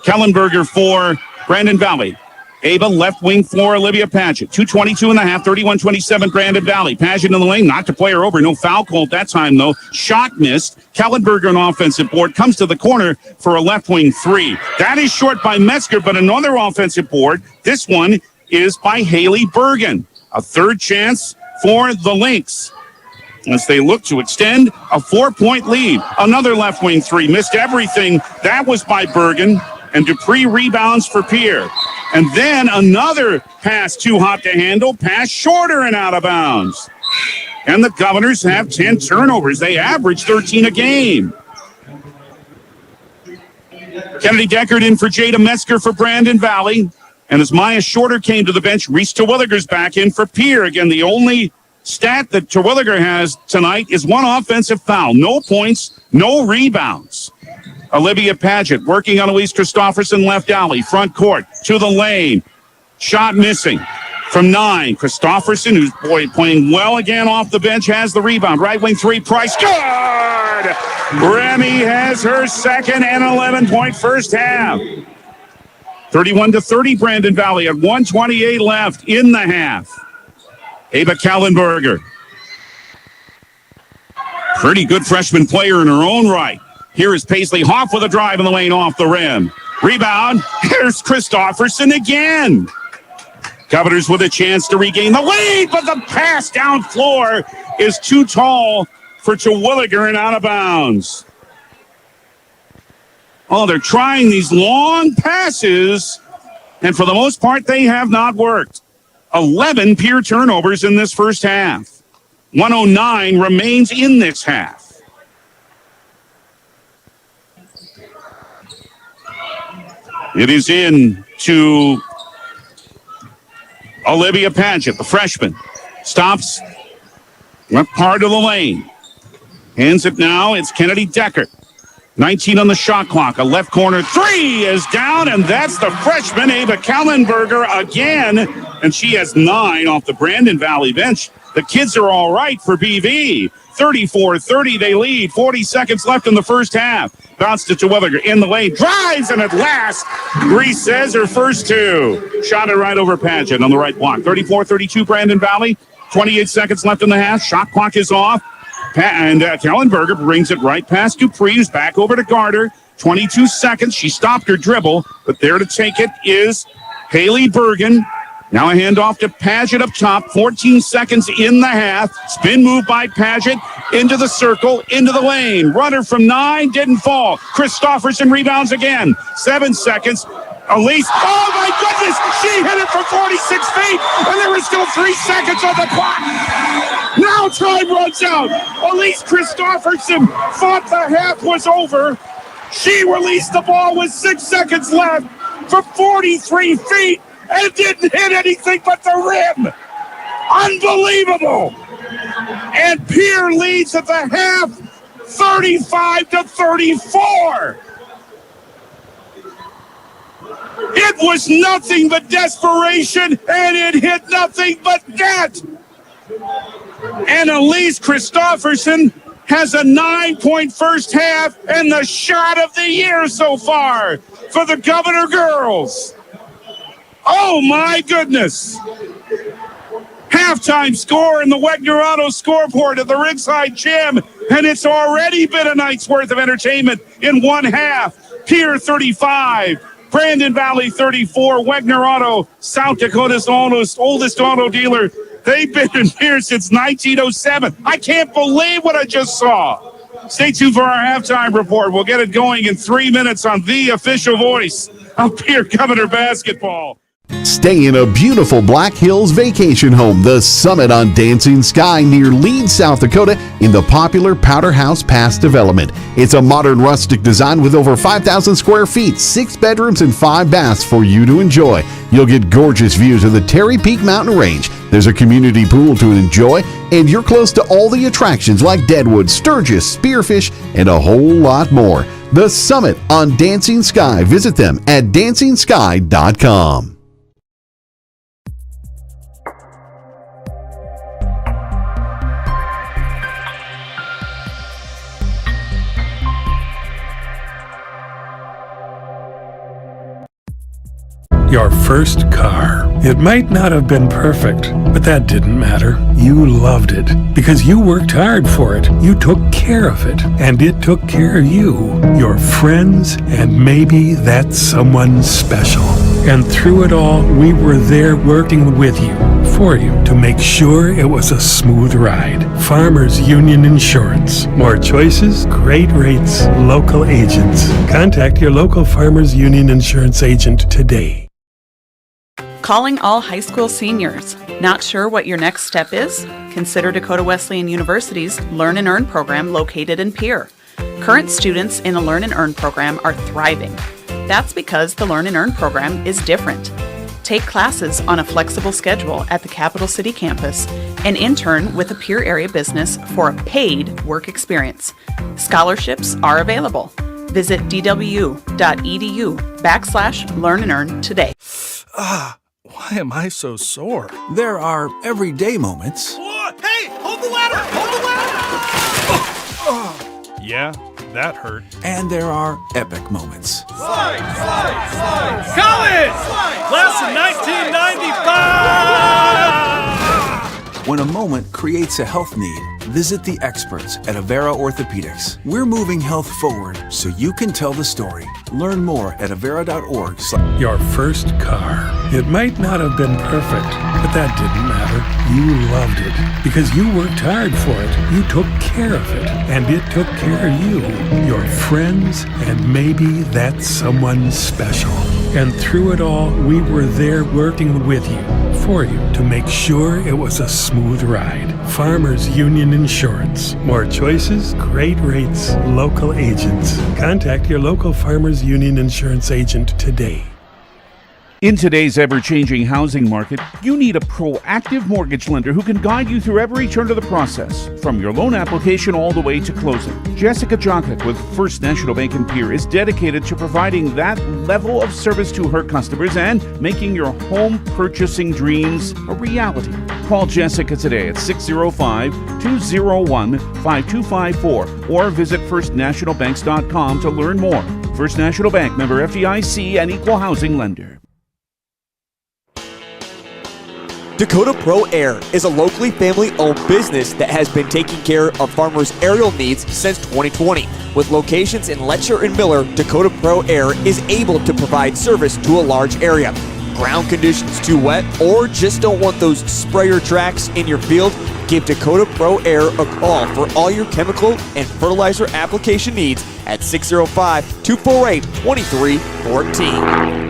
Kellenberger for Brandon Valley. Ava left wing for Olivia Padgett. 2:22 and a half, 31-27 Brandon Valley. Padgett in the lane, not to play her over. No foul call at that time, though. Shot missed. Kellenberger on offensive board. Comes to the corner for a left wing 3. That is short by Metzger, but another offensive board. This one is by Haley Bergen. A third chance for the Lynx as they look to extend a 4-point lead. Another left wing 3. Missed everything. That was by Bergen. And Dupree rebounds for Pierre. And then another pass too hot to handle. Pass shorter and out of bounds. And the Governors have 10 turnovers. They average 13 a game. Kennedy Deckard in for Jada Metzger for Brandon Valley. And as Maya Shorter came to the bench, Reese Terwilliger's back in for Pierre. Again, the only stat that Terwilliger has tonight is 1 offensive foul. No points, no rebounds. Olivia Padgett working on Elise Christofferson left alley, front court, to the lane. Shot missing from 9. Christofferson, who's playing well again off the bench, has the rebound. Right wing 3, Price, good! Remy has her second and 11-point first half. 31-30 Brandon Valley at 1:28 left in the half. Ava Kellenberger Pretty good freshman player in her own right. Here is Paisley Hoff with a drive in the lane off the rim. Rebound. Here's Christofferson again. Governors with a chance to regain the lead, but the pass down floor is too tall for Terwilliger and out of bounds. Oh, they're trying these long passes, and for the most part, they have not worked. 11 Pierre turnovers in this first half. 109 remains in this half. It is in to Olivia Paget, the freshman. Stops left part of the lane. Hands it now. It's Kennedy Decker. 19 on the shot clock. A left corner three is down, and that's the freshman, Ava Kallenberger, again. And she has 9 off the Brandon Valley bench. The kids are all right for BV. 34-30, they lead. 40 seconds left in the first half. Bounce to Terwilliger in the lane. Drives, and at last, Reese says her first 2. Shot it right over Paget on the right block. 34-32, Brandon Valley. 28 seconds left in the half. Shot clock is off. And Kallenberger brings it right past Dupree, who's back over to Garter. 22 seconds. She stopped her dribble, but there to take it is Haley Bergen. Now a handoff to Paget up top. 14 seconds in the half. Spin move by Paget into the circle, into the lane. Runner from 9, didn't fall. Christofferson rebounds again. 7 seconds. Elise, oh my goodness, she hit it from 46 feet, and there was still 3 seconds on the clock. Now time runs out. Elise Christofferson thought the half was over. She released the ball with 6 seconds left from 43 feet and didn't hit anything but the rim. Unbelievable. And Pierre leads at the half 35-34. It was nothing but desperation, and it hit nothing but net. And Elise Christofferson has a 9-point first half and the shot of the year so far for the Governor girls. Oh, my goodness. Halftime score in the Wegner Auto scoreboard at the Ringside Gym, and it's already been a night's worth of entertainment in one half. Pierre 35. Brandon Valley 34, Wegner Auto, South Dakota's oldest auto dealer. They've been in here since 1907. I can't believe what I just saw. Stay tuned for our halftime report. We'll get it going in 3 minutes on the official voice of Pierre Governor basketball. Stay in a beautiful Black Hills vacation home, the Summit on Dancing Sky near Leeds, South Dakota, in the popular Powder House Pass development. It's a modern rustic design with over 5,000 square feet, 6 bedrooms, and 5 baths for you to enjoy. You'll get gorgeous views of the Terry Peak Mountain Range. There's a community pool to enjoy, and you're close to all the attractions like Deadwood, Sturgis, Spearfish, and a whole lot more. The Summit on Dancing Sky. Visit them at DancingSky.com. Your first car. It might not have been perfect, but that didn't matter. You loved it because you worked hard for it. You took care of it, and it took care of you, your friends, and maybe that someone special. And through it all, we were there working with you, for you, to make sure it was a smooth ride. Farmers Union Insurance. More choices, great rates, local agents. Contact your local Farmers Union Insurance agent today. Calling all high school seniors. Not sure what your next step is? Consider Dakota Wesleyan University's Learn and Earn program located in Pierre. Current students in the Learn and Earn program are thriving. That's because the Learn and Earn program is different. Take classes on a flexible schedule at the Capital City campus and intern with a Pierre area business for a paid work experience. Scholarships are available. Visit dw.edu/learn-and-earn today. Why am I so sore? There are everyday moments. Hey, hold the ladder! Hold the ladder! Yeah, that hurt. And there are epic moments. Slide, slide, slide! College! Class of 1995! When a moment creates a health need Visit the experts at Avera Orthopedics. We're moving health forward so you can tell the story. Learn more at avera.org. Your first car. It might not have been perfect, but that didn't matter. You loved it because you worked hard for it. You took care of it, and it took care of you, your friends, and maybe that someone special. And through it all, we were there working with you, for you, to make sure it was a smooth ride. Farmers Union Insurance. More choices, great rates, local agents. Contact your local Farmers Union Insurance agent today. In today's ever-changing housing market, you need a proactive mortgage lender who can guide you through every turn of the process, from your loan application all the way to closing. Jessica Jokic with First National Bank in Pierre is dedicated to providing that level of service to her customers and making your home purchasing dreams a reality. Call Jessica today at 605-201-5254 or visit firstnationalbanks.com to learn more. First National Bank, member FDIC, and equal housing lender. Dakota Pro Air is a locally family-owned business that has been taking care of farmers' aerial needs since 2020. With locations in Letcher and Miller, Dakota Pro Air is able to provide service to a large area. Ground conditions too wet, or just don't want those sprayer tracks in your field? Give Dakota Pro Air a call for all your chemical and fertilizer application needs at 605-248-2314.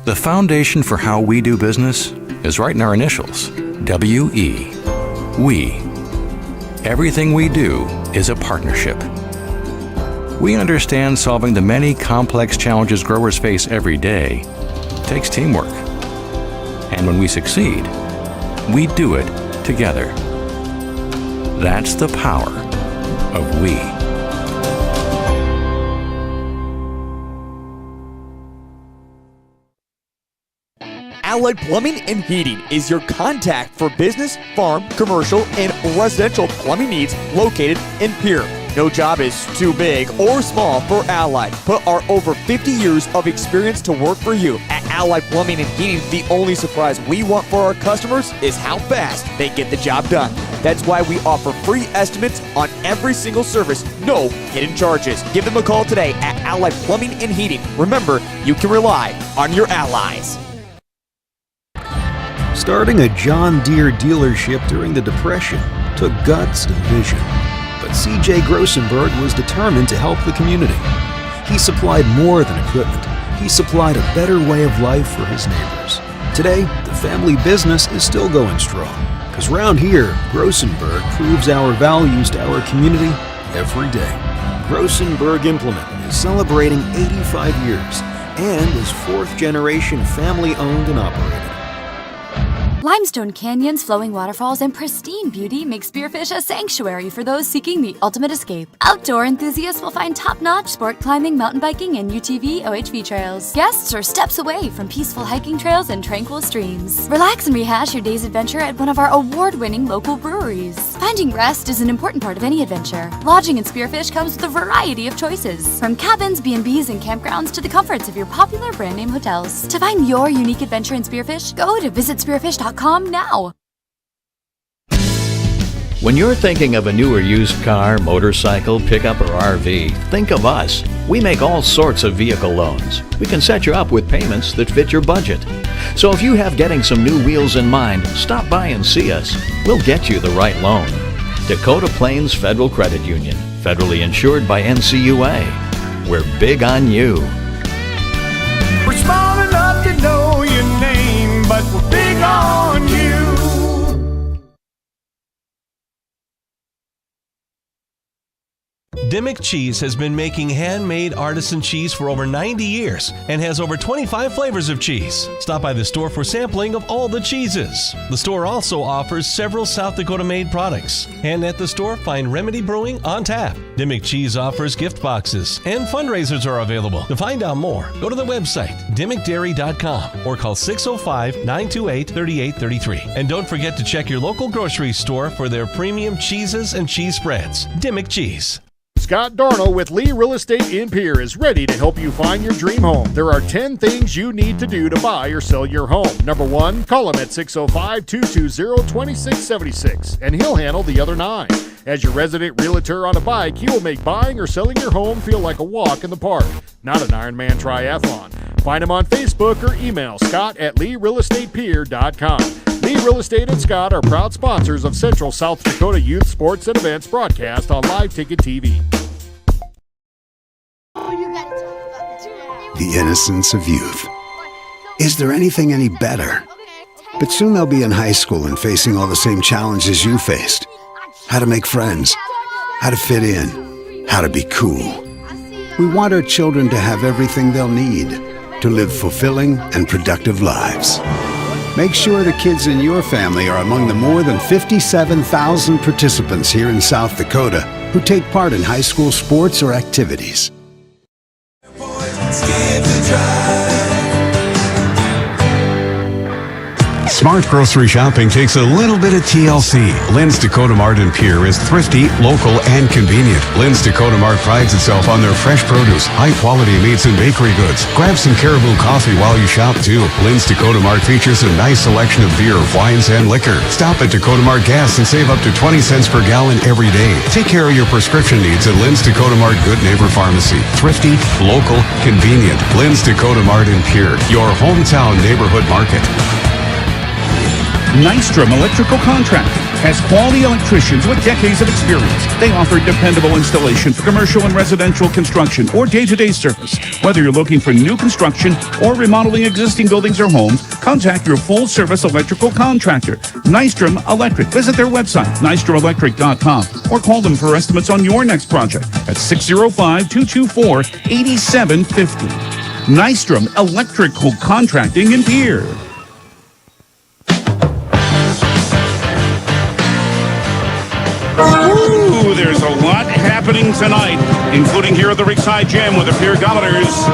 The foundation for how we do business is right in our initials, W-E. We. Everything we do is a partnership. We understand solving the many complex challenges growers face every day takes teamwork. And when we succeed, we do it together. That's the power of we. Allied Plumbing and Heating is your contact for business, farm, commercial, and residential plumbing needs located in Pierre. No job is too big or small for Allied. Put our over 50 years of experience to work for you. At Allied Plumbing and Heating, the only surprise we want for our customers is how fast they get the job done. That's why we offer free estimates on every single service, no hidden charges. Give them a call today at Allied Plumbing and Heating. Remember, you can rely on your allies. Starting a John Deere dealership during the Depression took guts and vision. But C.J. Grossenberg was determined to help the community. He supplied more than equipment. He supplied a better way of life for his neighbors. Today, the family business is still going strong. Because round here, Grossenberg proves our values to our community every day. Grossenberg Implement is celebrating 85 years and is fourth-generation family-owned and operated. Limestone canyons, flowing waterfalls, and pristine beauty make Spearfish a sanctuary for those seeking the ultimate escape. Outdoor enthusiasts will find top-notch sport climbing, mountain biking, and UTV OHV trails. Guests are steps away from peaceful hiking trails and tranquil streams. Relax and rehash your day's adventure at one of our award-winning local breweries. Finding rest is an important part of any adventure. Lodging in Spearfish comes with a variety of choices, from cabins, B&Bs, and campgrounds to the comforts of your popular brand-name hotels. To find your unique adventure in Spearfish, go to visitspearfish.com now. When you're thinking of a new or used car, motorcycle, pickup, or RV, think of us. We make all sorts of vehicle loans. We can set you up with payments that fit your budget. So if you have getting some new wheels in mind, stop by and see us. We'll get you the right loan. Dakota Plains Federal Credit Union, federally insured by NCUA. We're big on you. We're small enough to know your name, but we're big on you. Dimmick Cheese has been making handmade artisan cheese for over 90 years and has over 25 flavors of cheese. Stop by the store for sampling of all the cheeses. The store also offers several South Dakota made products. And at the store, find Remedy Brewing on tap. Dimmick Cheese offers gift boxes and fundraisers are available. To find out more, go to the website dimmickdairy.com or call 605-928-3833. And don't forget to check your local grocery store for their premium cheeses and cheese spreads. Dimmick Cheese. Scott Darno with Lee Real Estate in Pierre is ready to help you find your dream home. There are 10 things you need to do to buy or sell your home. Number 1, call him at 605-220-2676, and he'll handle the other 9. As your resident realtor on a bike, he will make buying or selling your home feel like a walk in the park, not an Ironman triathlon. Find him on Facebook or email scott@LeeRealEstatePierre.com. Lee Real Estate and Scott are proud sponsors of Central South Dakota Youth Sports and Events broadcast on Live Ticket TV. The innocence of youth. Is there anything any better? But soon they'll be in high school and facing all the same challenges you faced. How to make friends, how to fit in, how to be cool. We want our children to have everything they'll need to live fulfilling and productive lives. Make sure the kids in your family are among the more than 57,000 participants here in South Dakota who take part in high school sports or activities. Smart grocery shopping takes a little bit of TLC. Lynx Dakota Mart in Pierre is thrifty, local, and convenient. Lynx Dakota Mart prides itself on their fresh produce, high-quality meats and bakery goods. Grab some Caribou coffee while you shop, too. Lynx Dakota Mart features a nice selection of beer, wines, and liquor. Stop at Dakota Mart Gas and save up to 20 cents per gallon every day. Take care of your prescription needs at Lynx Dakota Mart Good Neighbor Pharmacy. Thrifty, local, convenient. Lynx Dakota Mart in Pierre, your hometown neighborhood market. Nystrom Electrical Contracting has quality electricians with decades of experience. They offer dependable installation for commercial and residential construction or day-to-day service. Whether you're looking for new construction or remodeling existing buildings or homes, contact your full-service electrical contractor, Nystrom Electric. Visit their website, nystromelectric.com, or call them for estimates on your next project at 605-224-8750. Nystrom Electrical Contracting in Pierre. Ooh, there's a lot happening tonight, including here at the Rickside Gym with the Pierre Governors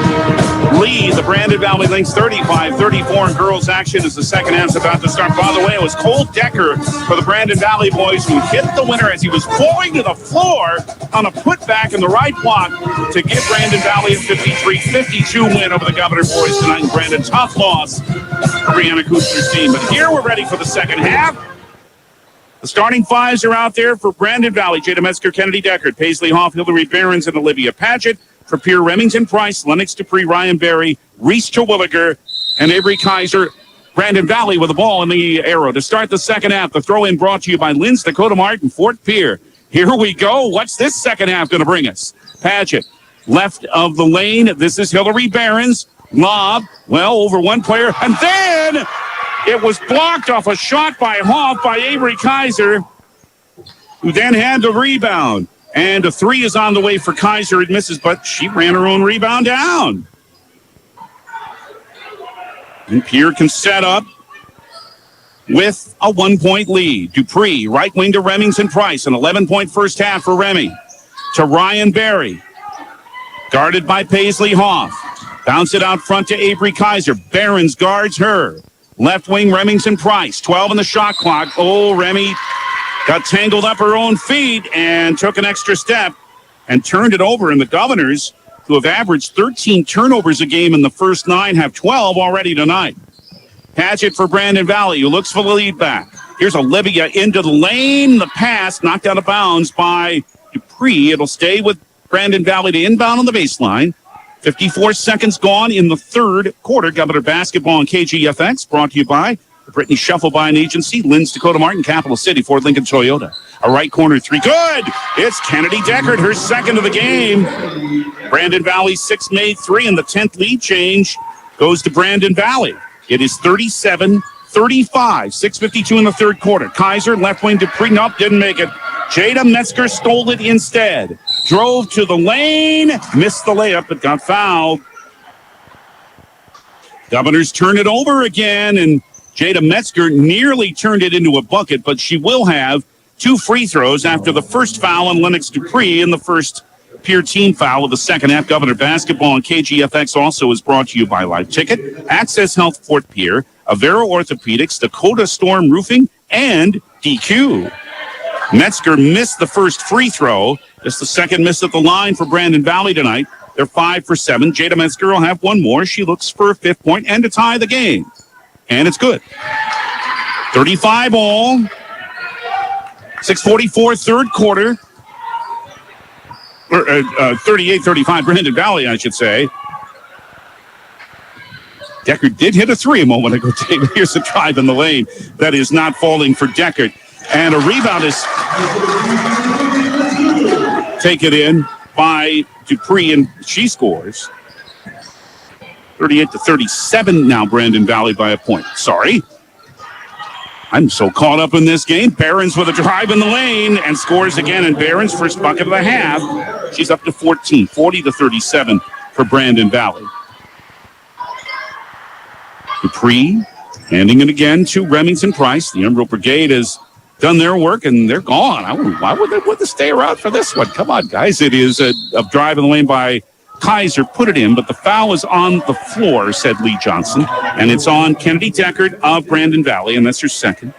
lead the Brandon Valley Lynx 35-34 in girls action as the second half's about to start. By the way, it was Cole Decker for the Brandon Valley boys who hit the winner as he was falling to the floor on a putback in the right block to give Brandon Valley a 53-52 win over the Governor boys tonight. And Brandon, tough loss for Brianna Kuster's team. But here we're ready for the second half. The starting fives are out there for Brandon Valley: Jada Metzger, Kennedy Deckard, Paisley Hoff, Hillary Behrens, and Olivia Paget. For Pierre, Remington Price, Lennox Dupree, Ryan Berry, Reese Terwilliger, and Avery Kaiser. Brandon Valley with the ball in the arrow to start the second half. The throw-in brought to you by Lynx Dakota Mart and Fort Pierre. Here we go. What's this second half going to bring us? Paget, left of the lane. This is Hillary Behrens. Lob, well, over one player. And then it was blocked off a shot by Hoff by Avery Kaiser, who then had the rebound. And a three is on the way for Kaiser. It misses, but she ran her own rebound down. And Pierre can set up with a 1-point lead. Dupree, right wing to Remington Price. An 11-point first half for Remy. To Ryan Berry. Guarded by Paisley Hoff. Bounce it out front to Avery Kaiser. Behrens guards her. Left wing, Remington Price. 12 on the shot clock. Oh, Remy got tangled up her own feet and took an extra step and turned it over. And the Governors, who have averaged 13 turnovers a game in the first 9, have 12 already tonight. Paget for Brandon Valley, who looks for the lead back. Here's Olivia into the lane. The pass knocked out of bounds by Dupree. It'll stay with Brandon Valley to inbound on the baseline. 54 seconds gone in the third quarter. Governor Basketball on KGFX, brought to you by the Brittany Shuffle Buying Agency, Lynx, Dakota Martin, Capital City, Ford Lincoln Toyota. A right corner three. Good! It's Kennedy Deckard, her second of the game. Brandon Valley 6 made 3, and the 10th lead change goes to Brandon Valley. It is 37-35, 6:52 in the third quarter. Kaiser, left wing Dupree, nope, didn't make it. Jada Metzger stole it instead. Drove to the lane, missed the layup, but got fouled. Governors turn it over again, and Jada Metzger nearly turned it into a bucket, but she will have 2 free throws after the first foul on Lynx Dupree in the first Pierre team foul of the second half. Governor Basketball and KGFX also is brought to you by Live Ticket, Access Health Fort Pierre, Avera Orthopedics, Dakota Storm Roofing, and DQ. Metzger missed the first free throw. Just the second miss at the line for Brandon Valley tonight. They're 5 for 7. Jada Metzger will have one more. She looks for a 5th point and to tie the game. And it's good. 35 all. 6:44 third quarter. 38-35 Brandon Valley, I should say. Deckard did hit a 3 a moment ago, David. Here's a drive in the lane that is not falling for Deckard. And a rebound is taken in by Dupree, and she scores. 38-37 now, Brandon Valley by a point. Sorry. I'm so caught up in this game. Barons with a drive in the lane and scores again. And Barons, first bucket of the half. She's up to 14, 40-37 for Brandon Valley. Dupree handing it again to Remington Price. The Emerald Brigade has done their work, and they're gone. Why would they stay around for this one? Come on, guys. It is a drive in the lane by Kaiser. Put it in, but the foul is on the floor, said Lee Johnson. And it's on Kennedy Deckard of Brandon Valley, and that's her second.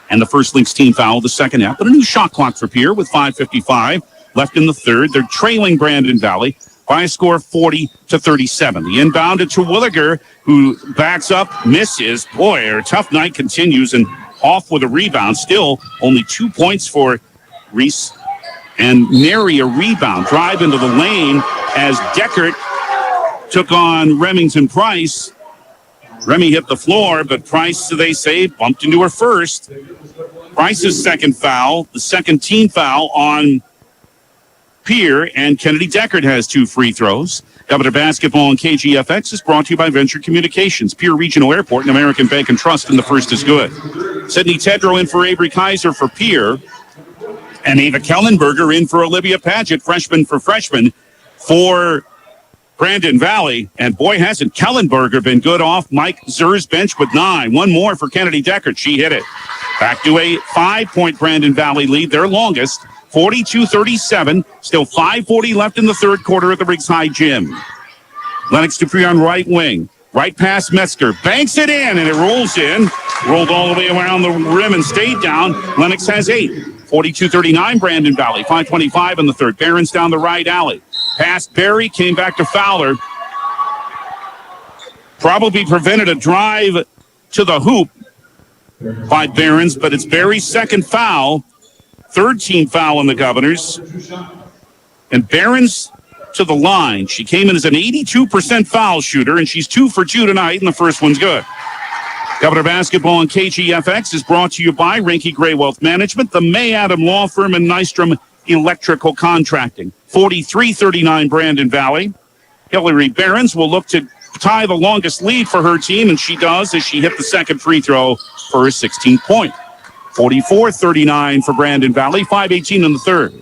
And the first Lynx team foul of the second half. But a new shot clock for Pierre with 5:55 left in the third. They're trailing Brandon Valley by a score of 40-37. The inbound to Terwilliger, who backs up, misses. Boy, her tough night continues, and off with a rebound. Still only 2 points for Reese, and nary a rebound. Drive into the lane as Deckard took on Remington Price. Remy hit the floor, but Price, they say, bumped into her first. Price's second foul, the second team foul on Pierre, and Kennedy Deckard has 2 free throws. Governor Basketball and KGFX is brought to you by Venture Communications, Pierre Regional Airport, and American Bank and Trust, and the first is good. Sydney Tedrow in for Avery Kaiser for Pierre, and Ava Kellenberger in for Olivia Paget, freshman for Brandon Valley. And boy, hasn't Kellenberger been good off Mike Zer's bench with 9. One more for Kennedy Deckard. She hit it. Back to a 5-point Brandon Valley lead, their longest. 42-37, still 5:40 left in the third quarter at the Riggs High Gym. Lennox Dupree on right wing, right past Metzger, banks it in, and it rolls in. Rolled all the way around the rim and stayed down. Lennox has 8. 42-39, Brandon Valley, 5:25 in the third. Barons down the right alley. Past Barry, came back to Fowler. Probably prevented a drive to the hoop by Barons, but it's Barry's second foul. Third team foul on the Governors. And Barons to the line. She came in as an 82% foul shooter, and she's 2 for 2 tonight, and the first one's good. Governor Basketball on KGFX is brought to you by Rinky Gray Wealth Management, the May Adam Law Firm, and Nystrom Electrical Contracting. 43-39 Brandon Valley. Hillary Barons will look to tie the longest lead for her team, and she does as she hit the second free throw for her 16th point. 44-39 for Brandon Valley, 5:18 in the third.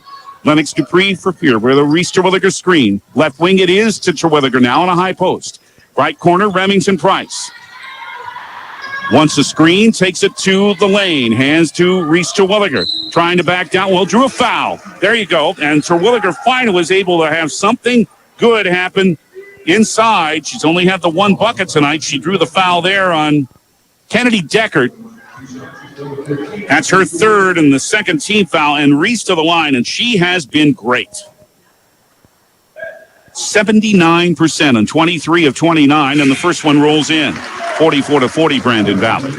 Lennox Dupree for Pierre with a Reese Terwilliger screen. Left wing it is to Terwilliger now on a high post. Right corner, Remington Price. Wants a screen, takes it to the lane. Hands to Reese Terwilliger. Trying to back down. Well, drew a foul. There you go. And Terwilliger finally was able to have something good happen inside. She's only had the 1 bucket tonight. She drew the foul there on Kennedy Deckard. That's her third and the second team foul, and Reese to the line, and she has been great. 79% on 23 of 29, and the first one rolls in. 44-40 Brandon Valley.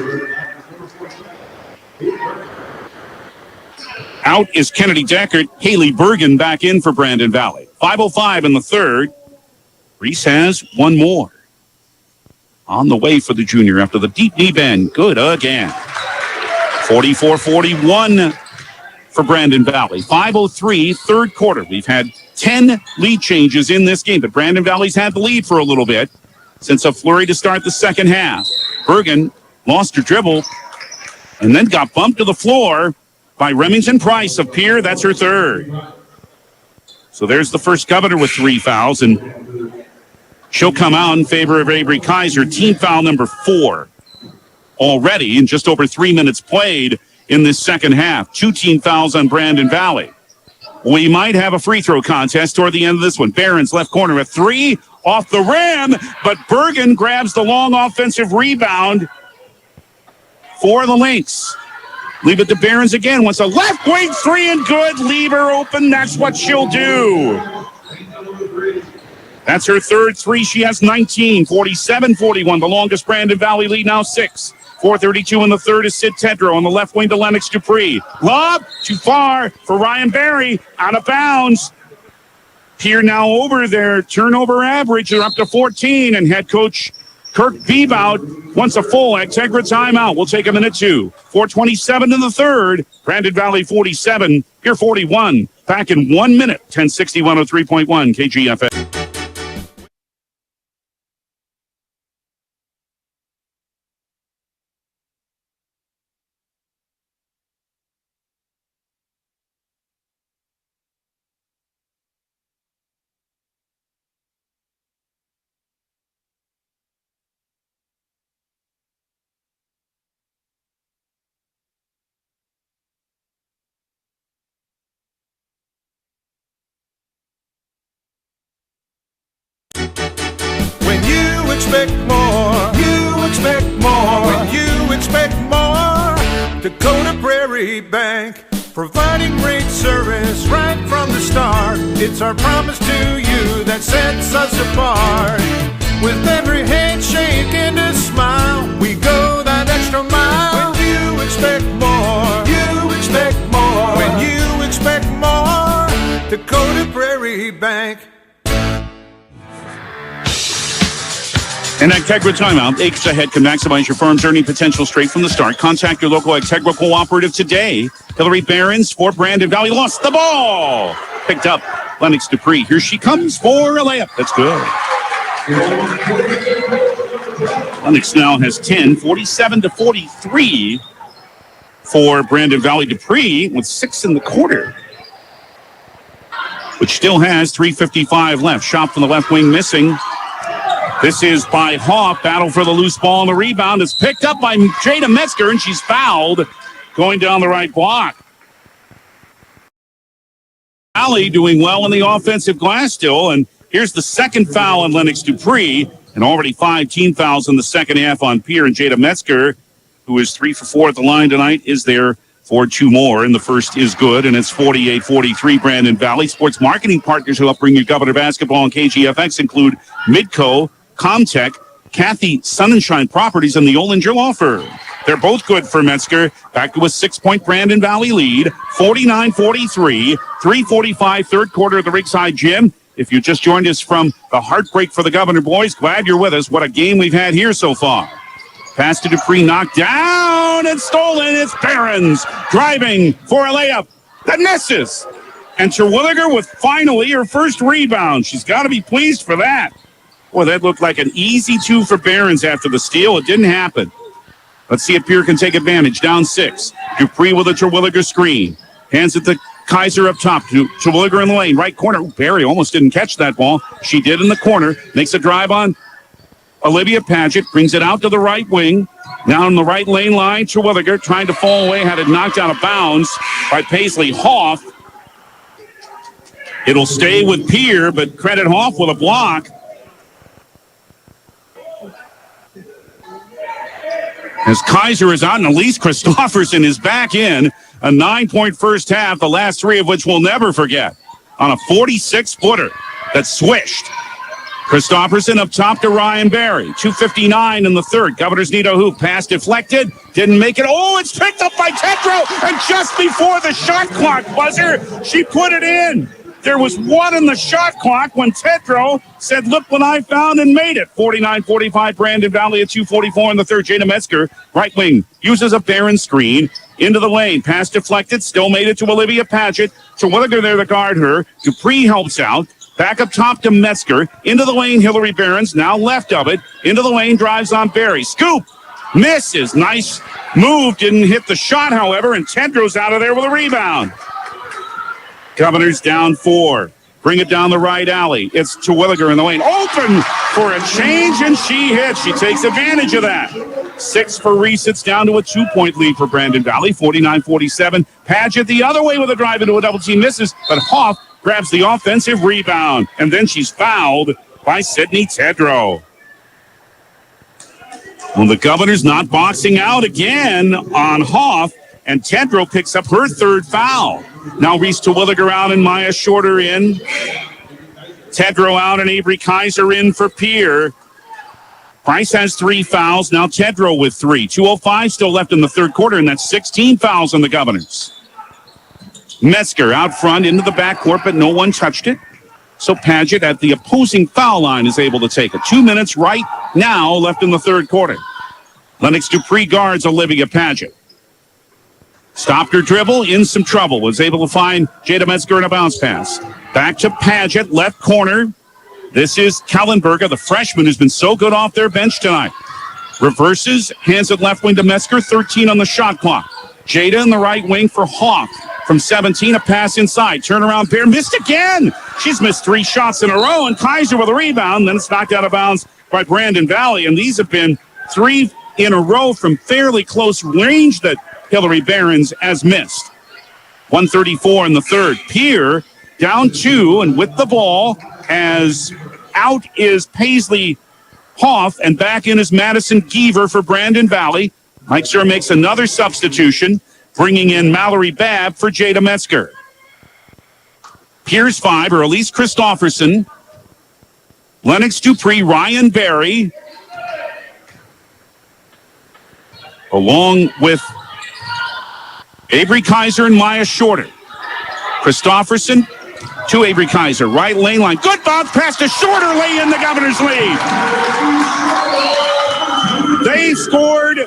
Out is Kennedy Deckard. Haley Bergen back in for Brandon Valley. 5:05 in the third. Reese has one more. On the way for the junior after the deep knee bend. Good again. 44-41 for Brandon Valley. 5:03, third quarter. We've had 10 lead changes in this game, but Brandon Valley's had the lead for a little bit since a flurry to start the second half. Bergen lost her dribble and then got bumped to the floor by Remington Price of Pierre. That's her third. So there's the first Governor with 3 fouls, and she'll come out in favor of Avery Kaiser. Team foul number 4 already in just over 3 minutes played in this second half. 2 team fouls on Brandon Valley. We might have a free throw contest toward the end of this one. Barron's left corner, a 3 off the rim, but Bergen grabs the long offensive rebound for the Lynx. Leave it to Barron's again. Wants a left wing 3 and good. Leave her open. That's what she'll do. That's her third 3. She has 19. 47-41. The longest Brandon Valley lead now 6. 4:32 in the third is Sid Tedrow on the left wing to Lennox Dupree. Lob, too far for Ryan Barry. Out of bounds. Here now over their turnover average. They're up to 14, and head coach Kirk Bebout wants a full Integra timeout. We'll take a minute, 2. 4:27 in the third. Brandon Valley 47, here 41. Back in 1 minute. 1060 103.1 KGFM. Expect more, you expect more. When you expect more, Dakota Prairie Bank, providing great service right from the start. It's our promise to you that sets us apart. With every handshake and a smile, we go that extra mile. When you expect more, you expect more. When you expect more, Dakota Prairie Bank. An Integra timeout. Acres ahead can maximize your farm's earning potential straight from the start. Contact your local Integra cooperative today. Hillary Barons for Brandon Valley lost the ball. Picked up Lennox Dupree. Here she comes for a layup. That's good. Lennox now has 10, 47-43 for Brandon Valley. Dupree with 6 in the quarter, which still has 3:55 left. Shot from the left wing missing. This is by Hoff. Battle for the loose ball, and the rebound is picked up by Jada Metzger, and she's fouled going down the right block. Valley doing well in the offensive glass still, and here's the second foul on Lennox Dupree, and already 5 team fouls in the second half on Pierre. And Jada Metzger, who is 3 for 4 at the line tonight, is there for 2 more, and the first is good, and it's 48-43 Brandon Valley. Sports marketing partners who help bring you Governor basketball and KGFX include Midco, Comtech, Kathy Sunshine Properties, and the Olinger Law Firm. They're both good for Metzger. Back to a 6-point Brandon Valley lead, 49-43, 3:45 third quarter of the Ringside Gym. If you just joined us from the Heartbreak for the Governor boys, glad you're with us. What a game we've had here so far. Pass to Dupree, knocked down and stolen. It's Barron's driving for a layup that misses. And Terwilliger with finally her first rebound. She's got to be pleased for that. Boy, that looked like an easy 2 for Barron's after the steal. It didn't happen. Let's see if Pierre can take advantage. Down 6. Dupree with a Terwilliger screen. Hands it to Kaiser up top. Terwilliger in the lane. Right corner. Ooh, Barry almost didn't catch that ball. She did in the corner. Makes a drive on Olivia Paget. Brings it out to the right wing. Now in the right lane line. Terwilliger trying to fall away. Had it knocked out of bounds by Paisley Hoff. It'll stay with Pierre, but credit Hoff with a block. As Kaiser is out and Elise Christofferson is back in. A 9-point first half, the last 3 of which we'll never forget. On a 46-footer that swished. Christofferson up top to Ryan Barry. 2:59 in the third. Governors need a hoop. Pass deflected. Didn't make it. Oh, it's picked up by Tedrow. And just before the shot clock buzzer, she put it in. There was one in the shot clock when Tedrow said, look what I found, and made it. 49-45, Brandon Valley at 2:44 in the third. Jada Metzger, right wing, uses a Barron screen into the lane. Pass deflected, still made it to Olivia Paget. Terwilliger there to guard her. Dupree helps out. Back up top to Metzger. Into the lane, Hillary Behrens, now left of it. Into the lane, drives on Barry. Scoop! Misses. Nice move. Didn't hit the shot, however, and Tedrow's out of there with a rebound. Governors down 4. Bring it down the right alley. It's Terwilliger in the lane. Open for a change, and she hits. She takes advantage of that. 6 for Reese. It's down to a 2-point lead for Brandon Valley, 49-47. Paget the other way with a drive into a double team. Misses, but Hoff grabs the offensive rebound, and then she's fouled by Sydney Tedrow. Well, the Governors not boxing out again on Hoff, and Tedrow picks up her third foul. Now Reese Terwilliger out and Maya Shorter in. Tedrow out and Avery Kaiser in for Pierre. Price has 3 fouls. Now Tedrow with 3. 2:05 still left in the third quarter, and that's 16 fouls on the Governors. Metzger out front into the backcourt, but no one touched it. So Paget at the opposing foul line is able to take it. 2 minutes right now left in the third quarter. Lennox Dupree guards Olivia Paget. Stopped her dribble, in some trouble. Was able to find Jada Metzger in a bounce pass. Back to Paget, left corner. This is Kellenberger, the freshman who's been so good off their bench tonight. Reverses, hands it left wing to Metzger, 13 on the shot clock. Jada in the right wing for Hawk. From 17, a pass inside. Turnaround pair, missed again. She's missed 3 shots in a row, and Kaiser with a rebound. Then it's knocked out of bounds by Brandon Valley, and these have been 3 in a row from fairly close range that Hillary Behrens has missed. 1:34 in the third. Pierre down 2 and with the ball, as out is Paisley Hoff and back in is Madison Geaver for Brandon Valley. Mike Sir makes another substitution, bringing in Mallory Babb for Jada Metzger. Pierre's 5 are Elise Christofferson, Lennox Dupree, Ryan Barry, along with Avery Kaiser and Maya Shorter. Christofferson to Avery Kaiser. Right lane line. Good bounce pass to Shorter. Lay in the Governors' lead. They scored,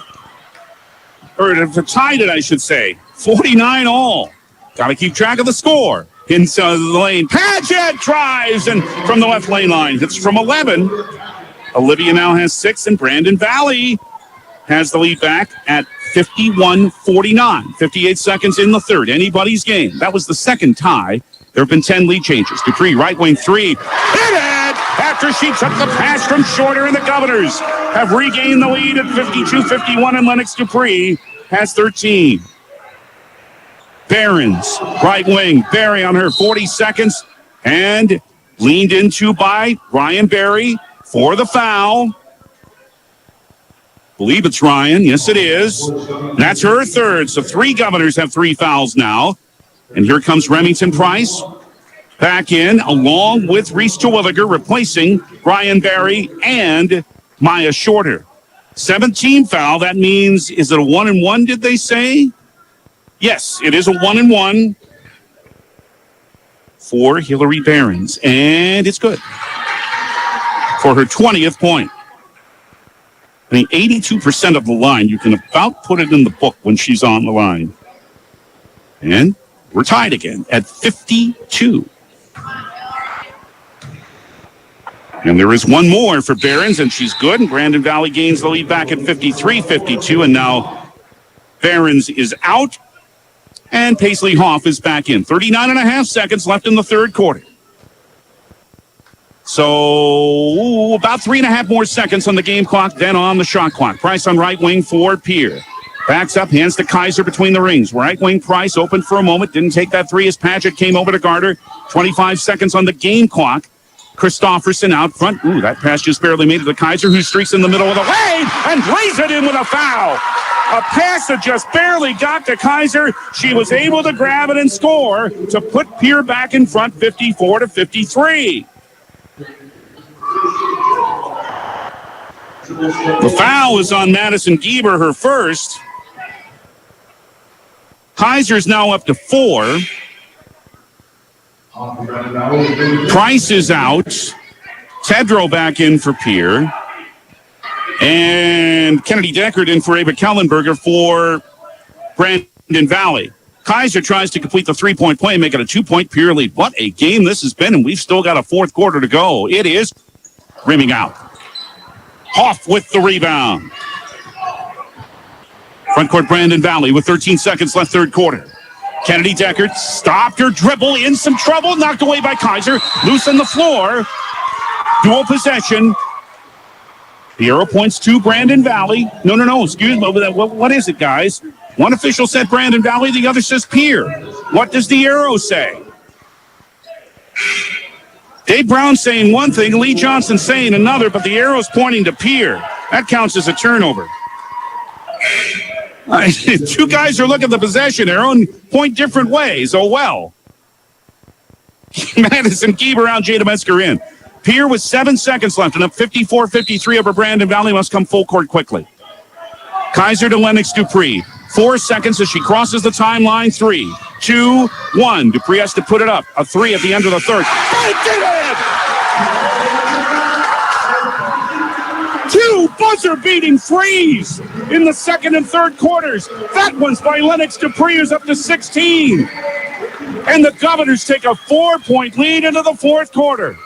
or tied it, I should say. 49 all. Got to keep track of the score. Inside the lane. Paget drives and from the left lane line. It's from 11. Olivia now has 6, and Brandon Valley has the lead back at 51-49. 58 seconds in the third. Anybody's game. That was the second tie. There have been 10 lead changes. Dupree, right wing 3. Hit it after she took the pass from Shorter, and the Governors have regained the lead at 52-51, and Lennox Dupree has 13. Behrens, right wing. Barry on her 40 seconds, and leaned into by Ryan Barry for the foul. Believe it's Ryan. Yes, it is. That's her third. So 3 Governors have 3 fouls now. And here comes Remington Price back in, along with Reese Terwilliger, replacing Ryan Barry and Maya Shorter. 17 foul. That means, is it a 1-and-1, did they say? Yes, it is a 1-and-1 for Hillary Behrens. And it's good for her 20th point. I mean, 82% of the line, you can about put it in the book when she's on the line. And we're tied again at 52. And there is one more for Behrens, and she's good. And Brandon Valley gains the lead back at 53-52. And now Behrens is out, and Paisley Hoff is back in. 39.5 seconds left in the third quarter. So about 3.5 more seconds on the game clock, then on the shot clock. Price on right wing for Pierre. Backs up, hands to Kaiser between the rings. Right wing Price open for a moment. Didn't take that 3 as Paget came over to Garter. 25 seconds on the game clock. Christofferson out front. Ooh, that pass just barely made it to Kaiser, who streaks in the middle of the lane and lays it in with a foul. A pass that just barely got to Kaiser. She was able to grab it and score to put Pierre back in front, 54-53. The foul is on Madison Geaver, her first. Kaiser's now up to 4. Price is out. Tedrow back in for Pierre. And Kennedy Deckard in for Ava Kellenberger for Brandon Valley. Kaiser tries to complete the three-point play and make it a 2-point Pierre lead. What a game this has been, and we've still got a fourth quarter to go. It is rimming out. Hoff with the rebound. Front court Brandon Valley with 13 seconds left, third quarter. Kennedy Deckard stopped her dribble, in some trouble, knocked away by Kaiser. Loose on the floor. Dual possession. The arrow points to Brandon Valley. No, excuse me. What is it, guys? One official said Brandon Valley, the other says Pierre. What does the arrow say? Dave Brown saying one thing, Lee Johnson saying another, but the arrow's pointing to Pierre. That counts as a turnover. Two guys are looking at the possession arrow and point different ways. Oh, well. Madison Geber out, Jada Metzger in. Pierre with 7 seconds left and up 54-53 over Brandon Valley must come full court quickly. Kaiser to Lennox Dupree. 4 seconds as she crosses the timeline. 3, 2, 1. Dupree has to put it up. A 3 at the end of the third. Two buzzer-beating threes in the second and third quarters. That one's by Lennox Dupree, who's up to 16. And the Governors take a 4-point lead into the fourth quarter.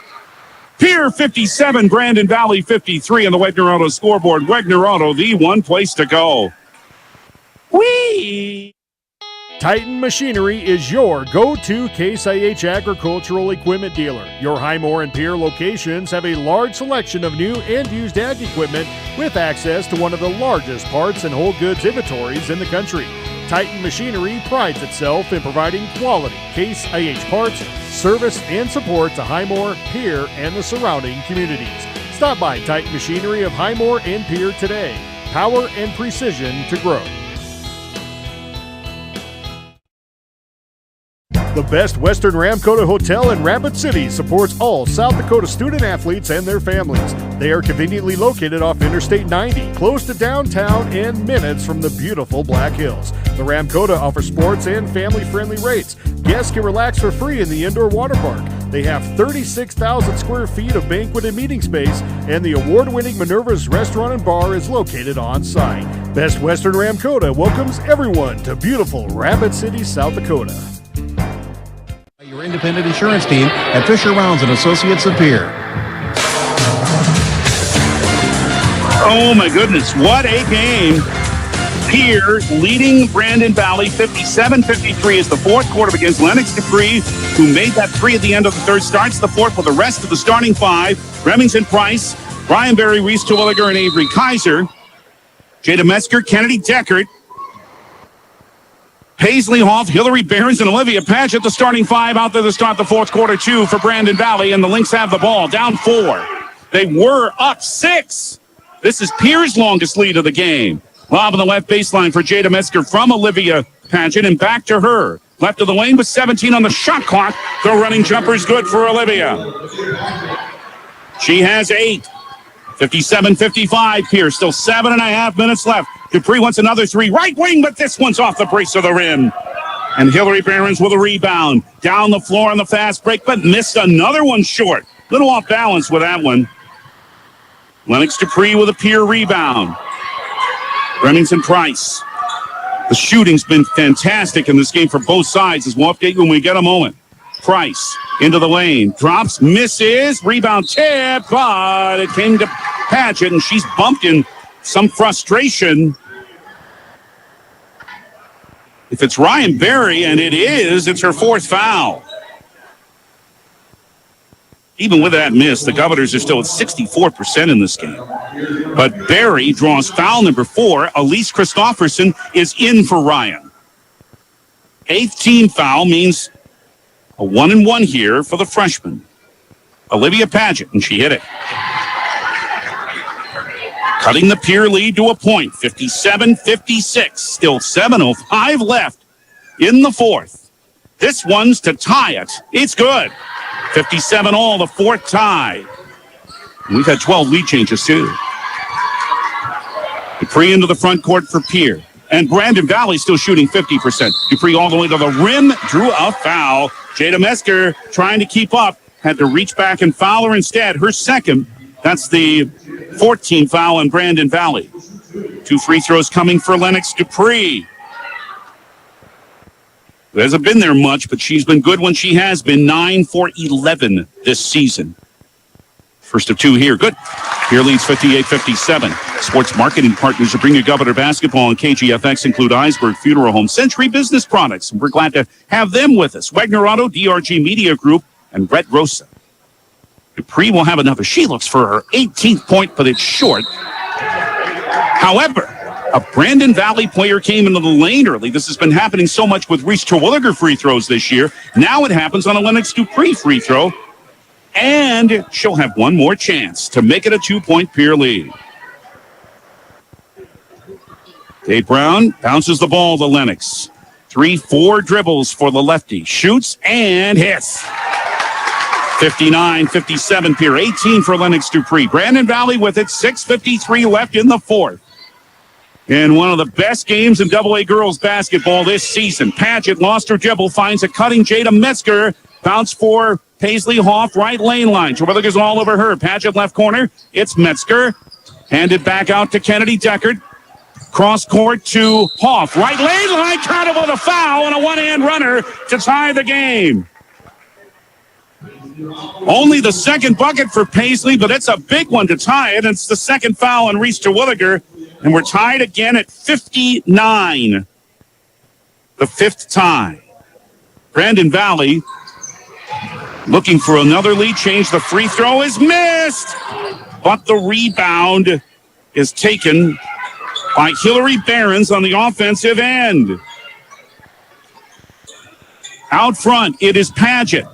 Pierre 57, Brandon Valley 53 on the Wegner Auto scoreboard. Wegner Auto, the one place to go. Whee! Titan Machinery is your go-to Case IH agricultural equipment dealer. Your Highmore and Pierre locations have a large selection of new and used ag equipment with access to one of the largest parts and whole goods inventories in the country. Titan Machinery prides itself in providing quality Case IH parts, service, and support to Highmore, Pierre, and the surrounding communities. Stop by Titan Machinery of Highmore and Pierre today. Power and precision to grow. The Best Western Ramkota Hotel in Rapid City supports all South Dakota student athletes and their families. They are conveniently located off Interstate 90, close to downtown and minutes from the beautiful Black Hills. The Ramkota offers sports and family-friendly rates. Guests can relax for free in the indoor water park. They have 36,000 square feet of banquet and meeting space, and the award-winning Minerva's Restaurant and Bar is located on site. Best Western Ramkota welcomes everyone to beautiful Rapid City, South Dakota. Your independent insurance team at Fisher Rounds and Associates of Pierre. Oh my goodness, what a game. Pierre leading Brandon Valley 57-53 as the fourth quarter begins. Lennox Dupree, who made that 3 at the end of the third, starts the fourth with the rest of the starting 5. Remington Price, Brian Berry, Reese Terwilliger, and Avery Kaiser. Jada Metzger, Kennedy Deckard, Paisley Hoff, Hillary Behrens, and Olivia Paget, the starting 5 out there to start the fourth quarter, 2 for Brandon Valley, and the Lynx have the ball, down 4. They were up 6. This is Pierre's longest lead of the game. Lob on the left baseline for Jada Metzger from Olivia Paget, and back to her. Left of the lane with 17 on the shot clock. The running jumper is good for Olivia. She has 8. 57-55, Pierre, still 7.5 minutes left. Dupree wants another 3, right wing, but this one's off the brace of the rim. And Hillary Behrens with a rebound. Down the floor on the fast break, but missed another one short. Little off balance with that one. Lennox Dupree with a Pierre rebound. Remington Price. The shooting's been fantastic in this game for both sides, as we'll update you when we get a moment. Price into the lane, drops, misses, rebound tip, but it came to Paget, and she's bumped in some frustration. If it's Ryan Berry, and it is, it's her 4th foul. Even with that miss, the Governors are still at 64% in this game. But Berry draws foul number 4. Elise Christofferson is in for Ryan. 8th team foul means a 1-and-1 here for the freshman. Olivia Paget, and she hit it. Cutting the Pierre lead to a point, 57-56. Still 7:05 left in the fourth. This one's to tie it. It's good. 57 all, the fourth tie. And we've had 12 lead changes, too. Dupree into the front court for Pierre. And Brandon Valley still shooting 50%. Dupree all the way to the rim, drew a foul. Jada Mesker trying to keep up. Had to reach back and foul her instead. Her second. That's the 14th foul in Brandon Valley. 2 free throws coming for Lennox Dupree. Hasn't been there much, but she's been good when she has been. 9 for 11 this season. First of 2 here. Good. Here leads 58-57. Sports marketing partners who bring you Governor basketball and KGFX include Iceberg Funeral Home, Century Business Products. And we're glad to have them with us. Wagner Auto, DRG Media Group, and Red Rosa. Dupree will have another. She looks for her 18th point, but it's short. However, a Brandon Valley player came into the lane early. This has been happening so much with Reese Terwilliger free throws this year. Now it happens on a Lennox Dupree free throw. And she'll have one more chance to make it a 2-point Pierre lead. Dave Brown bounces the ball to Lennox. 3-4 dribbles for the lefty. Shoots and hits. 59-57 Pierre. 18 for Lennox Dupree. Brandon Valley with it. 6:53 left in the fourth. In one of the best games in AA girls basketball this season. Paget lost her dribble, finds a cutting Jada Metzger. Bounce for Paisley Hoff, right lane line. Terwilliger's all over her. Paget left corner. It's Metzger. Handed back out to Kennedy Deckard. Cross court to Hoff. Right lane line. Counted with a foul and a one-hand runner to tie the game. Only the second bucket for Paisley, but it's a big one to tie it. It's the second foul on Reese Terwilliger. And we're tied again at 59. The fifth tie. Brandon Valley looking for another lead change. The free throw is missed. But the rebound is taken by Hillary Behrens on the offensive end. Out front, it is Paget.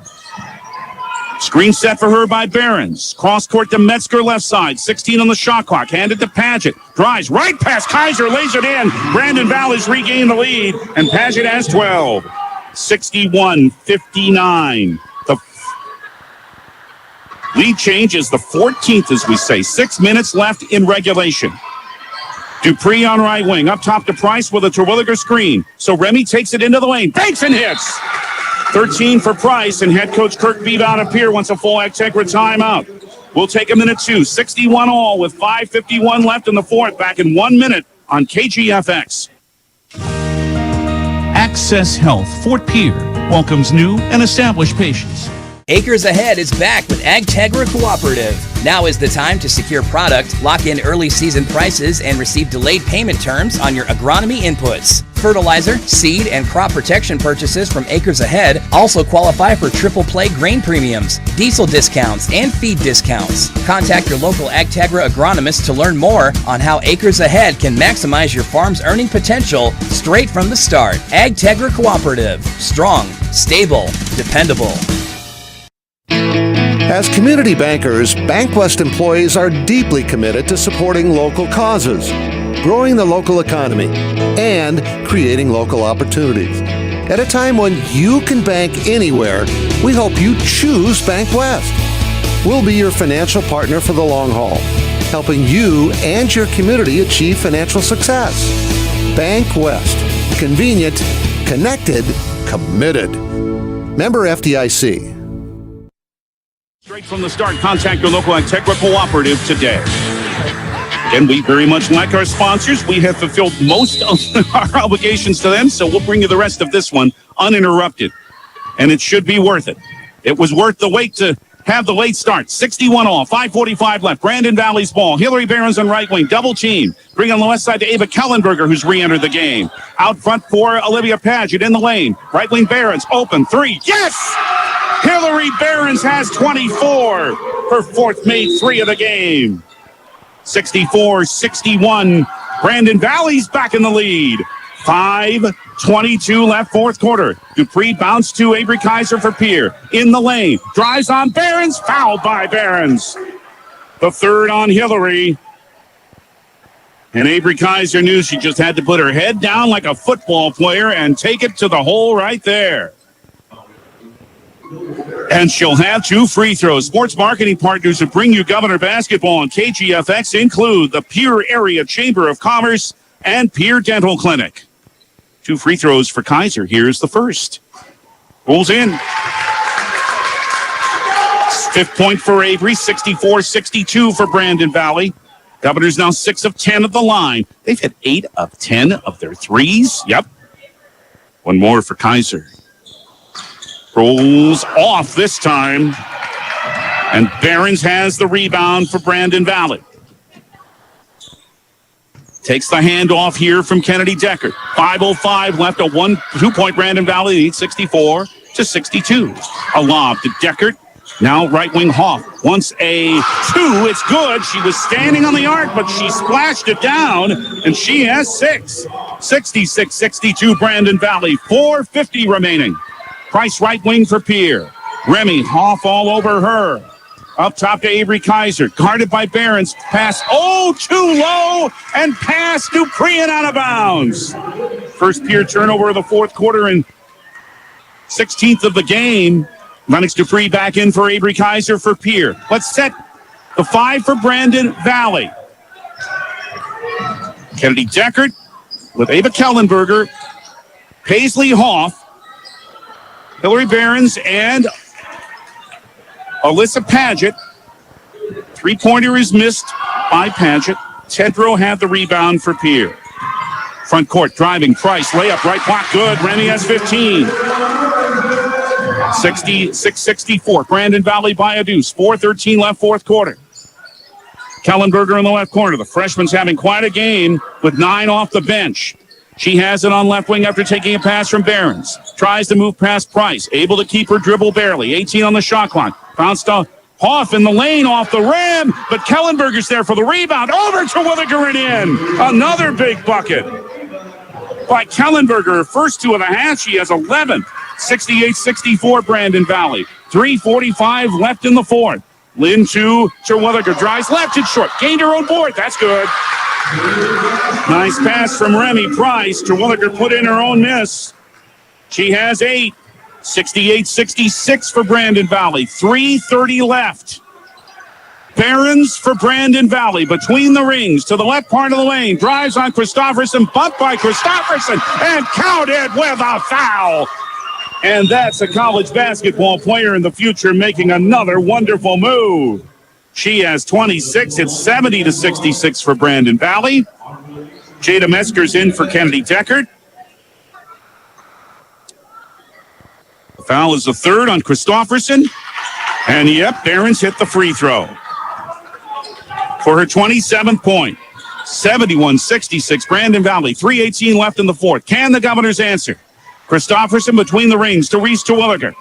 Screen set for her by Behrens. Cross court to Metzger left side. 16 on the shot clock. Handed to Paget. Drives right past Kaiser. Lays it in. Brandon Valley's regained the lead. And Paget has 12. 61-59. The lead change is the 14th, as we say. 6 minutes left in regulation. Dupree on right wing. Up top to Price with a Terwilliger screen. So Remy takes it into the lane. Banks and hits. 13 for Price, and head coach Kirk Beebout up here wants a full Actegra timeout. We'll take a minute 2. 61 all with 5:51 left in the fourth. Back in 1 minute on KGFX. Access Health Fort Pierre welcomes new and established patients. Acres Ahead is back with Agtegra Cooperative. Now is the time to secure product, lock in early season prices, and receive delayed payment terms on your agronomy inputs. Fertilizer, seed, and crop protection purchases from Acres Ahead also qualify for triple play grain premiums, diesel discounts, and feed discounts. Contact your local Agtegra agronomist to learn more on how Acres Ahead can maximize your farm's earning potential straight from the start. Agtegra Cooperative. Strong, stable, dependable. As community bankers, BankWest employees are deeply committed to supporting local causes, growing the local economy, and creating local opportunities. At a time when you can bank anywhere, we hope you choose BankWest. We'll be your financial partner for the long haul, helping you and your community achieve financial success. BankWest. Convenient, connected, committed. Member FDIC. Straight from the start, contact your local Actegra Cooperative today. And we very much like our sponsors. We have fulfilled most of our obligations to them, so we'll bring you the rest of this one uninterrupted. And it should be worth it. It was worth the wait to have the late start. 61 all, 5:45 left. Brandon Valley's ball. Hillary Behrens on right wing, double team. Bring on the left side to Ava Kellenberger, who's re-entered the game. Out front for Olivia Paget in the lane. Right wing Behrens, open, 3. Yes! Hillary Behrens has 24. Her fourth made 3 of the game. 64-61. Brandon Valley's back in the lead. 5:22 left, fourth quarter. Dupree bounced to Avery Kaiser for Pierre. In the lane. Drives on Behrens. Fouled by Behrens. The third on Hillary. And Avery Kaiser knew she just had to put her head down like a football player and take it to the hole right there. And she'll have 2 free throws. Sports marketing partners who bring you Governor basketball on KGFX include the Pierre Area Chamber of Commerce and Pierre Dental Clinic. 2 free throws for Kaiser. Here's the first. Rolls in. 5th point for Avery, 64-62 for Brandon Valley. Governors now 6 of 10 at the line. They've hit 8 of 10 of their threes. Yep. One more for Kaiser. Rolls off this time. And Behrens has the rebound for Brandon Valley. Takes the handoff here from Kennedy Deckard. 5:05 left, a 2-point Brandon Valley lead, 64-62. A lob to Deckard. Now right wing Hoff wants a 2. It's good. She was standing on the arc, but she splashed it down, and she has 6. 66-62 Brandon Valley. 4:50 remaining. Price right wing for Pierre. Remy Hoff all over her. Up top to Avery Kaiser. Guarded by Behrens. Pass. Too low. And pass Dupree and out of bounds. First Pierre turnover of the fourth quarter and 16th of the game. Lennox Dupree back in for Avery Kaiser for Pierre. Let's set the 5 for Brandon Valley. Kennedy Deckard with Ava Kellenberger, Paisley Hoff, Hillary Behrens, and Alyssa Paget. 3-pointer is missed by Paget. Tedrow had the rebound for Pierre. Front court driving, Price, layup, right block, good. Remy has 15. 66-64. Brandon Valley by a deuce. 4:13 left, fourth quarter. Kellenberger in the left corner. The freshman's having quite a game with 9 off the bench. She has it on left wing after taking a pass from Behrens. Tries to move past Price. Able to keep her dribble barely. 18 on the shot clock. Bounced to Hoff in the lane off the rim, but Kellenberger's there for the rebound. Over to Williger and in. Another big bucket by Kellenberger. Her first 2 of the half. She has 11. 68-64 Brandon Valley. 3:45 left in the fourth. Lynn to Terwilliger. Drives left and short. Gained her own board. That's good. Nice pass from Remy Price. Terwilliger put in her own miss. She has 8. 68-66 for Brandon Valley. 3:30 left. Behrens for Brandon Valley. Between the rings to the left part of the lane. Drives on Christofferson. Bumped by Christofferson. And counted with a foul. And that's a college basketball player in the future making another wonderful move. She has 26. It's 70-66 for Brandon Valley. Jada Mesker's in for Kennedy Deckard. The foul is the third on Christofferson. And yep, Behrens hit the free throw for her 27th point. 71-66 Brandon Valley. 3:18 left in the fourth. Can the Governors answer? Christofferson between the rings to Reese Terwilliger.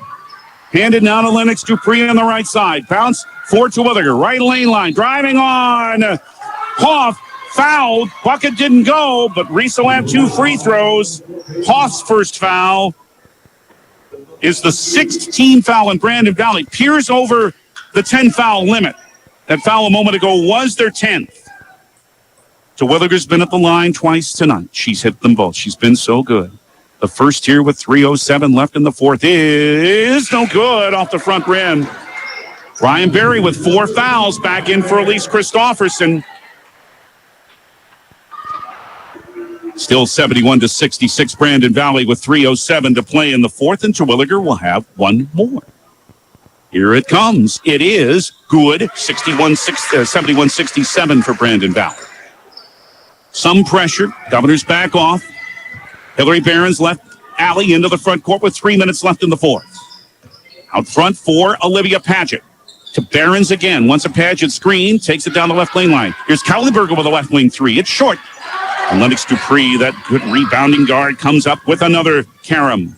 Handed now to Lennox Dupree on the right side. Bounce for Terwilliger. Right lane line. Driving on. Hoff fouled. Bucket didn't go, but Reese will have 2 free throws. Hoff's first foul is the 6th team foul in Brandon Valley. Pierce over the 10-foul limit. That foul a moment ago was their 10th. Terwilliger's been at the line twice tonight. She's hit them both. She's been so good. The first here with 3:07 left in the fourth is no good off the front rim. Ryan Berry with 4 fouls back in for Elise Christofferson. Still 71-66 Brandon Valley with 3:07 to play in the fourth, and Terwilliger will have one more. Here it comes. It is good. 71-67 for Brandon Valley. Some pressure. Governors back off. Hillary Behrens left alley into the front court with 3 minutes left in the fourth. Out front for Olivia Paget. To Behrens again. Once a Paget screen, takes it down the left lane line. Here's Kellenberger with a left wing 3. It's short. And Lennox Dupree, that good rebounding guard, comes up with another carom.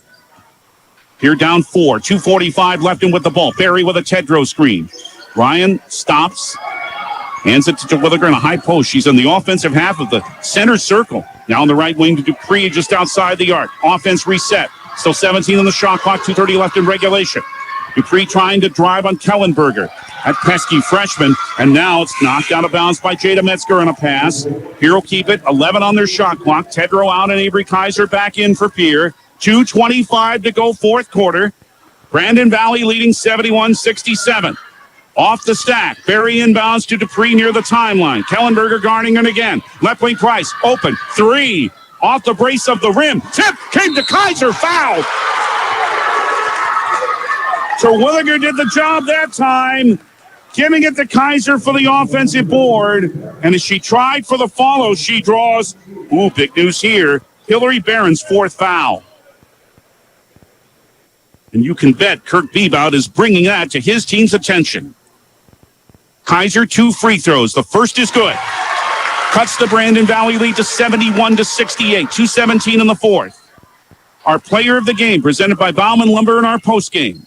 Here down 4. 2:45 left in with the ball. Berry with a Tedrow screen. Ryan stops. Hands it to Terwilliger in a high post. She's in the offensive half of the center circle. Now on the right wing to Dupree just outside the arc. Offense reset. Still 17 on the shot clock. 2:30 left in regulation. Dupree trying to drive on Kellenberger. That pesky freshman. And now it's knocked out of bounds by Jada Metzger on a pass. Pierre will keep it. 11 on their shot clock. Tedrow out and Avery Kaiser back in for Pierre. 2:25 to go fourth quarter. Brandon Valley leading 71-67. Off the stack. Berry inbounds to Dupree near the timeline. Kellenberger guarding him again. Left wing Price. Open. 3. Off the brace of the rim. Tip. Came to Kaiser. Foul. Terwilliger did the job that time, giving it to Kaiser for the offensive board. And as she tried for the follow, she draws. Ooh, big news here. Hillary Barron's fourth foul. And you can bet Kirk Bebout is bringing that to his team's attention. Kaiser, 2 free throws. The first is good. Cuts the Brandon Valley lead to 71-68. 2:17 in the fourth. Our player of the game, presented by Bauman Lumber in our postgame.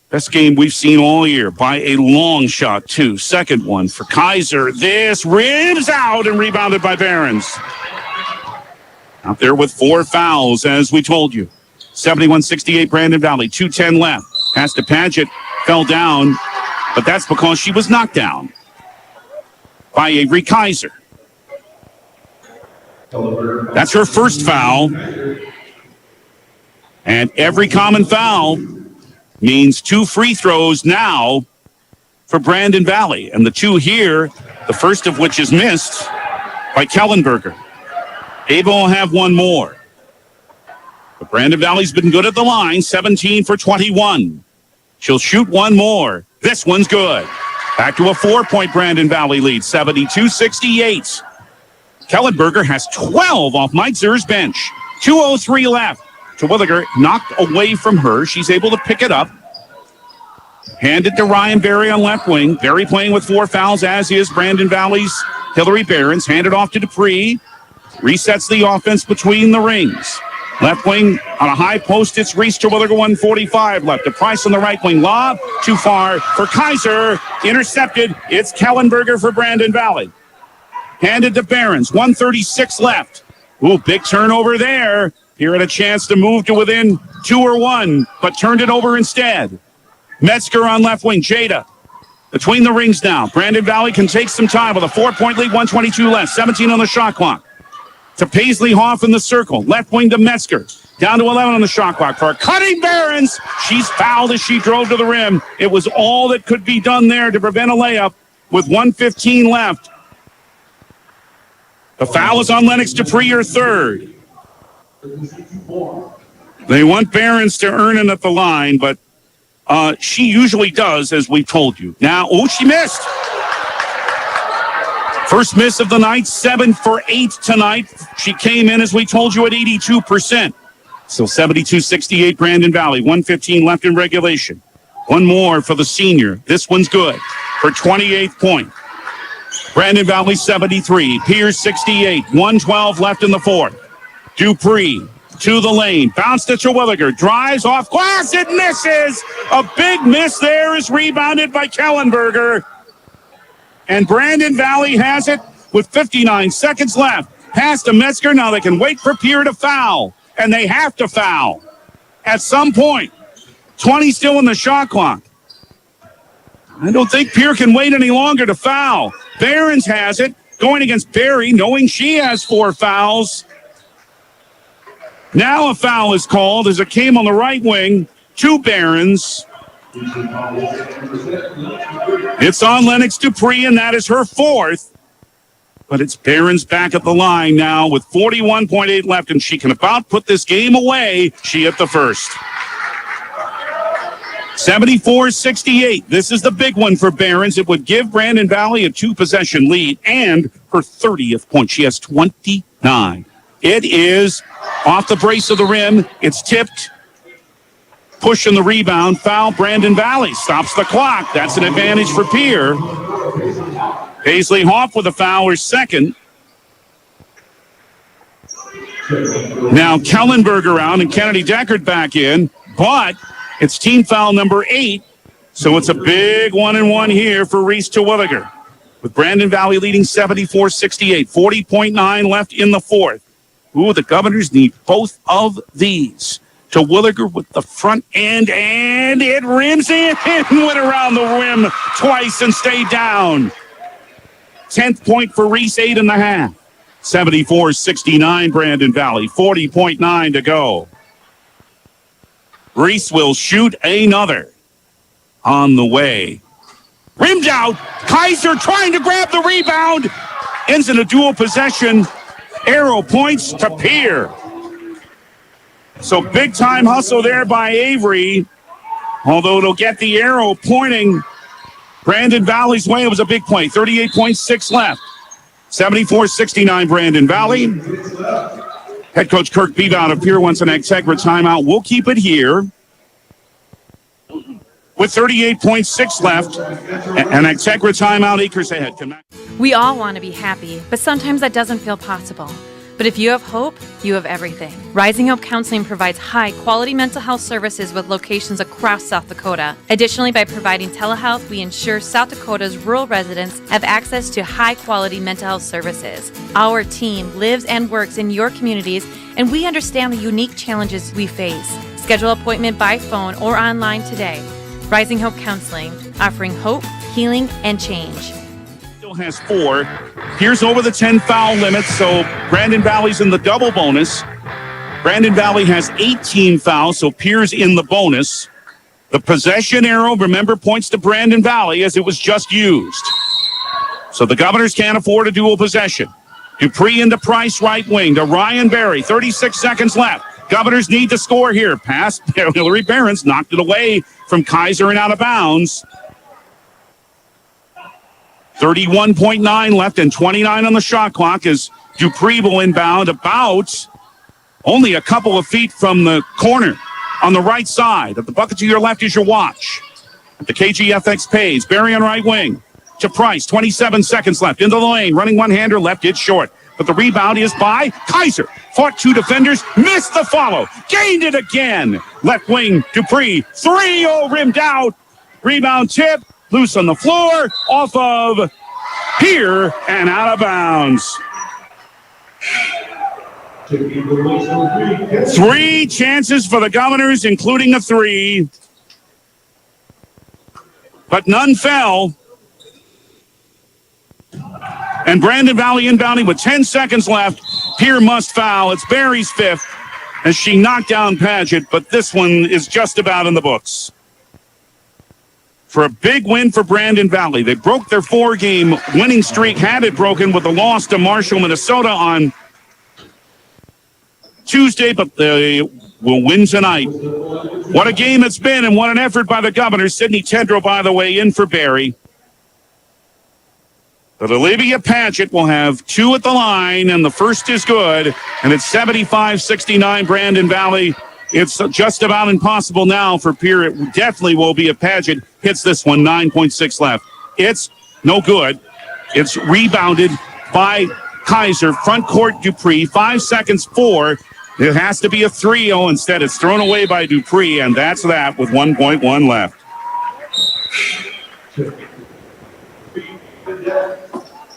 Best game we've seen all year by a long shot, too. Second one for Kaiser. This rims out and rebounded by Barons. Out there with 4 fouls, as we told you. 71-68 Brandon Valley. 2:10 left. Pass to Paget. Fell down, but that's because she was knocked down by Avery Kaiser. That's her first foul. And every common foul means 2 free throws now for Brandon Valley. And the 2 here, the first of which is missed by Kellenberger. Ava will have 1 more. But Brandon Valley's been good at the line, 17 for 21. She'll shoot 1 more. This one's good. Back to a 4-point Brandon Valley lead, 72-68. Kellenberger has 12 off Mike Zer's bench. 2:03 left. Terwilliger knocked away from her. She's able to pick it up. Hand it to Ryan Berry on left wing. Berry playing with 4 fouls, as is Brandon Valley's Hillary Barons. Hand it off to Dupree. Resets the offense between the rings. Left wing on a high post. It's Reese Terwilliger, 1:45 left. The Price on the right wing. Lob too far for Kaiser. Intercepted. It's Kellenberger for Brandon Valley. Handed to Barons. 1:36 left. Ooh, big turnover there. Here had a chance to move to within 2 or 1, but turned it over instead. Metzger on left wing. Jada between the rings now. Brandon Valley can take some time with a 4-point lead. 1:22 left. 17 on the shot clock. To Paisley Hoff in the circle. Left wing to Metzger. Down to 11 on the shot clock for a cutting Barons. She's fouled as she drove to the rim. It was all that could be done there to prevent a layup with 1:15 left. The foul is on Lennox Dupree, her third. They want Barons to earn it at the line, but she usually does, as we told you. Now, she missed. First miss of the night, 7 for 8 tonight. She came in, as we told you, at 82%. So 72-68 Brandon Valley, 1:15 left in regulation. 1 more for the senior. This one's good. Her 28th point. Brandon Valley 73, Pierce 68, 1:12 left in the fourth. Dupree to the lane, bounce to Terwilliger, drives off glass, it misses! A big miss there is rebounded by Kellenberger. And Brandon Valley has it with 59 seconds left. Pass to Metzger, now they can wait for Pierre to foul. And they have to foul at some point. 20 still in the shot clock. I don't think Pierre can wait any longer to foul. Barons has it, going against Berry, knowing she has 4 fouls. Now a foul is called as it came on the right wing to Barons. It's on Lennox Dupree, and that is her 4th. But it's Barons back at the line now with 41.8 left, and she can about put this game away. She hit the first. 74-68. This is the big one for Barons. It would give Brandon Valley a 2-possession lead and her 30th point. She has 29. It is off the brace of the rim. It's tipped. Pushing the rebound. Foul Brandon Valley. Stops the clock. That's an advantage for Pierre. Paisley Hoff with a foul, her second. Now Kellenberger out and Kennedy Deckard back in, but it's team foul number 8, so it's a big 1-and-1 here for Reese Terwilliger. With Brandon Valley leading 74-68, 40.9 left in the fourth. Ooh, the Governors need both of these. Terwilliger with the front end, and it rims in and went around the rim twice and stayed down. 10th point for Reese, 8.5. 74-69 Brandon Valley, 40.9 to go. Reese will shoot another on the way. Rimmed out. Kaiser trying to grab the rebound. Ends in a dual possession. Arrow points to Pierre. So big time hustle there by Avery. Although it'll get the arrow pointing Brandon Valley's way. It was a big play. 38.6 left. 74-69 Brandon Valley. Head coach Kirk Beebe of Pierre wants an Exegra timeout. We'll keep it here. With 38.6 left, an Exegra timeout, Acres ahead. We all want to be happy, but sometimes that doesn't feel possible. But if you have hope, you have everything. Rising Hope Counseling provides high-quality mental health services with locations across South Dakota. Additionally, by providing telehealth, we ensure South Dakota's rural residents have access to high-quality mental health services. Our team lives and works in your communities, and we understand the unique challenges we face. Schedule an appointment by phone or online today. Rising Hope Counseling, offering hope, healing, and change. Still has 4. Pierre's over the 10 foul limit, so Brandon Valley's in the double bonus. Brandon Valley has 18 fouls, so Pierre's in the bonus. The possession arrow, remember, points to Brandon Valley as it was just used. So the Governors can't afford a dual possession. Dupree into Price, right wing, to Ryan Berry. 36 seconds left. Governors need to score here. Pass, Hillary Behrens knocked it away from Kaiser and out of bounds. 31.9 left and 29 on the shot clock as Dupree will inbound about only a couple of feet from the corner on the right side. At the bucket to your left is your watch. At the KGFX page, Barry on right wing to Price. 27 seconds left into the lane. Running one-hander, left it short. But the rebound is by Kaiser. Fought 2 defenders, missed the follow. Gained it again. Left wing, Dupree. 3-0 rimmed out. Rebound tip. Loose on the floor. Off of Pierre and out of bounds. 3 chances for the Governors, including a 3. But none fell. And Brandon Valley inbounding with 10 seconds left. Pierre must foul. It's Barry's 5th as she knocked down Paget, but this one is just about in the books. For a big win for Brandon Valley. They broke their 4-game winning streak, had it broken with a loss to Marshall, Minnesota on Tuesday, but they will win tonight. What a game it's been, and what an effort by the Governors. Sydney Tedrow, by the way, in for Barry. But Olivia Paget will have 2 at the line, and the first is good. And it's 75-69 Brandon Valley. It's just about impossible now for Pierre. It definitely will be if Paget hits this one. 9.6 left. It's no good. It's rebounded by Kaiser. Front court Dupree. 5 seconds, 4. It has to be a 3-0. Instead, it's thrown away by Dupree, and that's that with 1.1 left.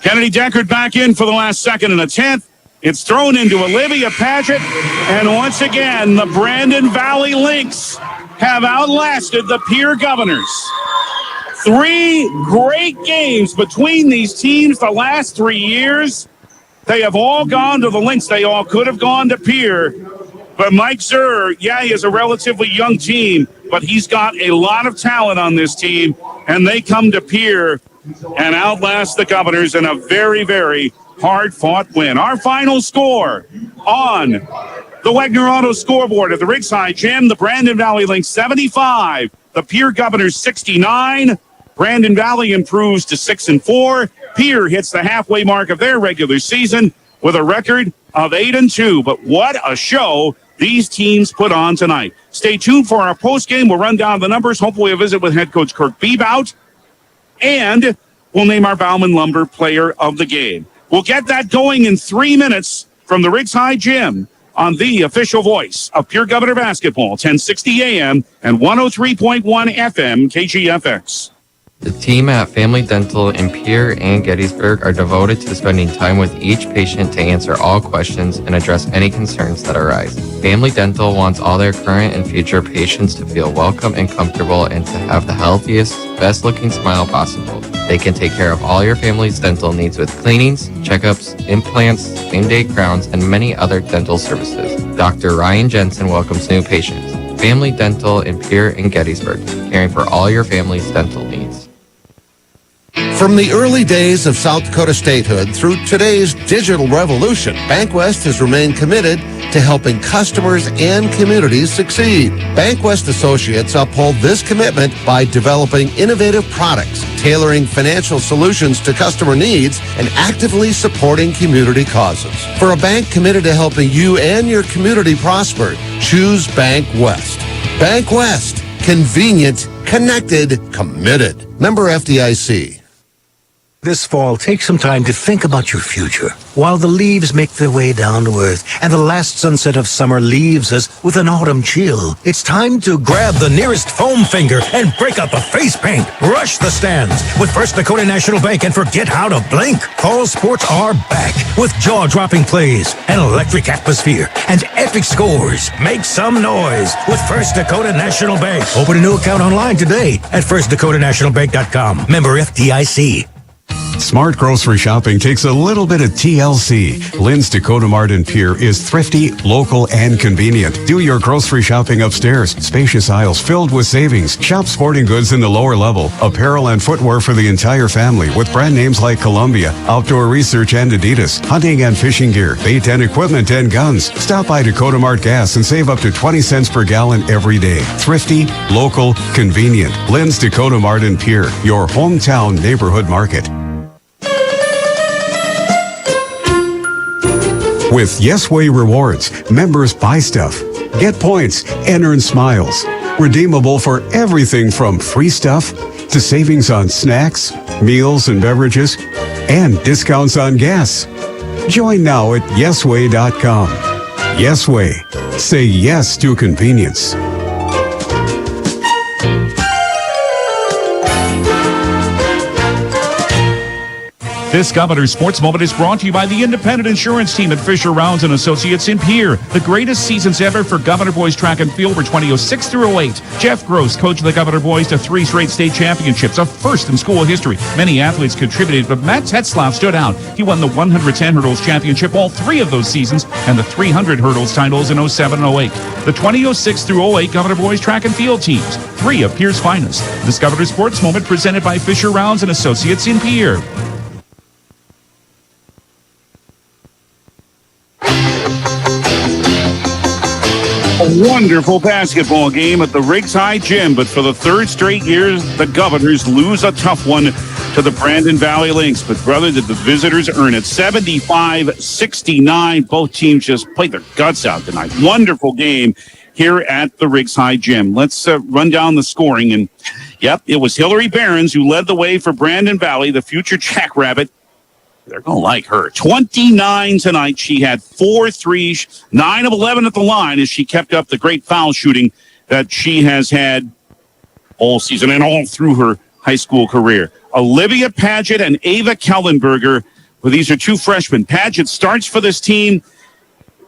Kennedy Deckard back in for the last second and a 10th. It's thrown into Olivia Paget. And once again, the Brandon Valley Lynx have outlasted the Pierre Governors. 3 great games between these teams the last 3 years. They have all gone to the Lynx. They all could have gone to Pierre. But Mike Zerr, he is a relatively young team, but he's got a lot of talent on this team. And they come to Pierre and outlast the Governors in a very, very hard-fought win. Our final score on the Wegner Auto scoreboard at the Riggs High Gym, the Brandon Valley Lynx 75, the Pierre Governors 69. Brandon Valley improves to 6-4. Pierre hits the halfway mark of their regular season with a record of 8-2. But what a show these teams put on tonight. Stay tuned for our postgame. We'll run down the numbers. Hopefully a visit with head coach Kirk Beebe. And we'll name our Bauman Lumber player of the game. We'll get that going in 3 minutes from the Riggs High Gym on the official voice of Pierre Governor Basketball, 1060 AM and 103.1 FM KGFX. The team at Family Dental in Pierre and Gettysburg are devoted to spending time with each patient to answer all questions and address any concerns that arise. Family Dental wants all their current and future patients to feel welcome and comfortable and to have the healthiest, best-looking smile possible. They can take care of all your family's dental needs with cleanings, checkups, implants, same-day crowns, and many other dental services. Dr. Ryan Jensen welcomes new patients. Family Dental in Pierre and Gettysburg, caring for all your family's dental needs. From the early days of South Dakota statehood through today's digital revolution, BankWest has remained committed to helping customers and communities succeed. BankWest Associates uphold this commitment by developing innovative products, tailoring financial solutions to customer needs, and actively supporting community causes. For a bank committed to helping you and your community prosper, choose BankWest. BankWest. Convenient, connected, committed. Member FDIC. This fall, take some time to think about your future. While the leaves make their way down to earth and the last sunset of summer leaves us with an autumn chill, it's time to grab the nearest foam finger and break out the face paint. Rush the stands with First Dakota National Bank and forget how to blink. Fall sports are back with jaw-dropping plays, an electric atmosphere, and epic scores. Make some noise with First Dakota National Bank. Open a new account online today at firstdakotanationalbank.com. Member FDIC. Smart grocery shopping takes a little bit of TLC. Lynn's Dakota Mart in Pierre is thrifty, local, and convenient. Do your grocery shopping upstairs. Spacious aisles filled with savings. Shop sporting goods in the lower level. Apparel and footwear for the entire family with brand names like Columbia, Outdoor Research, and Adidas. Hunting and fishing gear, bait and equipment, and guns. Stop by Dakota Mart Gas and save up to 20 cents per gallon every day. Thrifty, local, convenient. Lynn's Dakota Mart in Pierre, your hometown neighborhood market. With YesWay Rewards, members buy stuff, get points, and earn smiles. Redeemable for everything from free stuff to savings on snacks, meals and beverages, and discounts on gas. Join now at YesWay.com. YesWay. Say yes to convenience. This Governor's Sports Moment is brought to you by the independent insurance team at Fisher Rounds and Associates in Pierre. The greatest seasons ever for Governor Boys track and field were 2006 through 08. Jeff Gross coached the Governor Boys to 3 straight state championships, a first in school history. Many athletes contributed, but Matt Tetzlaff stood out. He won the 110 hurdles championship all 3 of those seasons and the 300 hurdles titles in 07 and 08. The 2006 through 08 Governor Boys track and field teams, 3 of Pierre's finest. This Governor's Sports Moment presented by Fisher Rounds and Associates in Pierre. A wonderful basketball game at the Riggs High Gym, but for the 3rd straight year, the Governors lose a tough one to the Brandon Valley Lynx. But, brother, did the visitors earn it. 75-69. Both teams just played their guts out tonight. Wonderful game here at the Riggs High Gym. Let's run down the scoring. And, yep, it was Hillary Behrens who led the way for Brandon Valley, the future Jackrabbit. They're going to like her. 29 tonight. She had 4 threes, 9 of 11 at the line as she kept up the great foul shooting that she has had all season and all through her high school career. Olivia Paget and Ava Kellenberger. Well, these are 2 freshmen. Paget starts for this team,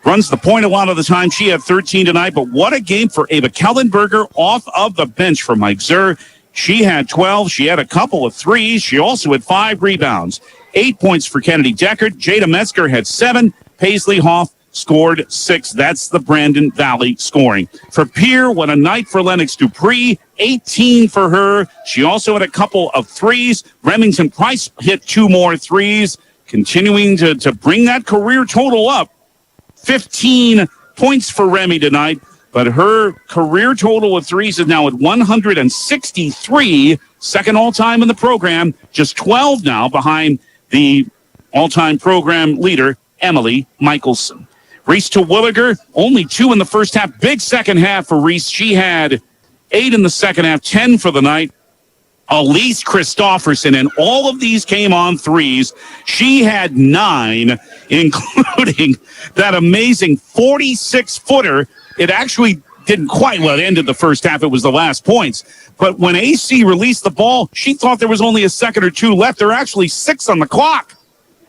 runs the point a lot of the time. She had 13 tonight, but what a game for Ava Kellenberger off of the bench for Mike Zur. She had 12. She had a couple of threes. She also had 5 rebounds. 8 points for Kennedy Deckard. Jada Metzger had 7. Paisley Hoff scored 6. That's the Brandon Valley scoring. For Pierre, what a night for Lennox Dupree. 18 for her. She also had a couple of threes. Remington Price hit 2 more threes, continuing to bring that career total up. 15 points for Remy tonight, but her career total of threes is now at 163, second all-time in the program, just 12 now behind the all-time program leader, Emily Michelson. Reese Terwilliger, only 2 in the first half. Big second half for Reese. She had 8 in the second half, 10 for the night. Elise Christofferson, and all of these came on threes. She had 9, including that amazing 46-footer. It actually didn't quite, well, it ended the first half. It was the last points. But when AC released the ball, she thought there was only a second or 2 left. There were actually 6 on the clock.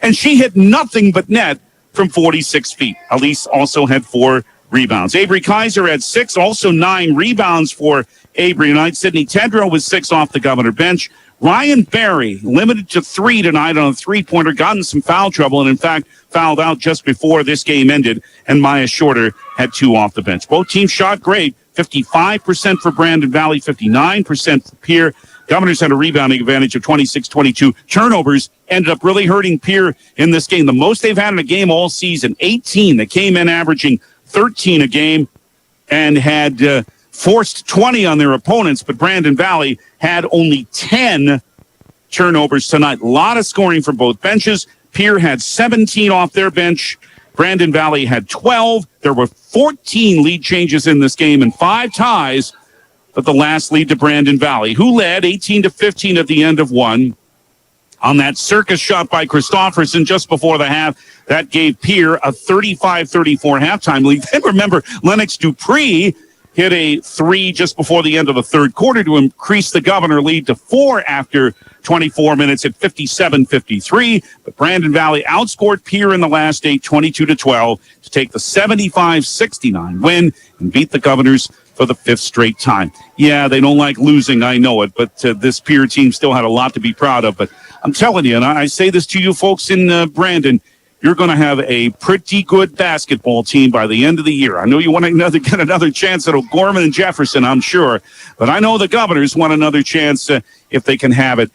And she hit nothing but net from 46 feet. Elise also had 4 rebounds. Avery Kaiser had 6, also 9 rebounds for Avery tonight. Sydney Tedrow was 6 off the Governor bench. Ryan Berry, limited to 3 tonight on a 3-pointer, got in some foul trouble, and in fact fouled out just before this game ended, and Maya Shorter had 2 off the bench. Both teams shot great. 55% for Brandon Valley, 59% for Pierre. Governors had a rebounding advantage of 26-22. Turnovers ended up really hurting Pierre in this game. The most they've had in a game all season, 18. They came in averaging 13 a game and had forced 20 on their opponents, but Brandon Valley had only 10 turnovers tonight. A lot of scoring from both benches. Pierre had 17 off their bench. Brandon Valley had 12. There were 14 lead changes in this game and 5 ties, but the last lead to Brandon Valley, who led 18-15 at the end of one. On that circus shot by Christofferson just before the half, that gave Pierre a 35-34 halftime lead. Then remember, Lennox Dupree hit a 3 just before the end of the third quarter to increase the Governor lead to 4 after 24 minutes at 57-53. But Brandon Valley outscored Pierre in the last 8, 22-12, to take the 75-69 win and beat the Governors for the 5th straight time. Yeah, they don't like losing, I know it, but this Pierre team still had a lot to be proud of. But I'm telling you, and I say this to you folks in Brandon, you're going to have a pretty good basketball team by the end of the year. I know you want to get another chance at O'Gorman and Jefferson, I'm sure. But I know the Governors want another chance if they can have it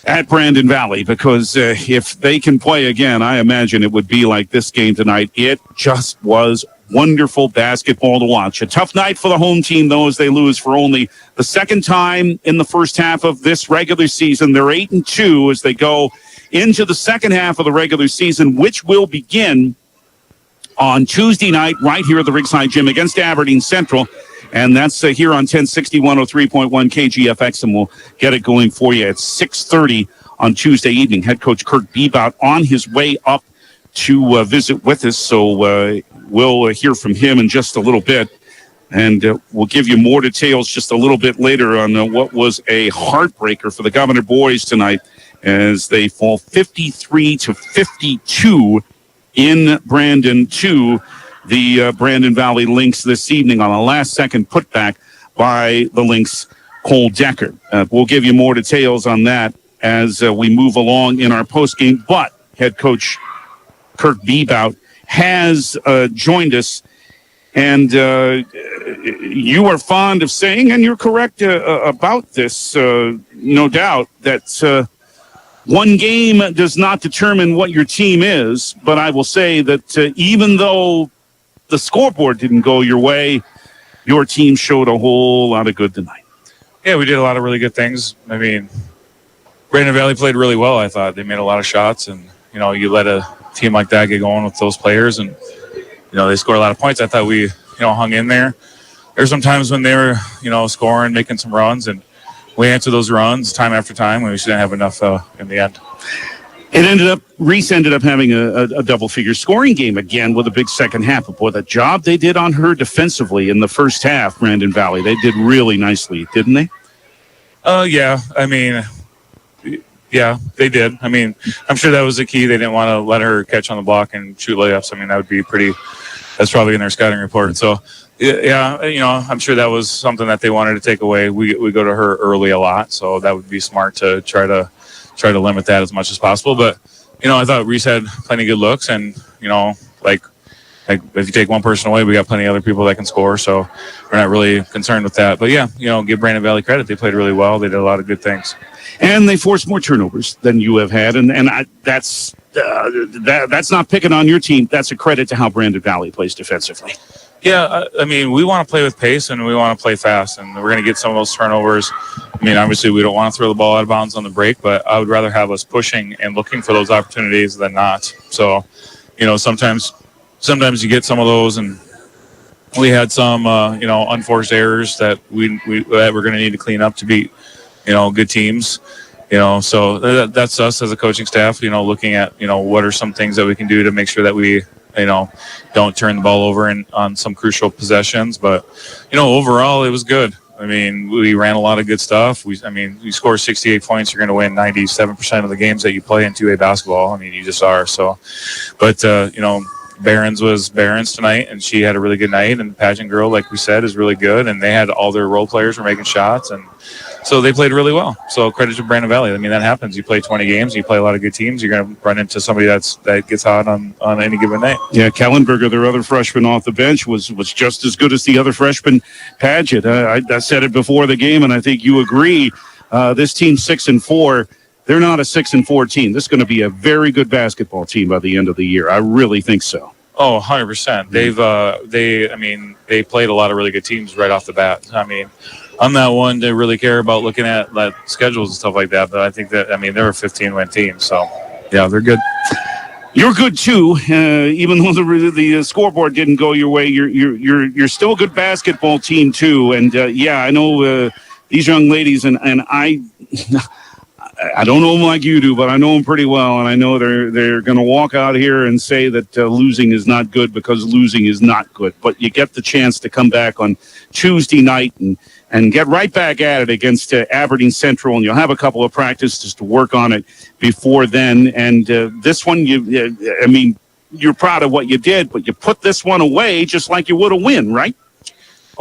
at Brandon Valley, because if they can play again, I imagine it would be like this game tonight. It just was wonderful basketball to watch. A tough night for the home team, though, as they lose for only the second time in the first half of this regular season. They're 8-2 as they go into the second half of the regular season, which will begin on Tuesday night right here at the Ringside Gym against Aberdeen Central. And that's here on 1060 103.1 KGFX, and we'll get it going for you at 6:30 on Tuesday evening. Head coach Kirk Bebout on his way up to visit with us, so we'll hear from him in just a little bit. And we'll give you more details just a little bit later on what was a heartbreaker for the Governor boys tonight as they fall 53-52 in Brandon to the Brandon Valley Lynx this evening on a last-second putback by the Lynx Cole Decker. We'll give you more details on that as we move along in our postgame. But head coach Kirk Bebout has joined us, and you are fond of saying, and you're correct about this, no doubt, that one game does not determine what your team is. But I will say that even though the scoreboard didn't go your way, your team showed a whole lot of good tonight. Yeah, we did a lot of really good things. I mean, Brandon Valley played really well, I thought. They made a lot of shots, and, you let a team like that get going with those players, and, they scored a lot of points. I thought we, hung in there. There's some times when they were, scoring, making some runs, and we answered those runs time after time when we just didn't have enough in the end. Reese ended up having a double-figure scoring game again with a big second half. But boy, the job they did on her defensively in the first half, Brandon Valley, they did really nicely, didn't they? Yeah. I mean, yeah, they did. I mean, I'm sure that was the key. They didn't want to let her catch on the block and shoot layups. I mean, that would be that's probably in their scouting report. So, yeah, I'm sure that was something that they wanted to take away. We go to her early a lot, so that would be smart to try to limit that as much as possible. But, I thought Reese had plenty of good looks, and, like if you take one person away, we got plenty of other people that can score, so we're not really concerned with that. But, yeah, give Brandon Valley credit. They played really well. They did a lot of good things. And they forced more turnovers than you have had, and that's not picking on your team. That's a credit to how Brandon Valley plays defensively. Yeah, I mean, we want to play with pace, and we want to play fast, and we're going to get some of those turnovers. I mean, obviously, we don't want to throw the ball out of bounds on the break, but I would rather have us pushing and looking for those opportunities than not. So, sometimes you get some of those, and we had some, unforced errors that that we're going to need to clean up to beat, good teams. So that's us as a coaching staff, looking at, what are some things that we can do to make sure that we, don't turn the ball over on some crucial possessions. But, overall, it was good. I mean, we ran a lot of good stuff. You score 68 points, you're going to win 97% of the games that you play in 2A basketball. I mean, you just are. So, but, Barron's was Barron's tonight, and she had a really good night. And the pageant girl, like we said, is really good. And they had all their role players were making shots, and so they played really well. So credit to Brandon Valley. I mean, that happens. You play 20 games, you play a lot of good teams, you're going to run into somebody that gets hot on any given night. Yeah, Kellenberger, their other freshman off the bench, was just as good as the other freshman. Paget, I said it before the game, and I think you agree. this team 6-4. They're not a 6-4 team. This is going to be a very good basketball team by the end of the year. I really think so. Oh, 100%. They played a lot of really good teams right off the bat. I mean, I'm not one to really care about looking at like schedules and stuff like that, but I think that, they're a 15-win team. So, yeah, they're good. You're good too, even though the scoreboard didn't go your way. You're still a good basketball team too. And I know these young ladies, and I don't know them like you do, but I know them pretty well, and I know they're going to walk out here and say that losing is not good because losing is not good. But you get the chance to come back on Tuesday night and get right back at it against Aberdeen Central, and you'll have a couple of practices to work on it before then. And this one, you're proud of what you did, but you put this one away just like you would a win, right?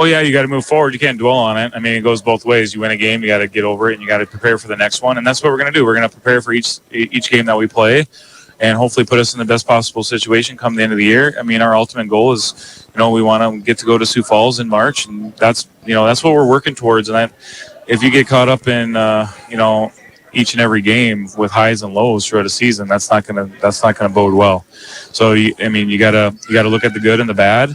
Oh, yeah, you got to move forward. You can't dwell on it. It goes both ways. You win a game, you got to get over it, and you got to prepare for the next one, and that's what we're going to do. We're going to prepare for each game that we play and hopefully put us in the best possible situation come the end of the year. Our ultimate goal is, we want to get to go to Sioux Falls in March, and that's what we're working towards. And if you get caught up in, each and every game with highs and lows throughout a season, that's not gonna bode well. So, you got to look at the good and the bad,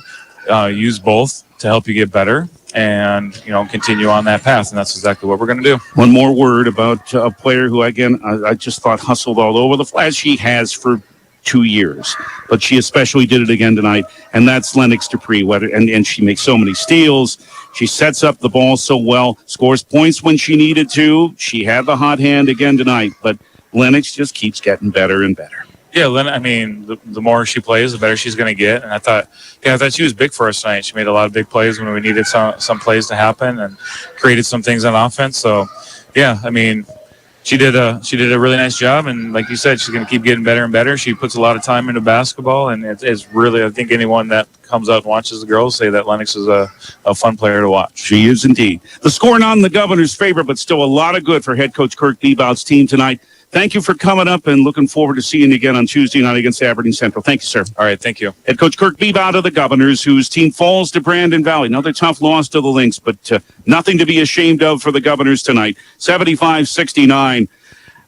use both to help you get better and, continue on that path. And that's exactly what we're going to do. One more word about a player who, again, I just thought hustled all over the flat. She has for 2 years, but she especially did it again tonight. And that's Lynx Dupree. And she makes so many steals. She sets up the ball so well, scores points when she needed to. She had the hot hand again tonight, but Lynx just keeps getting better and better. Yeah, Lynn, the more she plays, the better she's going to get. And I thought she was big for us tonight. She made a lot of big plays when we needed some plays to happen and created some things on offense. So, yeah, she did a really nice job. And like you said, she's going to keep getting better and better. She puts a lot of time into basketball, and it's really, I think anyone that comes out and watches the girls say that Lynx is a fun player to watch. She is indeed. The score not in the Governor's favor, but still a lot of good for head coach Kirk Bebout's team tonight. Thank you for coming up, and looking forward to seeing you again on Tuesday night against Aberdeen Central. Thank you, sir. All right, thank you. Head coach Kirk Bebout of the Governors, whose team falls to Brandon Valley. Another tough loss to the Lynx, but nothing to be ashamed of for the Governors tonight. 75-69.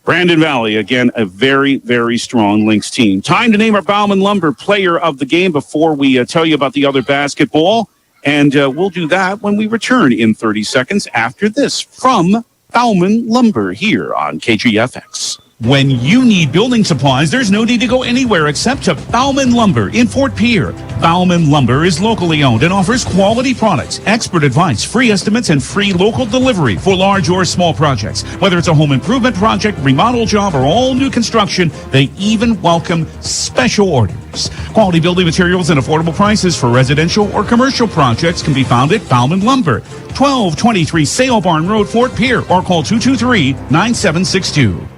Brandon Valley, again, a very, very strong Lynx team. Time to name our Bauman Lumber player of the game before we tell you about the other basketball. And we'll do that when we return in 30 seconds after this from Bauman Lumber here on KGFX. When you need building supplies, there's no need to go anywhere except to Bauman Lumber in Fort Pierre. Bauman Lumber is locally owned and offers quality products, expert advice, free estimates, and free local delivery for large or small projects. Whether it's a home improvement project, remodel job, or all new construction, they even welcome special orders. Quality building materials and affordable prices for residential or commercial projects can be found at Bauman Lumber, 1223 Sale Barn Road, Fort Pierre, or call 223-9762.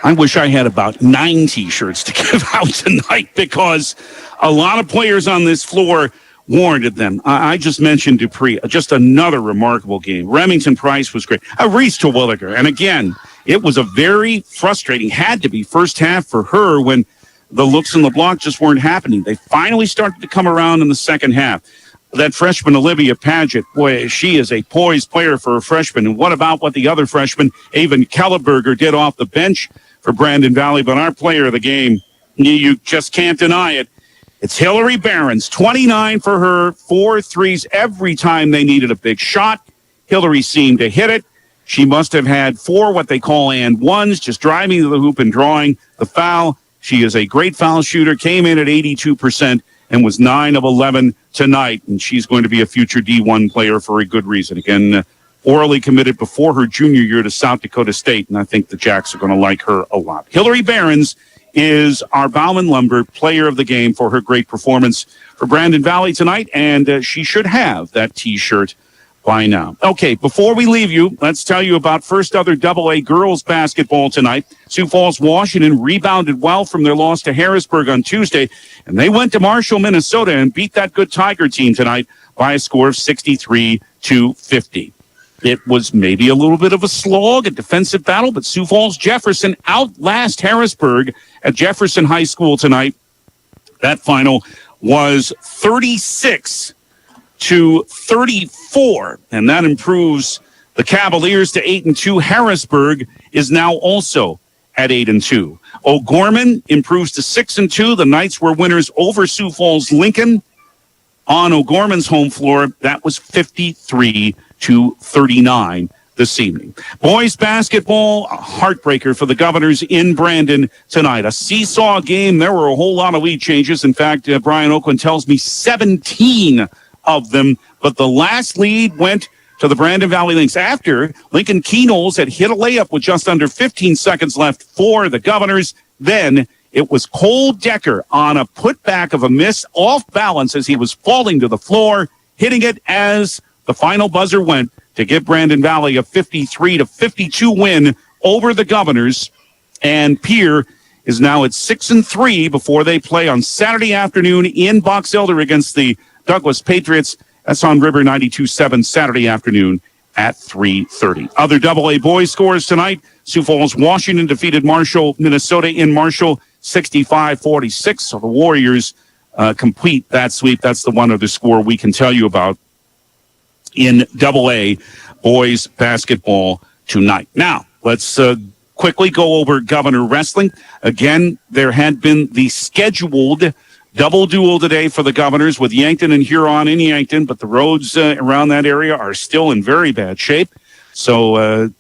I wish I had about 9 T-shirts to give out tonight because a lot of players on this floor warranted them. I just mentioned Dupree, just another remarkable game. Remington Price was great. Reese Terwilliger, and again, it was a very frustrating, had to be, first half for her when the looks in the block just weren't happening. They finally started to come around in the second half. That freshman, Olivia Paget, boy, she is a poised player for a freshman. And what about what the other freshman, Avon Kelleberger, did off the bench for Brandon Valley? But our player of the game, you just can't deny it. It's Hillary Behrens, 29 for her, 4 threes every time they needed a big shot. Hillary seemed to hit it. She must have had 4 what they call and ones, just driving to the hoop and drawing the foul. She is a great foul shooter, came in at 82% and was 9 of 11 tonight. And she's going to be a future D1 player for a good reason. Again, orally committed before her junior year to South Dakota State, and I think the Jacks are going to like her a lot. Hillary Behrens is our Bauman Lumber player of the game for her great performance for Brandon Valley tonight, and she should have that T-shirt by now. Okay, before we leave you, let's tell you about First Other AA girls basketball tonight. Sioux Falls, Washington rebounded well from their loss to Harrisburg on Tuesday, and they went to Marshall, Minnesota, and beat that good Tiger team tonight by a score of 63-50. It was maybe a little bit of a slog, a defensive battle, but Sioux Falls Jefferson outlast Harrisburg at Jefferson High School tonight. That final was 36-34, and that improves The Cavaliers to 8-2. Harrisburg is now also at 8-2. O'Gorman improves to 6-2. The Knights were winners over Sioux Falls Lincoln on O'Gorman's home floor. That was 53-39 this evening. Boys basketball, a heartbreaker for the Governors in Brandon tonight. A seesaw game. There were a whole lot of lead changes. In fact, Brian Oakland tells me 17 of them. But the last lead went to the Brandon Valley Lynx after Lincoln Keynoles had hit a layup with just under 15 seconds left for the Governors. Then it was Cole Decker on a putback of a miss off balance as he was falling to the floor, hitting it as the final buzzer went to give Brandon Valley a 53-52 win over the Governors. And Pierre is now at 6-3 before they play on Saturday afternoon in Box Elder against the Douglas Patriots. That's on River 92.7 Saturday afternoon at 3:30. Other AA boys scores tonight. Sioux Falls, Washington defeated Marshall, Minnesota in Marshall 65-46. So the Warriors complete that sweep. That's the one other score we can tell you about in AA boys basketball tonight. Now, let's quickly go over Governor Wrestling. Again, there had been the scheduled double duel today for the Governors with Yankton and Huron in Yankton, but the roads around that area are still in very bad shape. So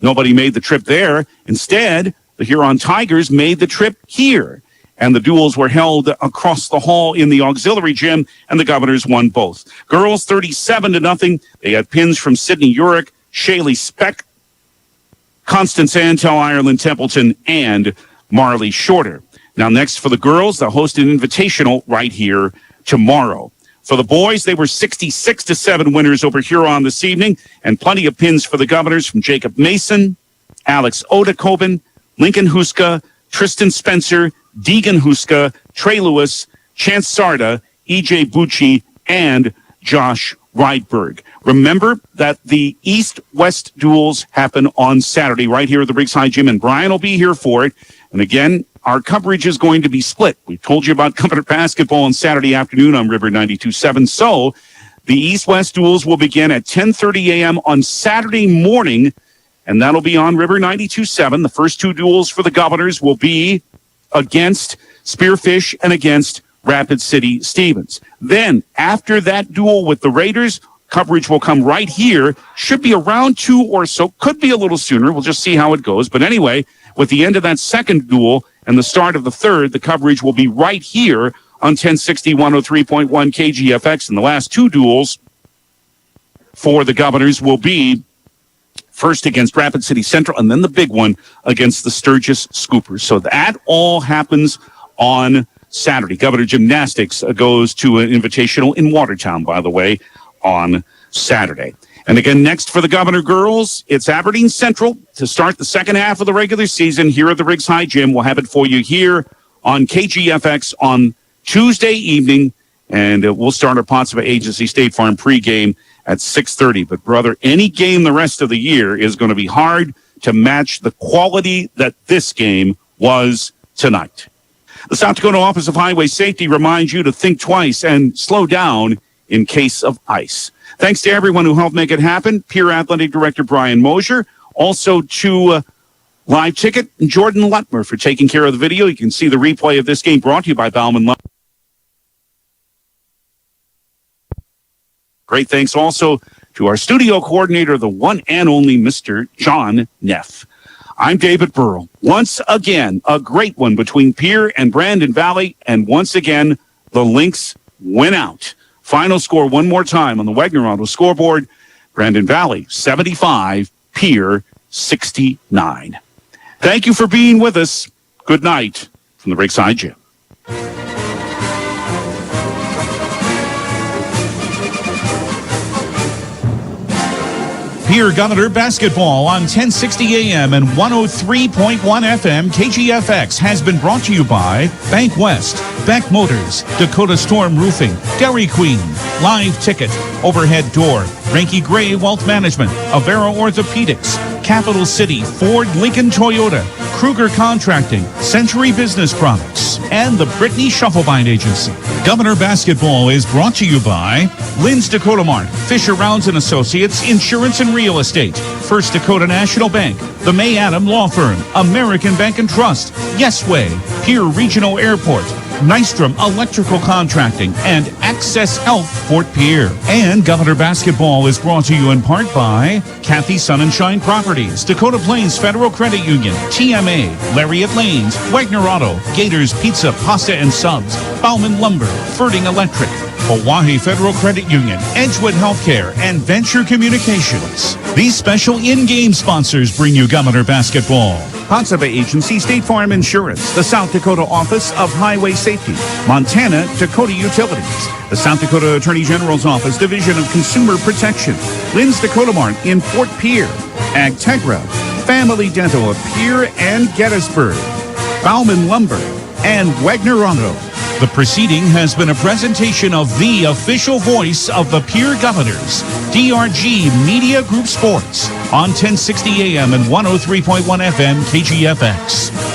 nobody made the trip there. Instead, the Huron Tigers made the trip here. And the duels were held across the hall in the auxiliary gym, and the Governors won both. Girls 37-0. They had pins from Sydney Urick, Shaylee Speck, Constance Antel, Ireland Templeton, and Marley Shorter. Now, next for the girls, they'll host an invitational right here tomorrow. For the boys, they were 66-7 winners over Huron this evening, and plenty of pins for the Governors from Jacob Mason, Alex Odekoben, Lincoln Huska, Tristan Spencer, Deegan Huska, Trey Lewis, Chance Sarda, E.J. Bucci, and Josh Rydberg. Remember that the East-West duels happen on Saturday right here at the Briggs High Gym, and Brian will be here for it. And again, our coverage is going to be split. We told you about Governor basketball on Saturday afternoon on River 92.7. So the East-West duels will begin at 10:30 a.m. on Saturday morning, and that'll be on River 92.7. The first two duels for the Governors will be against Spearfish and against Rapid City Stevens. Then, after that duel with the Raiders, coverage will come right here. Should be around 2 or so. Could be a little sooner. We'll just see how it goes. But anyway, with the end of that second duel and the start of the third, the coverage will be right here on 1060 103.1 KGFX. And the last two duels for the Governors will be first against Rapid City Central, and then the big one against the Sturgis Scoopers. So that all happens on Saturday. Governor Gymnastics goes to an invitational in Watertown, by the way, on Saturday. And again, next for the Governor girls, it's Aberdeen Central to start the second half of the regular season here at the Briggs High Gym. We'll have it for you here on KGFX on Tuesday evening, and we'll start our Pottsville Agency State Farm pregame at 6:30. But, brother, any game the rest of the year is going to be hard to match the quality that this game was tonight. The South Dakota Office of Highway Safety reminds you to think twice and slow down in case of ice. Thanks to everyone who helped make it happen. Pierre Athletic Director Brian Mosier. Also to Live Ticket and Jordan Lutmer for taking care of the video. You can see the replay of this game brought to you by Bauman Lumber. Great thanks also to our studio coordinator, the one and only Mr. John Neff. I'm David Burrell. Once again, a great one between Pierre and Brandon Valley, and once again, the Lynx win out. Final score one more time on the Wagner Auto scoreboard. Brandon Valley 75, Pierre 69. Thank you for being with us. Good night from the Briggs High Gym. Pierre Governor basketball on 1060 AM and 103.1 FM KGFX has been brought to you by Bank West, Beck Motors, Dakota Storm Roofing, Dairy Queen, Live Ticket, Overhead Door, Ranky Gray Wealth Management, Avera Orthopedics, Capital City, Ford, Lincoln Toyota, Kruger Contracting, Century Business Products. and the Brittany Shufflebind Agency. Governor Basketball is brought to you by Lynx Dakota Mart, Fisher Rounds and Associates, Insurance and Real Estate, First Dakota National Bank, the May Adam Law Firm, American Bank and Trust, Yes Way, Pierre Regional Airport, Nystrom Electrical Contracting, and Access Health Fort Pierre. And Governor Basketball is brought to you in part by Kathy Sun and Shine Properties, Dakota Plains Federal Credit Union, TMA, Lariat Lanes, Wagner Auto, Gators Pizza, Pasta and Subs, Bauman Lumber, Ferding Electric, Hawaii Federal Credit Union, Edgewood Healthcare, and Venture Communications. These special in-game sponsors bring you Governor Basketball. Consummate Agency, State Farm Insurance, the South Dakota Office of Highway Safety, Montana Dakota Utilities, the South Dakota Attorney General's Office, Division of Consumer Protection, Lynx Dakota Mart in Fort Pierre, Agtegra, Family Dental of Pierre and Gettysburg, Bauman Lumber, and Wagner Auto. The proceeding has been a presentation of the official voice of the Pierre Governors, DRG Media Group Sports, on 1060 AM and 103.1 FM KGFX.